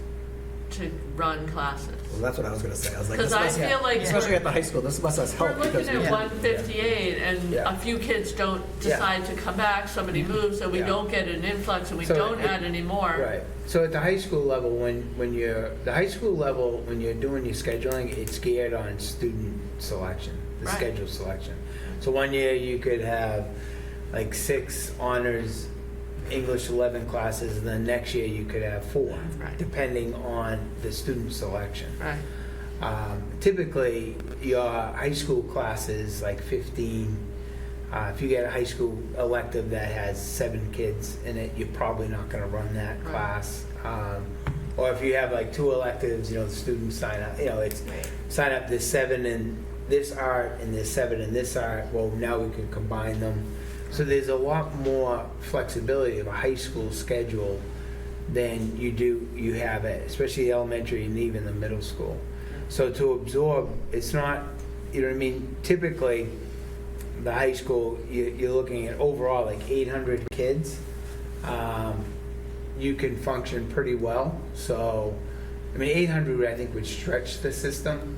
to run classes? Well, that's what I was going to say. I was like, Because this I must- feel like especially at the high school, this must have we're helped. looking because at we- 158, and Yeah. a few kids don't decide to come back, somebody moves, and we Yeah. don't get an influx, and we So don't add any more. Right. So at the high school level, when you're doing your scheduling, it's geared on student selection, the Right. schedule selection. So one year you could have like 6 honors English 11 classes, and then next year you could have 4, Right. depending on the student selection. Right. Typically, your high school classes, like 15, if you get a high school elective that has 7 kids in it, you're probably not going to run that Right. class. Or if you have like 2 electives, you know, the students sign up, you know, it's sign up, there's 7 in this art and there's 7 in this art, well, now we can combine them. So there's a lot more flexibility of a high school schedule than you have it, especially elementary and even the middle school. So to absorb, it's not, you know what I mean? Typically, the high school, you're looking at overall like 800 kids. You can function pretty well. So, I mean, 800 I think would stretch the system.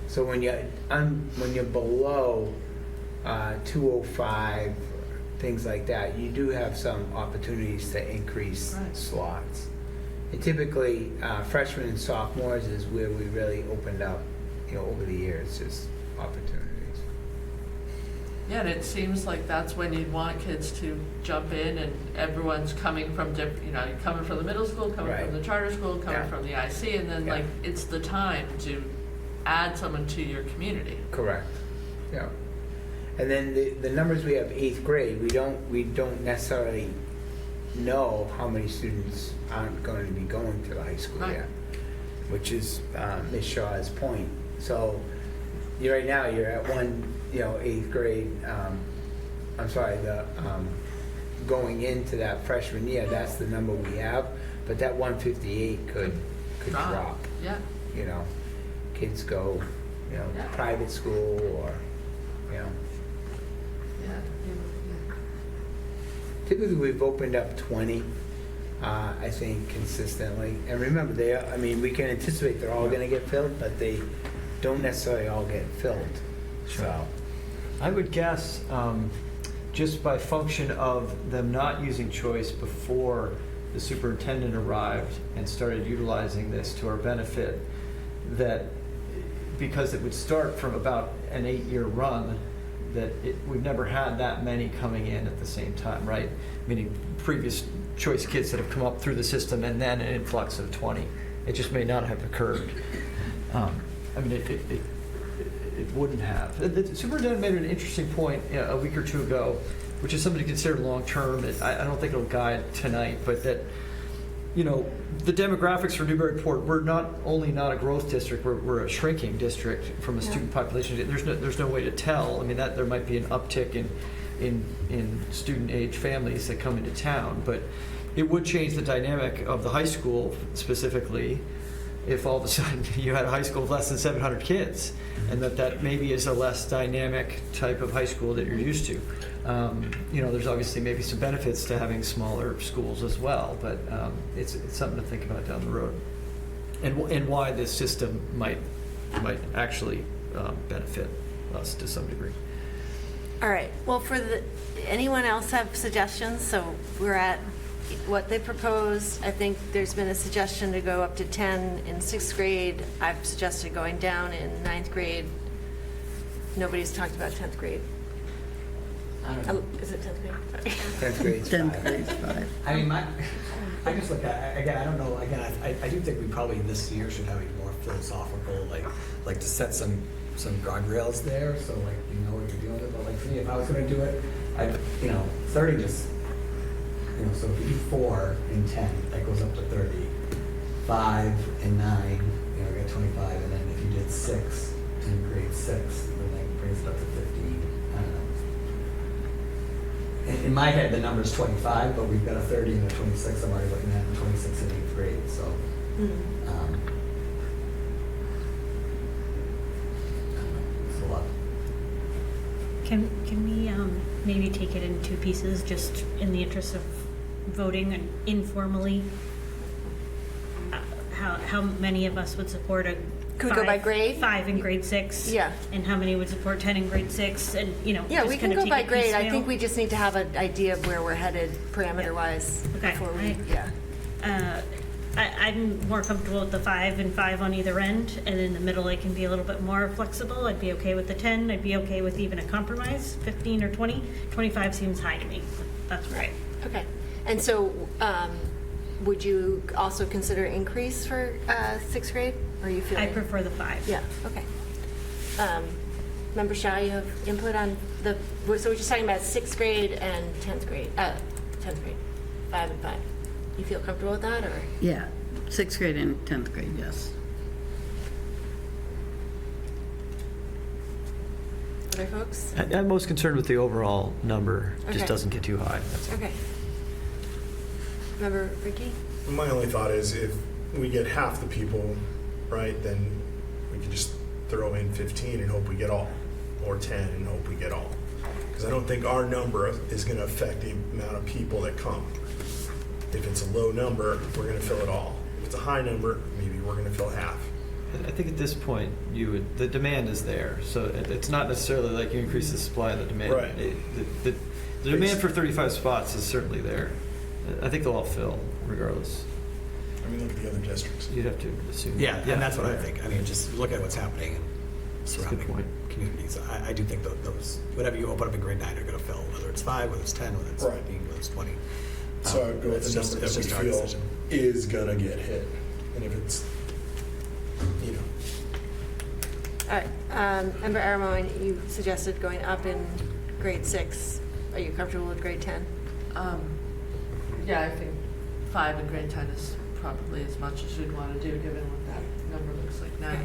So when you're below 205, things like that, you do have some opportunities to increase slots. And typically, freshmen and sophomores is where we really opened up, you know, over the years, just opportunities. Yeah, and it seems like that's when you'd want kids to jump in, and everyone's coming from different, you know, you're coming from the middle school, coming Right. from the charter school, coming Yeah. from the IC, and then Yeah. like, it's the time to add someone to your community. Correct. Yeah. And then the numbers we have 8th grade, we don't necessarily know how many students aren't going to be going to the high school Right. yet, which is Ms. Shaw's point. So right now you're at 8th grade. I'm sorry, going into that freshman year, that's the number we have, but that 158 could drop. Yeah. You know, kids go, you know, Yeah. private school or, you know. Yeah. Typically, we've opened up 20, I think, consistently. And remember, we can anticipate they're all going to get filled, but they don't necessarily all get filled. So, I would guess, just by function of them not using choice before the superintendent arrived and started utilizing this to our benefit, that because it would start from about an 8-year run, that we've never had that many coming in at the same time, right? Meaning previous choice kids that have come up through the system and then an influx of 20. It just may not have occurred. It wouldn't have. The superintendent made an interesting point a week or two ago, which is something to consider long-term. I don't think it'll guide tonight, but that, you know, the demographics for Newburyport, we're not only not a growth district, we're a shrinking district from a student population. There's no way to tell. I mean, that there might be an uptick in student-age families that come into town, but it would change the dynamic of the high school specifically if all of a sudden you had a high school of less than 700 kids, and that maybe is a less dynamic type of high school that you're used to. You know, there's obviously maybe some benefits to having smaller schools as well, but it's something to think about down the road, and why this system might actually benefit us to some degree. All right, well, anyone else have suggestions? So we're at what they proposed. I think there's been a suggestion to go up to 10 in 6th grade. I've suggested going down in 9th grade. nobody's talked about 10th grade. I don't know. Is it 10th grade? Sorry. 10th grade's 10th five. grade's 5. I mean, I just look at, again, I don't know, again, I do think we probably this year should have a more philosophical, like to set some guardrails there, so like, you know what you're dealing with, but like for me, if I was gonna do it, 30 just, so if you do 4 and 10, that goes up to 30. 5 and 9, we got 25, and then if you did 6 in grade 6, then that brings it up to 15. I don't know. In my head, the number's 25, but we've got a 30 and a 26. I'm already looking at 26 in 8th grade, so. I don't know, it's a lot. Can we maybe take it in two pieces, just in the interest of voting and informally? How many of us would support a Could we go by grade? 5 in grade 6? Yeah. And how many would support 10 in grade 6? And, Yeah, just we can kinda go take by it grade. I piecemeal? think we just need to have an idea of where we're headed parameter-wise Okay, before we, right. yeah. I'm more comfortable with the 5 and 5 on either end, and in the middle I can be a little bit more flexible. I'd be okay with the 10. I'd be okay with even a compromise, 15 or 20. 25 seems high to me. That's right. Okay. And so, would you also consider increase for 6th grade, or you feel? I like- prefer the 5. Yeah, okay. Member Shaw, you have input on so we're just talking about 6th grade and 10th grade, 10th grade, 5 and 5. You feel comfortable with that, or? Yeah, 6th grade and 10th grade, yes. Other folks? I'm most concerned with the overall number, Okay. just doesn't get too high. That's all. Okay. Member Ricky? My only thought is if we get half the people, right, then we can just throw in 15 and hope we get all, or 10 and hope we get all. Because I don't think our number is going to affect the amount of people that come. If it's a low number, we're going to fill it all. If it's a high number, maybe we're going to fill half. I think at this point, the demand is there, so it's not necessarily like you increase the supply and the demand. Right. The demand for 35 spots is certainly there. I think they'll all fill regardless. I mean, look at the other districts. You'd have to assume. Yeah, and that's what I think. I mean, just look at what's happening in a good surrounding point. communities. I do think those, whatever you open up in grade 9 are going to fill, whether it's 5, whether it's 10, whether it's Right. 15, whether it's 20. So I would go with It's the just- number it's that we just our feel decision. is going to get hit. And if it's, All right, Member Aramone, you suggested going up in grade 6. Are you comfortable with grade 10? Yeah, I think 5 in grade 10 is probably as much as we'd want to do, given what that number looks like now. Okay.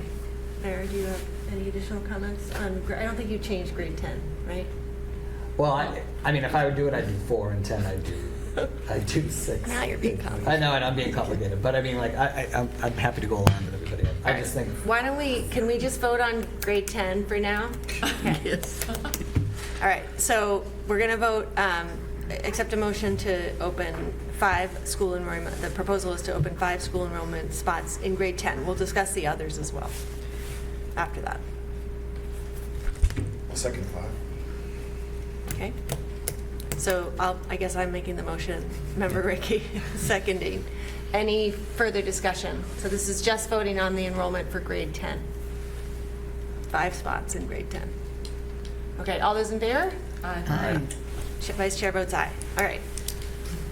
Mayor, do you have any additional comments on, I don't think you changed grade 10, right? Well, I mean, if I would do it, I'd do 4 and 10. I'd do 6. Now you're being complicated. I know, and I'm being complicated, but I mean, like, I'm happy to go along with everybody. I just think. Why don't can we just vote on grade 10 for now? Okay. Yes. All right, so we're going to vote, accept a motion to open 5 school enrollment. The proposal is to open 5 school enrollment spots in grade 10. We'll discuss the others as well after that. I'll second 5. Okay? So I guess I'm making the motion. Member Ricky seconding. Any further discussion? So this is just voting on the enrollment for grade 10. 5 spots in grade 10. Okay, all those in favor? Aye. Vice Chair votes aye. All right.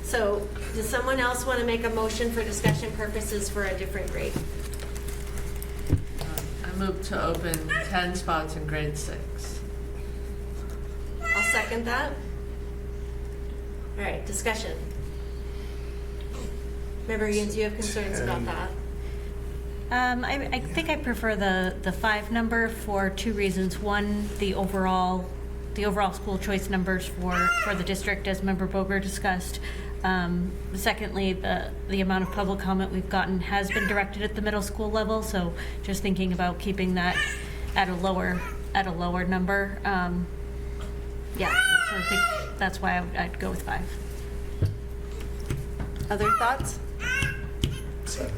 So does someone else want to make a motion for discussion purposes for a different grade? I move to open 10 spots in grade 6. I'll second that. All right, discussion. Member Higgins, you have concerns about that? I think I prefer the 5 number for 2 reasons. One, the overall school choice numbers for the district, as Member Boger discussed. Secondly, the amount of public comment we've gotten has been directed at the middle school level, so just thinking about keeping that at a lower number. Yeah, so I think that's why I'd go with 5. Other thoughts? 7.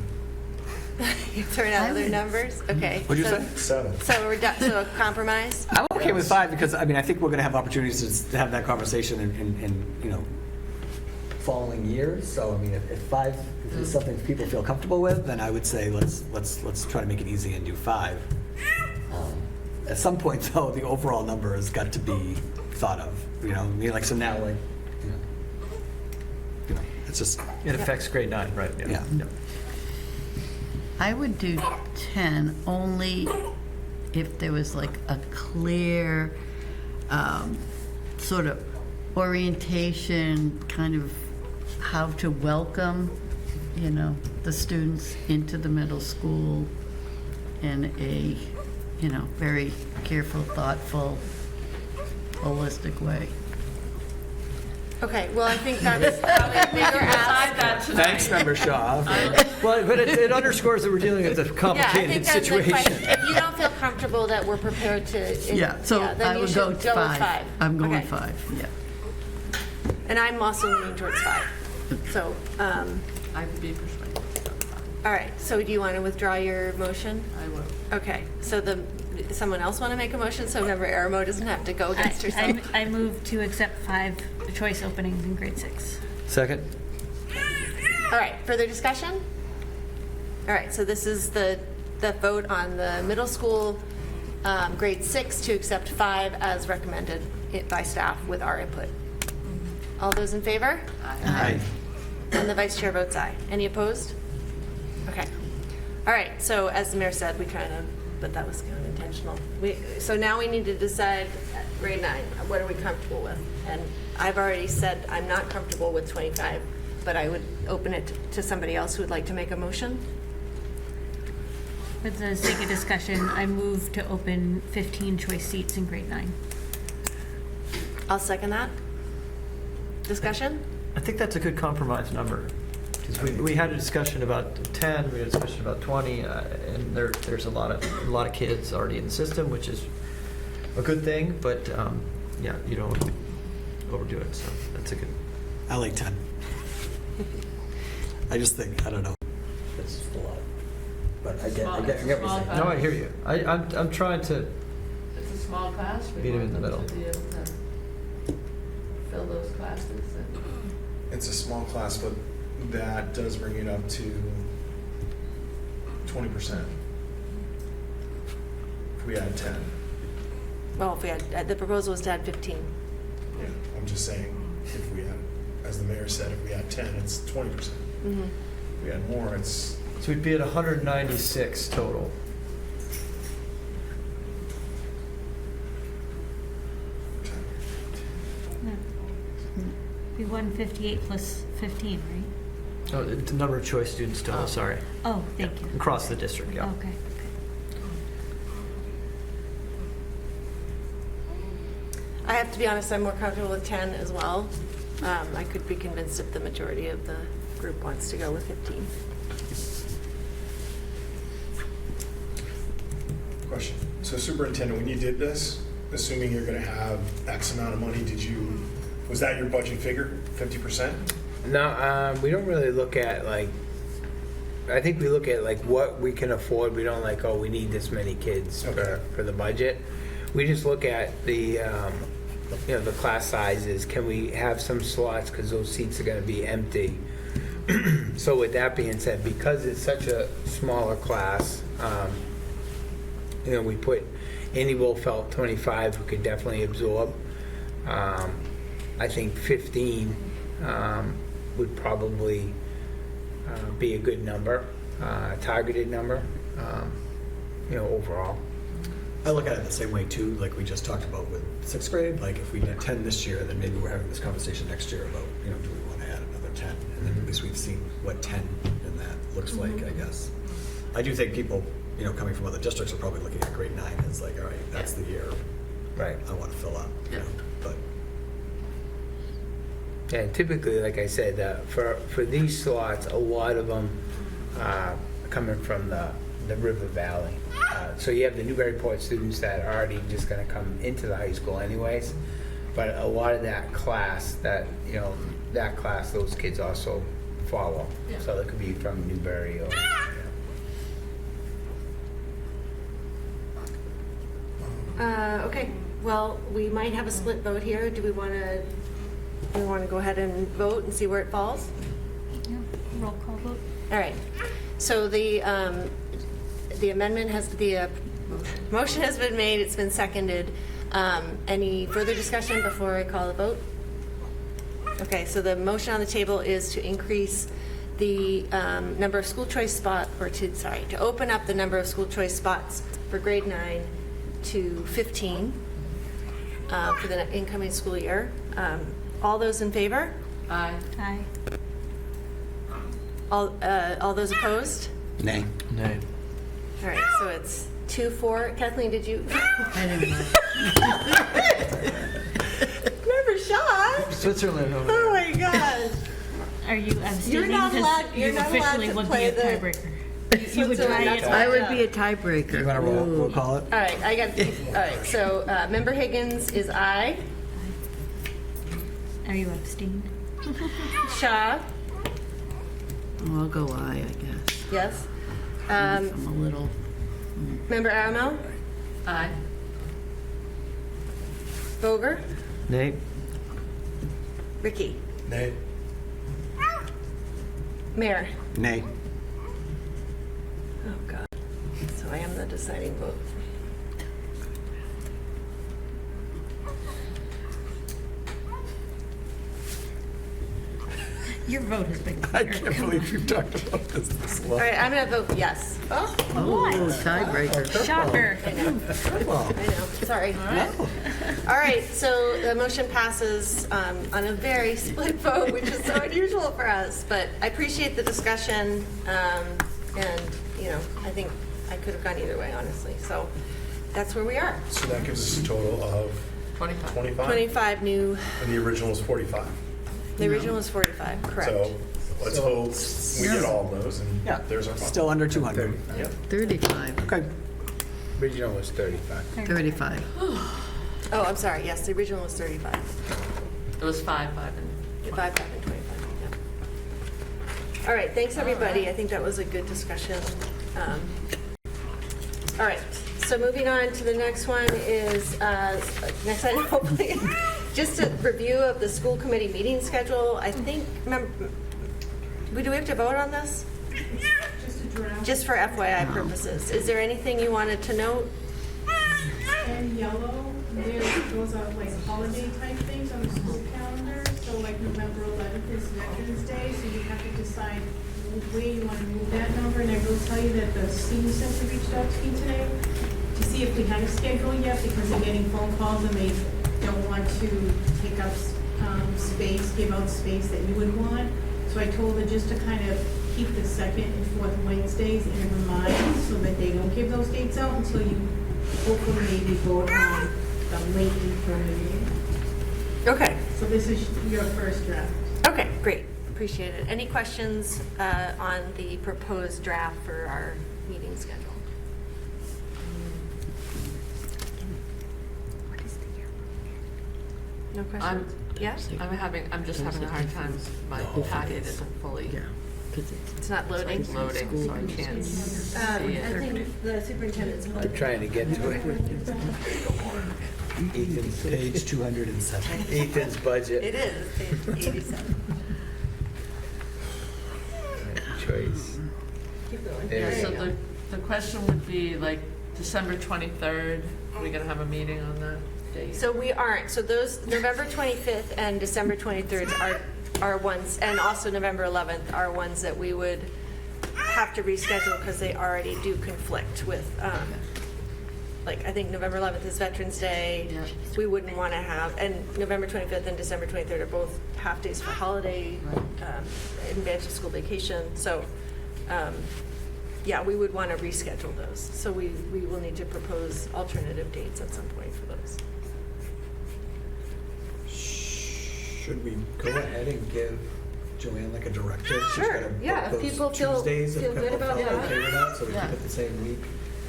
You've thrown out other numbers? Okay. What'd you so- say? 7. So so a compromise? I'm okay with 5 because, I mean, I think we're going to have opportunities to have that conversation in following years. So, I mean, if 5 is something people feel comfortable with, then I would say let's try to make it easy and do 5. at some point though, the overall number has got to be thought of, you know, I mean, like, so now, like, you know, it's just, It affects grade 9, right? yeah. I would do 10 only if there was like a clear sort of orientation, kind of how to welcome, you know, the students into the middle school in a, you know, very careful, thoughtful, holistic way. Okay, well, I think that's probably a bigger ask. Thanks, Member Shaw. Well, but it underscores that we're dealing with a Yeah, I complicated think that's the situation. question. If you don't feel comfortable that we're prepared to. Yeah, so then I you would should go to with 5. I'm going Okay. 5, yeah. And I'm also leaning towards 5. So, I could be persuaded. all right, so do you want to withdraw your motion? I will. Okay, so someone else want to make a motion so Member Aramo doesn't have to go against herself? I move to accept 5 choice openings in grade 6. Second? All right, further discussion? All right, so this is the vote on the middle school, grade 6, to accept 5 as recommended by staff with our input. All those in favor? Aye. And the vice chair votes aye. Any opposed? Okay. All right, so as the mayor said, but that was kind of intentional. So now we need to decide at grade 9, what are we comfortable with? And I've already said I'm not comfortable with 25, but I would open it to somebody else who would like to make a motion. For the sake of discussion, I move to open 15 choice seats in grade 9. I'll second that. Discussion? I think that's a good compromise number. 'Cause we had a discussion about 10, we had a discussion about 20, and there's a lot of kids already in the system, which is a good thing, but yeah, you don't overdo it, so that's a good. I like 10. I just think, I don't know. It's just a lot. But I get what you're saying. No, I hear you. I'm trying to, It's a small class. We Meet 'em want in the them middle. to be able to fill those classes. And It's a small class, but that does bring it up to 20%. If we add 10. Well, if we had, the proposal was to add 15. Yeah, I'm just saying, if we had, as the mayor said, if we add 10, it's 20%. If we add more, it's, so we'd be at 196 total. No. Be 158 plus 15, right? Oh, the number of choice students total, sorry. Oh, thank you. Across the district, yeah. Okay. I have to be honest, I'm more comfortable with 10 as well. I could be convinced if the majority of the group wants to go with 15. question. So superintendent, when you did this, assuming you're gonna have X amount of money, was that your budget figure, 50%? No, we don't really look at like, I think we look at like what we can afford. We don't like, oh, we need this many kids for the budget. We just look at the, the class sizes. Can we have some slots because those seats are going to be empty? So with that being said, because it's such a smaller class, we put Andy Wolfelt 25 who could definitely absorb. I think 15 would probably be a good number, targeted number, overall. I look at it the same way too, like we just talked about with 6th grade. Like if we did 10 this year, then maybe we're having this conversation next year about, do we want to add another 10? And then at least we've seen what 10 in that looks like, I guess. I do think people, coming from other districts are probably looking at grade 9 as like, all right, that's the year. Right. I want to fill up. But Yeah, typically, like I said, for these slots, a lot of them are coming from the River Valley. So you have the Newburyport students that are already just going to come into the high school anyways. But a lot of that class, those kids also follow. Yeah. So they could be from Newbury or. Okay, well, we might have a split vote here. Do we want to go ahead and vote and see where it falls? Yeah. Roll call vote. All right. So the amendment has, the Motion has been made, it's been seconded. Any further discussion before I call the vote? Okay, so the motion on the table is to increase the number of school choice to open up the number of school choice spots for grade 9 to 15 for the incoming school year. All those in favor? Aye. Aye. All those opposed? Nay. Nay. All right, so it's 2-4. Kathleen, did you? I didn't know. Remember Shaw? Switzerland over Oh my God. Are you abstaining? You're not 'Cause allowed- you're you not allowed officially to would play be a the- tiebreaker. You would Switzerland, try that's it. I would be a tiebreaker. You want to roll call it? All right, all right, so Member Higgins is aye. Are you abstaining? Shaw, Oh, I'll go aye, I guess. yes. I'm a little, Member Aramel, Aye. Boger, Nay. Ricky, Nay. Mayor. Nay. Oh, God. So I am the deciding vote. Your vote has been I clear. can't believe we've talked about this All long. right, I'm going to vote yes. Oh, tiebreaker. Shocker. I know, sorry. All right, so the motion passes on a very split vote, which is so unusual for us, but I appreciate the discussion, and, you know, I think I could have gone either way, honestly, so that's where we are. So that gives us a total of 25. 25? 25 new, And the original was 45. the original was 45, correct. So let's hope we get all of those, and Yeah, there's our fund. still under 200. Yep. 35, Okay. Original was 35. 35. Oh, I'm sorry, yes, the original was 35. It was 5, 5, and 5, 5, and 25, yeah. All right, thanks, everybody. I think that was a good discussion. All right, so moving on to the next one is, next item, hopefully, just a review of the school committee meeting schedule. I think, do we have to vote on this? Just a draft. Just for FYI purposes. Is there anything you wanted to note? And yellow, those are like holiday type things on the school calendar. So like November 11th is Veterans Day, so you have to decide where you want to move that number. And I will tell you that the senior center reached out to me today to see if we had a schedule yet, because they're getting phone calls and they don't want to take up space, give out space that you would want. So I told her just to kind of keep the second and fourth Wednesdays in her mind so that they don't give those dates out until you hopefully maybe vote on the late April meeting. Okay. So this is your first draft. Okay, great. Appreciate it. Any questions on the proposed draft for our meeting schedule? No questions? Yes? I'm just having a hard time. My packet isn't fully It's not loading? loading, so I can't see I it. think the superintendent's I'm trying to get to it. Page 207. Ethan's budget. It is, page 87. Choice. Keep going. There There So you go. the question would be like December 23rd, are we gonna have a meeting on that date? So we aren't. So those, November 25th and December 23rd are ones, and also November 11th are ones that we would have to reschedule because they already do conflict with, like, I think November 11th is Veterans Day. Yeah. We wouldn't want to have, and November 25th and December 23rd are both half-days for holiday, in advance of school vacation. So, yeah, we would want to reschedule those. So we will need to propose alternative dates at some point for those. Should we go ahead and give Joanne like a directive? She's Sure, gotta book yeah, if those people feel Tuesdays, if good people about feel that. okay with that, so we Yeah. keep it the same week.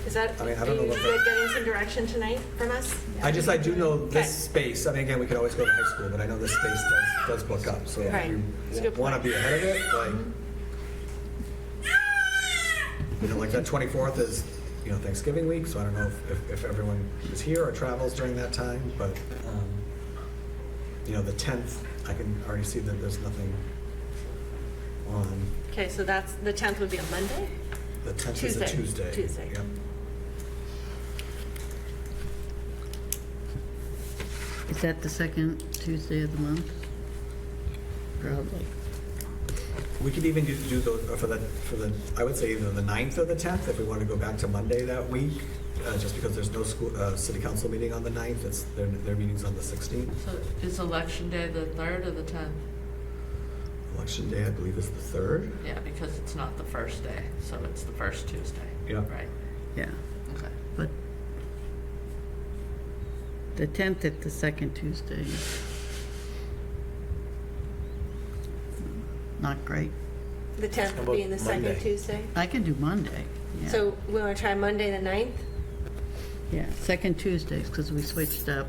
Is that, I mean, I are don't know you what good the- getting some direction tonight from us? I do know this Okay. space, I mean, again, we could always go to high school, but I know this space does book up, so Right. It's a good if we want to point. be ahead of it, like, you know, like that 24th is, you know, Thanksgiving week, so I don't know if everyone is here or travels during that time, but, you know, the 10th, I can already see that there's nothing on. Okay, so that's, the 10th would be a Monday? The 10th is a Tuesday. Tuesday. Yep. Is that the second Tuesday of the month? Probably. We could even do those for the, I would say either the 9th or the 10th, if we want to go back to Monday that week, just because there's no school, city council meeting on the 9th, it's, their meeting's on the 16th. So is election day the 3rd or the 10th? Election day, I believe, is the 3rd. Yeah, because it's not the first day, so it's the first Tuesday. Yeah. Right, Yeah, okay. but the 10th is the second Tuesday. Not great. The 10th would be in the second Monday? Tuesday. I can do Monday. Yeah. So we want to try Monday the 9th? Yeah, second Tuesdays, because we switched up.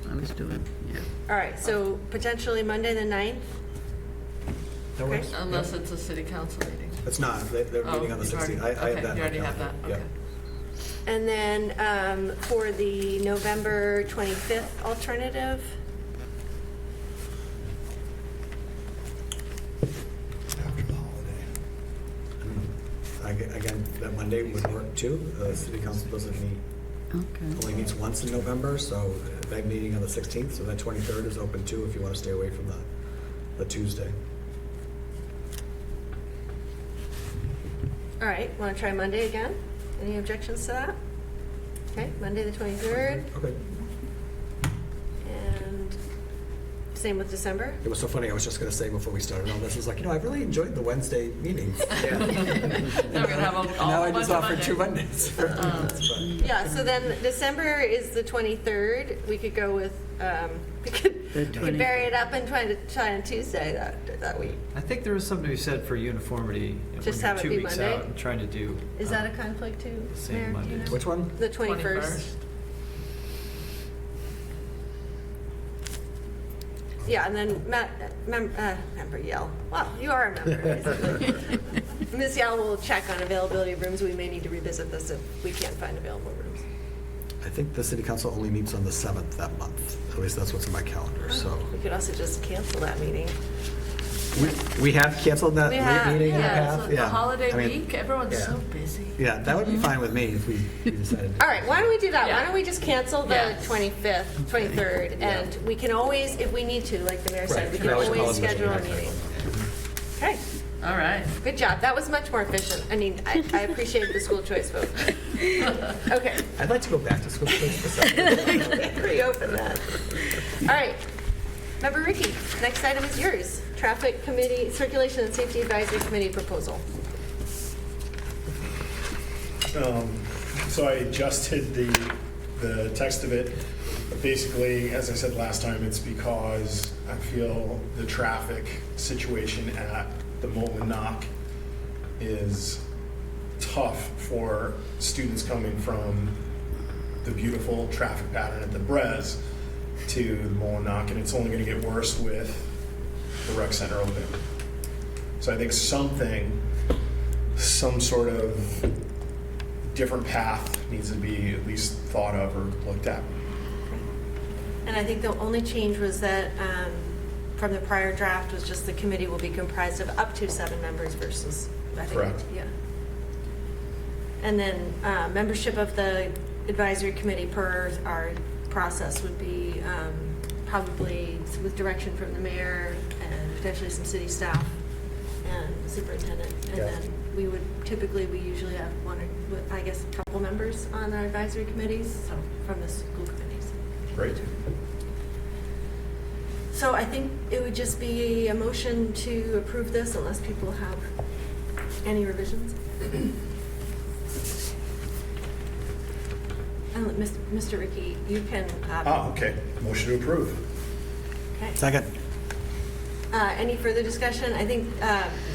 I was doing, yeah. All right, so potentially Monday the 9th? That Okay. works. Unless it's a city council meeting. It's not, they're Oh, meeting on the you've already- 16th. I have okay, that. in you my already have that, calendar. okay. And then for the November 25th alternative? After the holiday. Again, that Monday would work too. City council doesn't meet, Okay. only meets once in November, so that meeting on the 16th, so that 23rd is open too if you want to stay away from the Tuesday. All right, want to try Monday again? Any objections to that? Okay, Monday the 23rd, Okay. and same with December? It was so funny, I was just going to say before we started all this, I was like, I've really enjoyed the Wednesday meetings. Now we're gonna have And now I a just bunch of offered 2 Mondays. Mondays. Yeah, so then December is the 23rd. We could go with, we could vary it up and try on Tuesday that week. I think there is something to be said for uniformity. when Just you're have it 2 be weeks Monday? out and trying to do. Is that a conflict too, same Mayor? Do you Monday. know? Which one? The 21st. Yeah, and then member Yell. Wow, you are a member. basically. Ms. Yell will check on availability of rooms. We may need to revisit this if we can't find available rooms. I think the city council only meets on the 7th that month. At least that's what's in my calendar, so. We could also just cancel that meeting. We have canceled that We late have, meeting in the Yeah, past. so the holiday I mean, week, everyone's yeah. so busy. Yeah, that would be fine with me if we decided. All right, why don't we do that? Why Yeah. don't we just cancel the Yes. 25th, 23rd, and we can always, if we need to, like the mayor said, Right, we we can always always call a special schedule a meeting. meeting. Okay, All right. good job. That was much more efficient. I mean, I appreciate the school choice vote. Okay, I'd like to go back to school for a second. reopen that. All right, Member Ricky, next item is yours. Traffic Committee, Circulation and Safety Advisory Committee proposal. So I adjusted the text of it. Basically, as I said last time, it's because I feel the traffic situation at the Molten Knock is tough for students coming from the beautiful traffic pattern at the Brez to the Molten Knock, and it's only going to get worse with the rec center open. So I think some sort of different path needs to be at least thought of or looked at. And I think the only change was that from the prior draft was just the committee will be comprised of up to 7 members versus, I think. Correct. Yeah. And then membership of the advisory committee per our process would be probably with direction from the mayor and potentially some city staff and the superintendent. And Yeah. then we usually have a couple members on our advisory committees, so from the school committees. Great. So I think it would just be a motion to approve this unless people have any revisions. And Mr. Ricky, you can, Okay. Motion to approve. okay. Second. Any further discussion? I think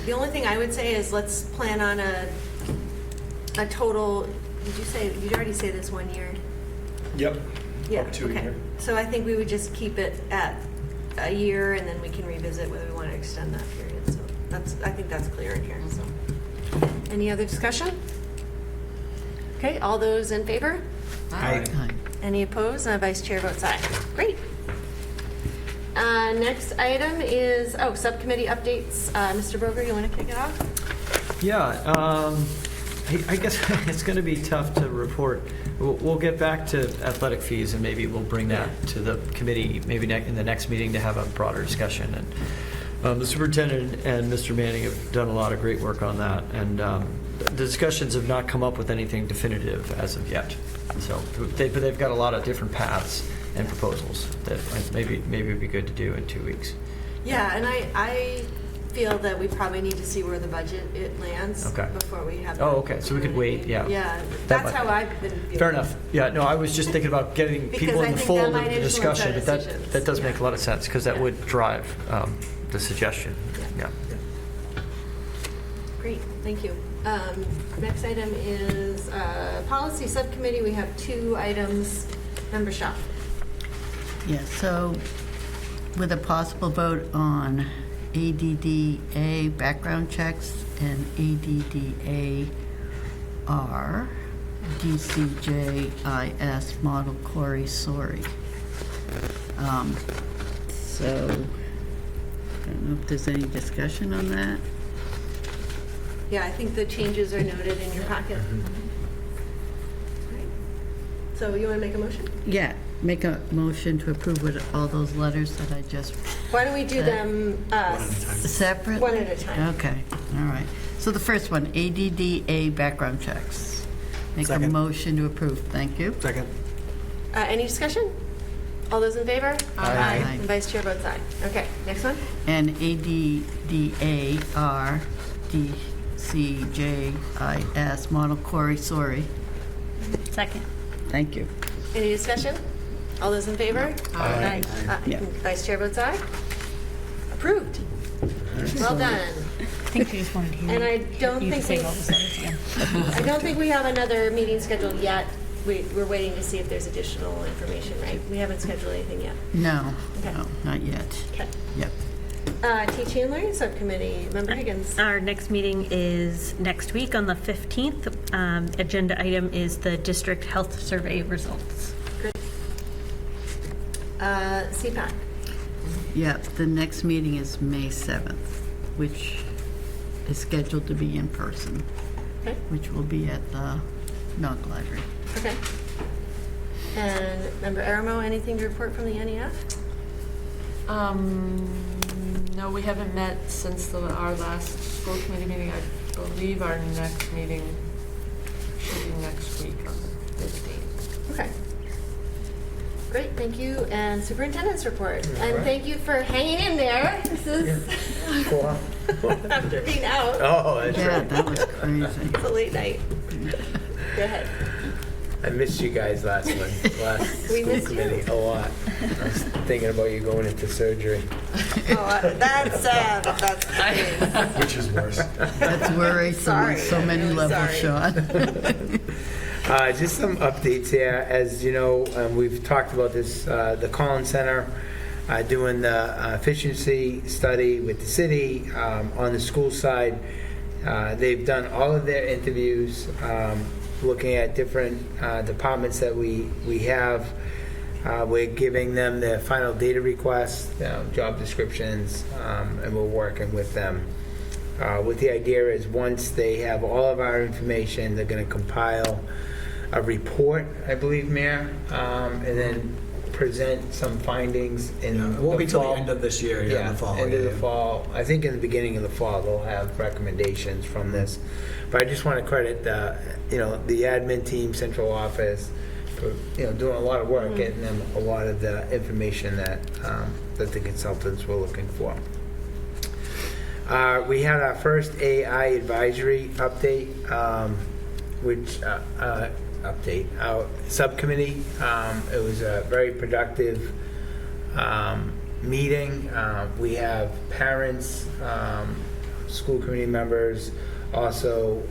the only thing I would say is let's plan on a total, did you already say this 1 year? Yep. Yeah, Up to a okay. year. So I think we would just keep it at a year and then we can revisit whether we want to extend that period. So I think that's clear in here, so. Any other discussion? Okay, all those in favor? Aye. Any opposed? Vice Chair votes aye. Great. Next item is, subcommittee updates. Mr. Broger, you want to kick it off? Yeah, I guess it's going to be tough to report. We'll get back to athletic fees, and maybe we'll bring that to the committee, maybe in the next meeting, to have a broader discussion. And the superintendent and Mr. Manning have done a lot of great work on that, and the discussions have not come up with anything definitive as of yet. So, but they've got a lot of different paths and proposals that maybe would be good to do in 2 weeks. Yeah, and I feel that we probably need to see where the budget it lands Okay. before we have. Oh, okay, so we could wait, yeah. Yeah, That that's might- how I've been feeling. Fair enough. Yeah, no, I was just thinking about getting Because people I in the think that fold of might the influence discussion, our but decisions. that does make Yeah. a lot of sense, because that would drive the suggestion. Yeah. Great, thank you. Next item is policy subcommittee. We have 2 items. Member Shaw. Yeah, so with a possible vote on ADDA background checks and ADDAR DCJIS model Corey Sorry. So I don't know if there's any discussion on that. Yeah, I think the changes are noted in your packet. Right. So you want to make a motion? Yeah, make a motion to approve with all those letters that I just Why don't we do them separate? one at a time? Okay, all right. So the first one, ADDA background checks. Make a Second. motion to approve. Thank you. Second. Any discussion? All those in favor? Aye. And Vice Chair votes aye. Okay, next one. And ADDAR DCJIS model Corey Sorry. Second. Thank you. Any discussion? All those in favor? Aye. Yeah. Vice Chair votes aye. Approved. Well done. I think you just wanted to hear And I don't you think say we- all those letters again. I don't think we have another meeting scheduled yet. We're waiting to see if there's additional information, right? We haven't scheduled anything yet. No, Okay. no, not yet. Okay. Yep. Teaching and Learning Subcommittee, Member Higgins. Our next meeting is next week on the 15th. Agenda item is the district health survey results. Great. CPAC. Yeah, the next meeting is May 7th, which is scheduled to be in person, Okay. which will be at the Milk Library. Okay. And Member Aramo, anything to report from the NEF? No, we haven't met since our last school committee meeting. I believe our next meeting should be next week on the 15th. Okay. Great, thank you. And Superintendent's report. And thank you for hanging in there. This is after being out. Oh, that's Yeah, right. that was crazy. It's a late night. Go ahead. I missed you guys last We school missed committee a lot. I was thinking about you going into surgery. Oh, that's sad. That's the case. Which is worse. That's worrisome Sorry. on so many I'm really levels, sorry. Sean. Just some updates here. As you know, we've talked about this, the Collins Center doing the efficiency study with the city. On the school side, they've done all of their interviews, looking at different departments that we have. We're giving them the final data requests, job descriptions, and we're working with them. What the idea is, once they have all of our information, they're going to compile a report, I believe, Mayor, and then present some findings in It won't be the till the fall. end of this year, in the fall. End of the yeah. fall. I think in the beginning of the fall, they'll have recommendations from this. But I just want to credit the admin team, central office, for doing a lot of work, getting them a lot of the information that the consultants were looking for. We had our first AI advisory update, our subcommittee. It was a very productive meeting. We have parents, school committee members, also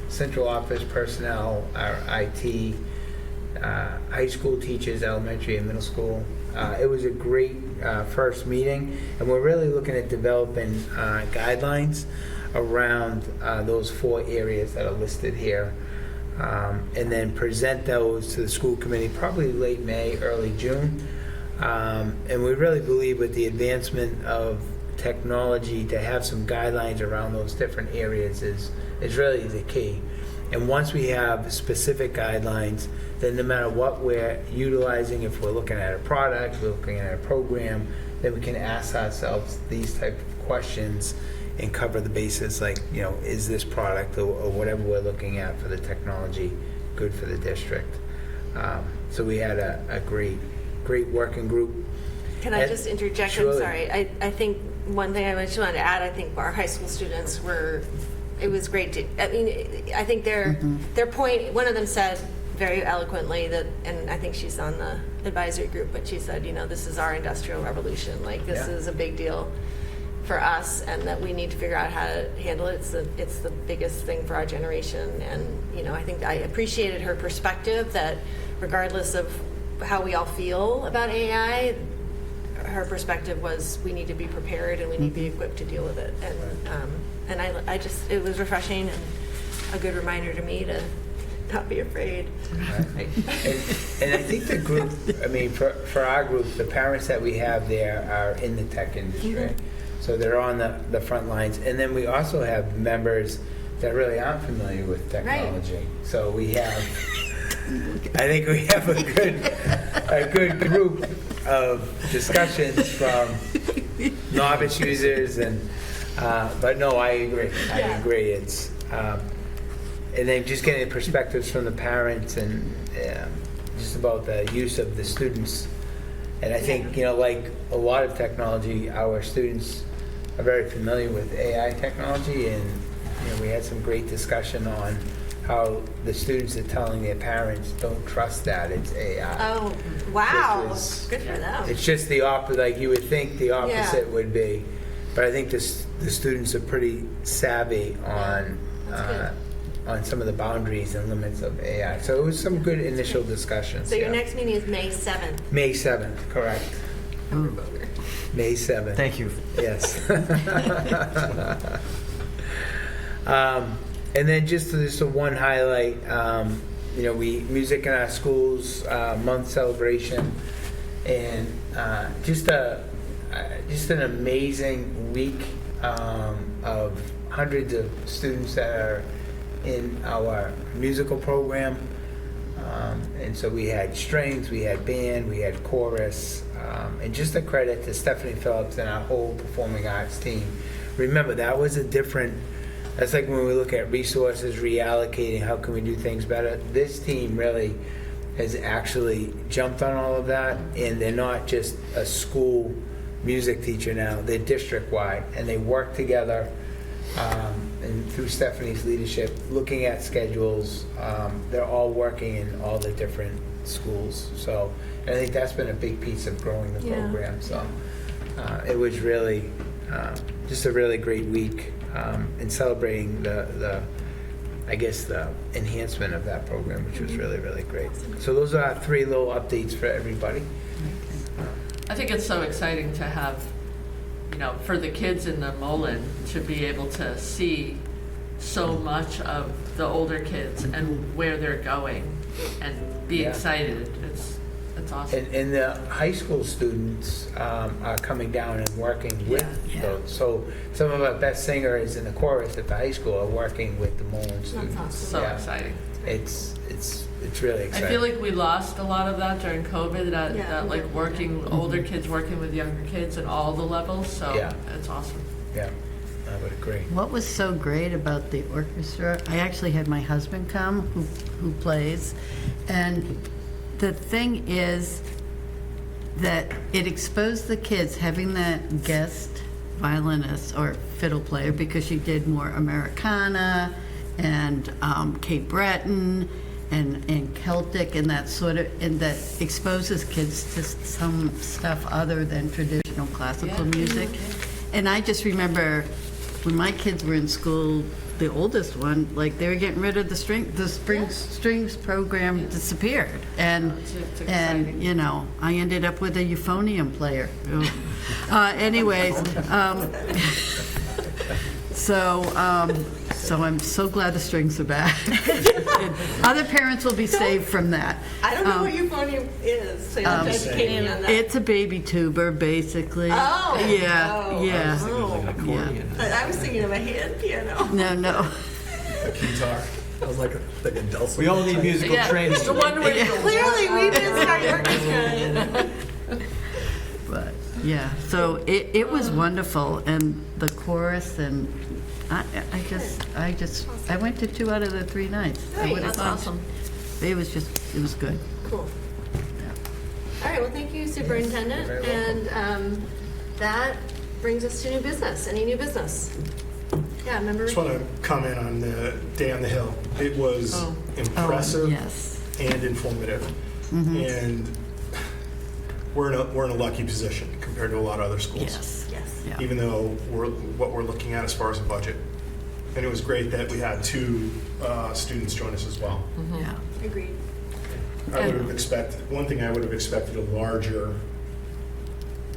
central office personnel, our IT, high school teachers, elementary and middle school. It was a great first meeting, and we're really looking at developing guidelines around those 4 areas that are listed here, and then present those to the school committee probably late May, early June. And we really believe with the advancement of technology, to have some guidelines around those different areas is really the key. And once we have specific guidelines, then no matter what we're utilizing, if we're looking at a product, we're looking at a program, then we can ask ourselves these type of questions and cover the bases, like, you know, is this product or whatever we're looking at for the technology good for the district? So we had a great working group. Can I just interject? Surely. I'm sorry. I think one thing I just wanted to add, I think our high school students it was great to, I mean, I think their point, one of them said very eloquently that, and I think she's on the advisory group, but she said, you know, this is our industrial revolution. Like, this is a big deal for us, and that we need to figure out how to handle it. It's the biggest thing for our generation. And, you know, I think I appreciated her perspective that regardless of how we all feel about AI, her perspective was we need to be prepared and we need to be equipped to deal with it. And I just, it was refreshing and a good reminder to me to not be afraid. And I think the group, I mean, for our group, the parents that we have there are in the tech industry. So they're on the front lines. And then we also have members that really aren't familiar with technology. Right. So we have, I think we have a good group of discussions from novice users and, but no, I agree. I agree. It's, and then just getting perspectives from the parents and just about the use of the students. And I think, you know, like a lot of technology, our students are very familiar with AI technology, and you know, we had some great discussion on how the students are telling their parents, don't trust that, it's AI. Oh, wow. Which Good for them. It's just the opposite, like you would think the opposite would be. But I think the students are pretty savvy on some of the boundaries and limits of AI. So it was some good initial discussions. So your next meeting is May 7th. May 7th, correct. May 7th. Thank you. Yes. And then just a one highlight, you know, music in our schools month celebration, and just an amazing week of hundreds of students that are in our musical program. And so we had strings, we had band, we had chorus, and just a credit to Stephanie Phillips and our whole performing arts team. Remember, that was that's like when we look at resources, reallocating, how can we do things better? This team really has actually jumped on all of that, and they're not just a school music teacher now, they're district-wide, and they work together. And through Stephanie's leadership, looking at schedules, they're all working in all the different schools. So I think that's been a big piece of growing the program. So it was really just a really great week in celebrating the enhancement of that program, which was really, really great. So those are our 3 little updates for everybody. I think it's so exciting to have, you know, for the kids in the Mullen to be able to see so much of the older kids and where they're going and be excited. It's awesome. And the high school students are coming down and working with those. So some of our best singers in the chorus at the high school are working with the Mullen students. That's awesome. So exciting. It's really exciting. I feel like we lost a lot of that during COVID, that like older kids working with younger kids at all the levels, so it's awesome. Yeah, I would agree. What was so great about the orchestra, I actually had my husband come, who plays, and the thing is that it exposed the kids, having that guest violinist or fiddle player, because she did more Americana and Cape Breton and Celtic and that sort of, and that exposes kids to some stuff other than traditional classical music. And I just remember when my kids were in school, the oldest one, like they were getting rid of the strings program disappeared, and you know, I ended up with a euphonium player. Anyways, So I'm so glad the strings are back. Other parents will be saved from that. I don't know what euphonium is, so you'll have to educate me on that. It's a baby tuber, basically. Oh. Yeah, Oh. yeah. I was thinking of a hand piano. No. A guitar. I was like a dulcimer. We all need musical training. It's the one where you Clearly, we missed our orchestra. But, yeah, so it was wonderful, and the chorus, and I went to 2 out of the 3 nights. I would've That's thought- awesome. It was good. Cool. All right, well, thank you, Superintendent. And that brings us to new business. Any new business? Yeah, member. Just want to comment on the Day on the Hill. It was impressive Yes. and informative, and we're in a lucky position compared to a lot of other schools. Yes. Yeah. Even though what we're looking at as far as a budget, and it was great that we had 2 students join us as well. Yeah. Agreed. I would have expected a larger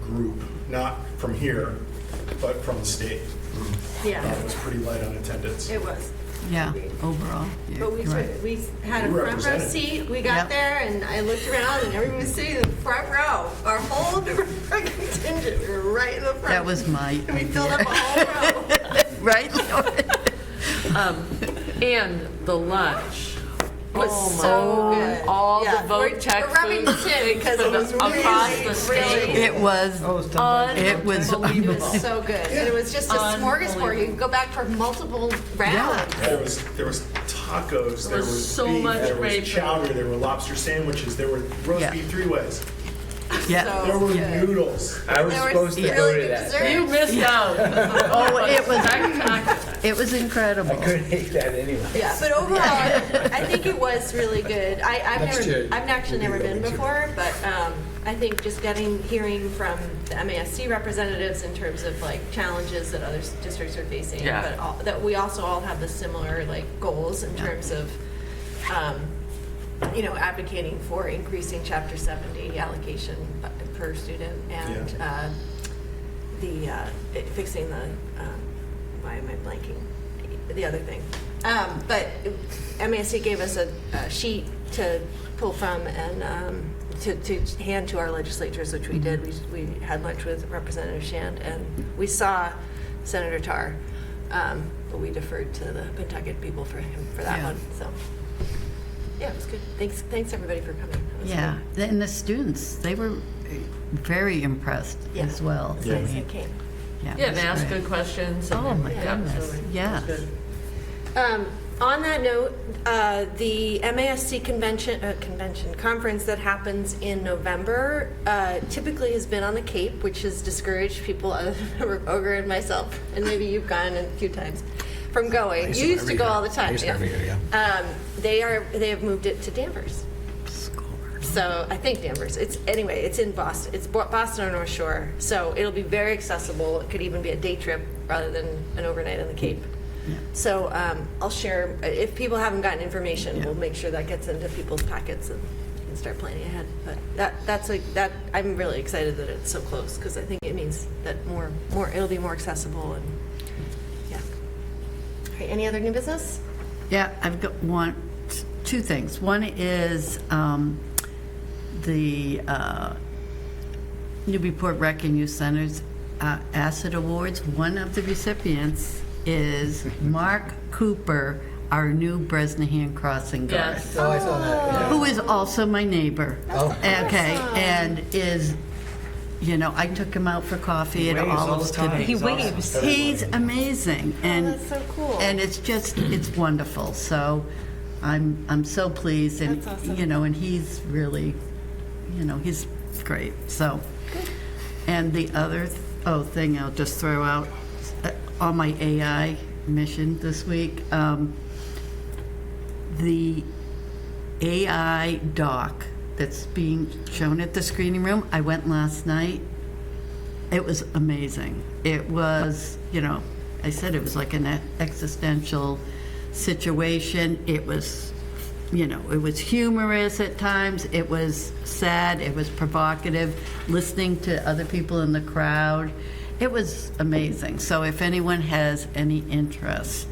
group, not from here, but from the state. Yeah, It was pretty light on attendance. it was. Yeah, overall. Yeah, But we you're right. we had a You front row represented. seat. We got Yep. there, and I looked around, and everyone was sitting in the front row. Our whole contingent, we were right in the front. That was my And we filled up a whole row. Right? And the lunch. Was Oh my so God. good. All Yeah, the vote tech we're rubbing food this in because it was across really, the state. really It was, it was It was so good. And it was just a smorgasbord. You could go back for multiple rounds. There was tacos, there was was so beef, much there great was food. chowder, there were lobster sandwiches, there were roast Yeah. beef 3-ways, yeah. there were good. noodles. I was There was supposed to go really to good that. dessert. You missed out. Oh, it was, Spectacular. it was incredible. Couldn't eat that anyway. Yeah, but overall, I think it was really good. I've actually never been before, but I think just hearing from the MASC representatives in terms of like challenges that other districts are facing, Yeah. but that we also all have the similar like goals in terms of, advocating for increasing Chapter 70 allocation per student and fixing the, why am I blanking? The other thing. But MASC gave us a sheet to pull from and to hand to our legislatures, which we did. We had lunch with Representative Shand, and we saw Senator Tarr, but we deferred to the Pentucket people for that Yeah. one. So, yeah, it was good. Thanks everybody for coming. It was Yeah, and the students, they were very impressed Yeah. as well. good. I Yes, mean, it came. yeah, Yeah, it and was ask great. good questions. Oh, my Yeah, goodness, absolutely. yes. It was good. On that note, the MASC conference that happens in November typically has been on the Cape, which has discouraged people other than Ogre and myself, and maybe you've gone a few times, from going. You used to go all the time. They have moved it to Danvers. So I think Danvers. It's in Boston. It's Boston or North Shore. So it'll be very accessible. It could even be a day trip rather than an overnight on the Cape. So I'll share, if people haven't gotten information, we'll make sure that gets into people's packets and can start planning ahead. But I'm really excited that it's so close because I think it means that it'll be more accessible and yeah. All right, any other new business? Yeah, I've got two things. One is the Newburyport Rec and Youth Center's Asset Awards. One of the recipients is Mark Cooper, our new Bresnahan Crossing guard, Yes. Oh, I saw that. who is also my neighbor. Okay, and is, I took him out for coffee at waves all Olives the time. today. He waves. He's amazing, and That's so cool. and it's wonderful. So I'm so pleased, and That's awesome. and he's really, he's great. So, and the other thing I'll just throw out on my AI mission this week, the AI doc that's being shown at the screening room. I went last night. It was amazing. It was, I said it was like an existential situation. It was, it was humorous at times. It was sad. It was provocative. Listening to other people in the crowd It was amazing. So if anyone has any interest,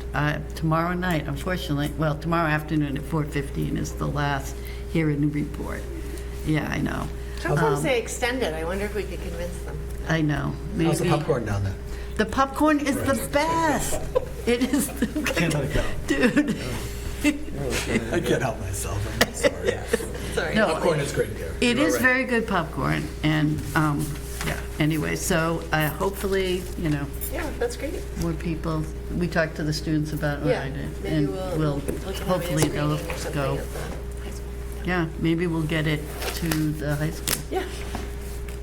tomorrow night, unfortunately, well, tomorrow afternoon at 4:15 is the last here in Newburyport. Yeah, I know. Sometimes they extend it. I wonder if we could convince them. I know. Maybe. How's the popcorn down there? The popcorn is the best. It is the Can't let it go. dude. I can't help myself, I'm sorry. Sorry. No, Popcorn is great there. it You're is right. very good popcorn, and yeah. Anyway, so hopefully, Yeah, that's great. more people. We talked to the students about Yeah, it, maybe and we'll we'll look at having a hopefully screening they'll or something go. at the high school. Yeah, maybe we'll get it to the high school. Yeah.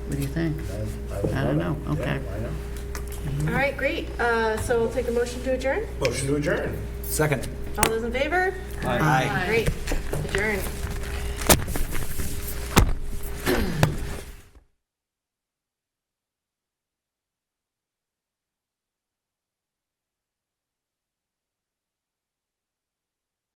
What do you think? I don't know. Okay. All right, great. So we'll take a motion to adjourn. Motion to adjourn. Second. All those in favor? Aye. Great. Adjourn.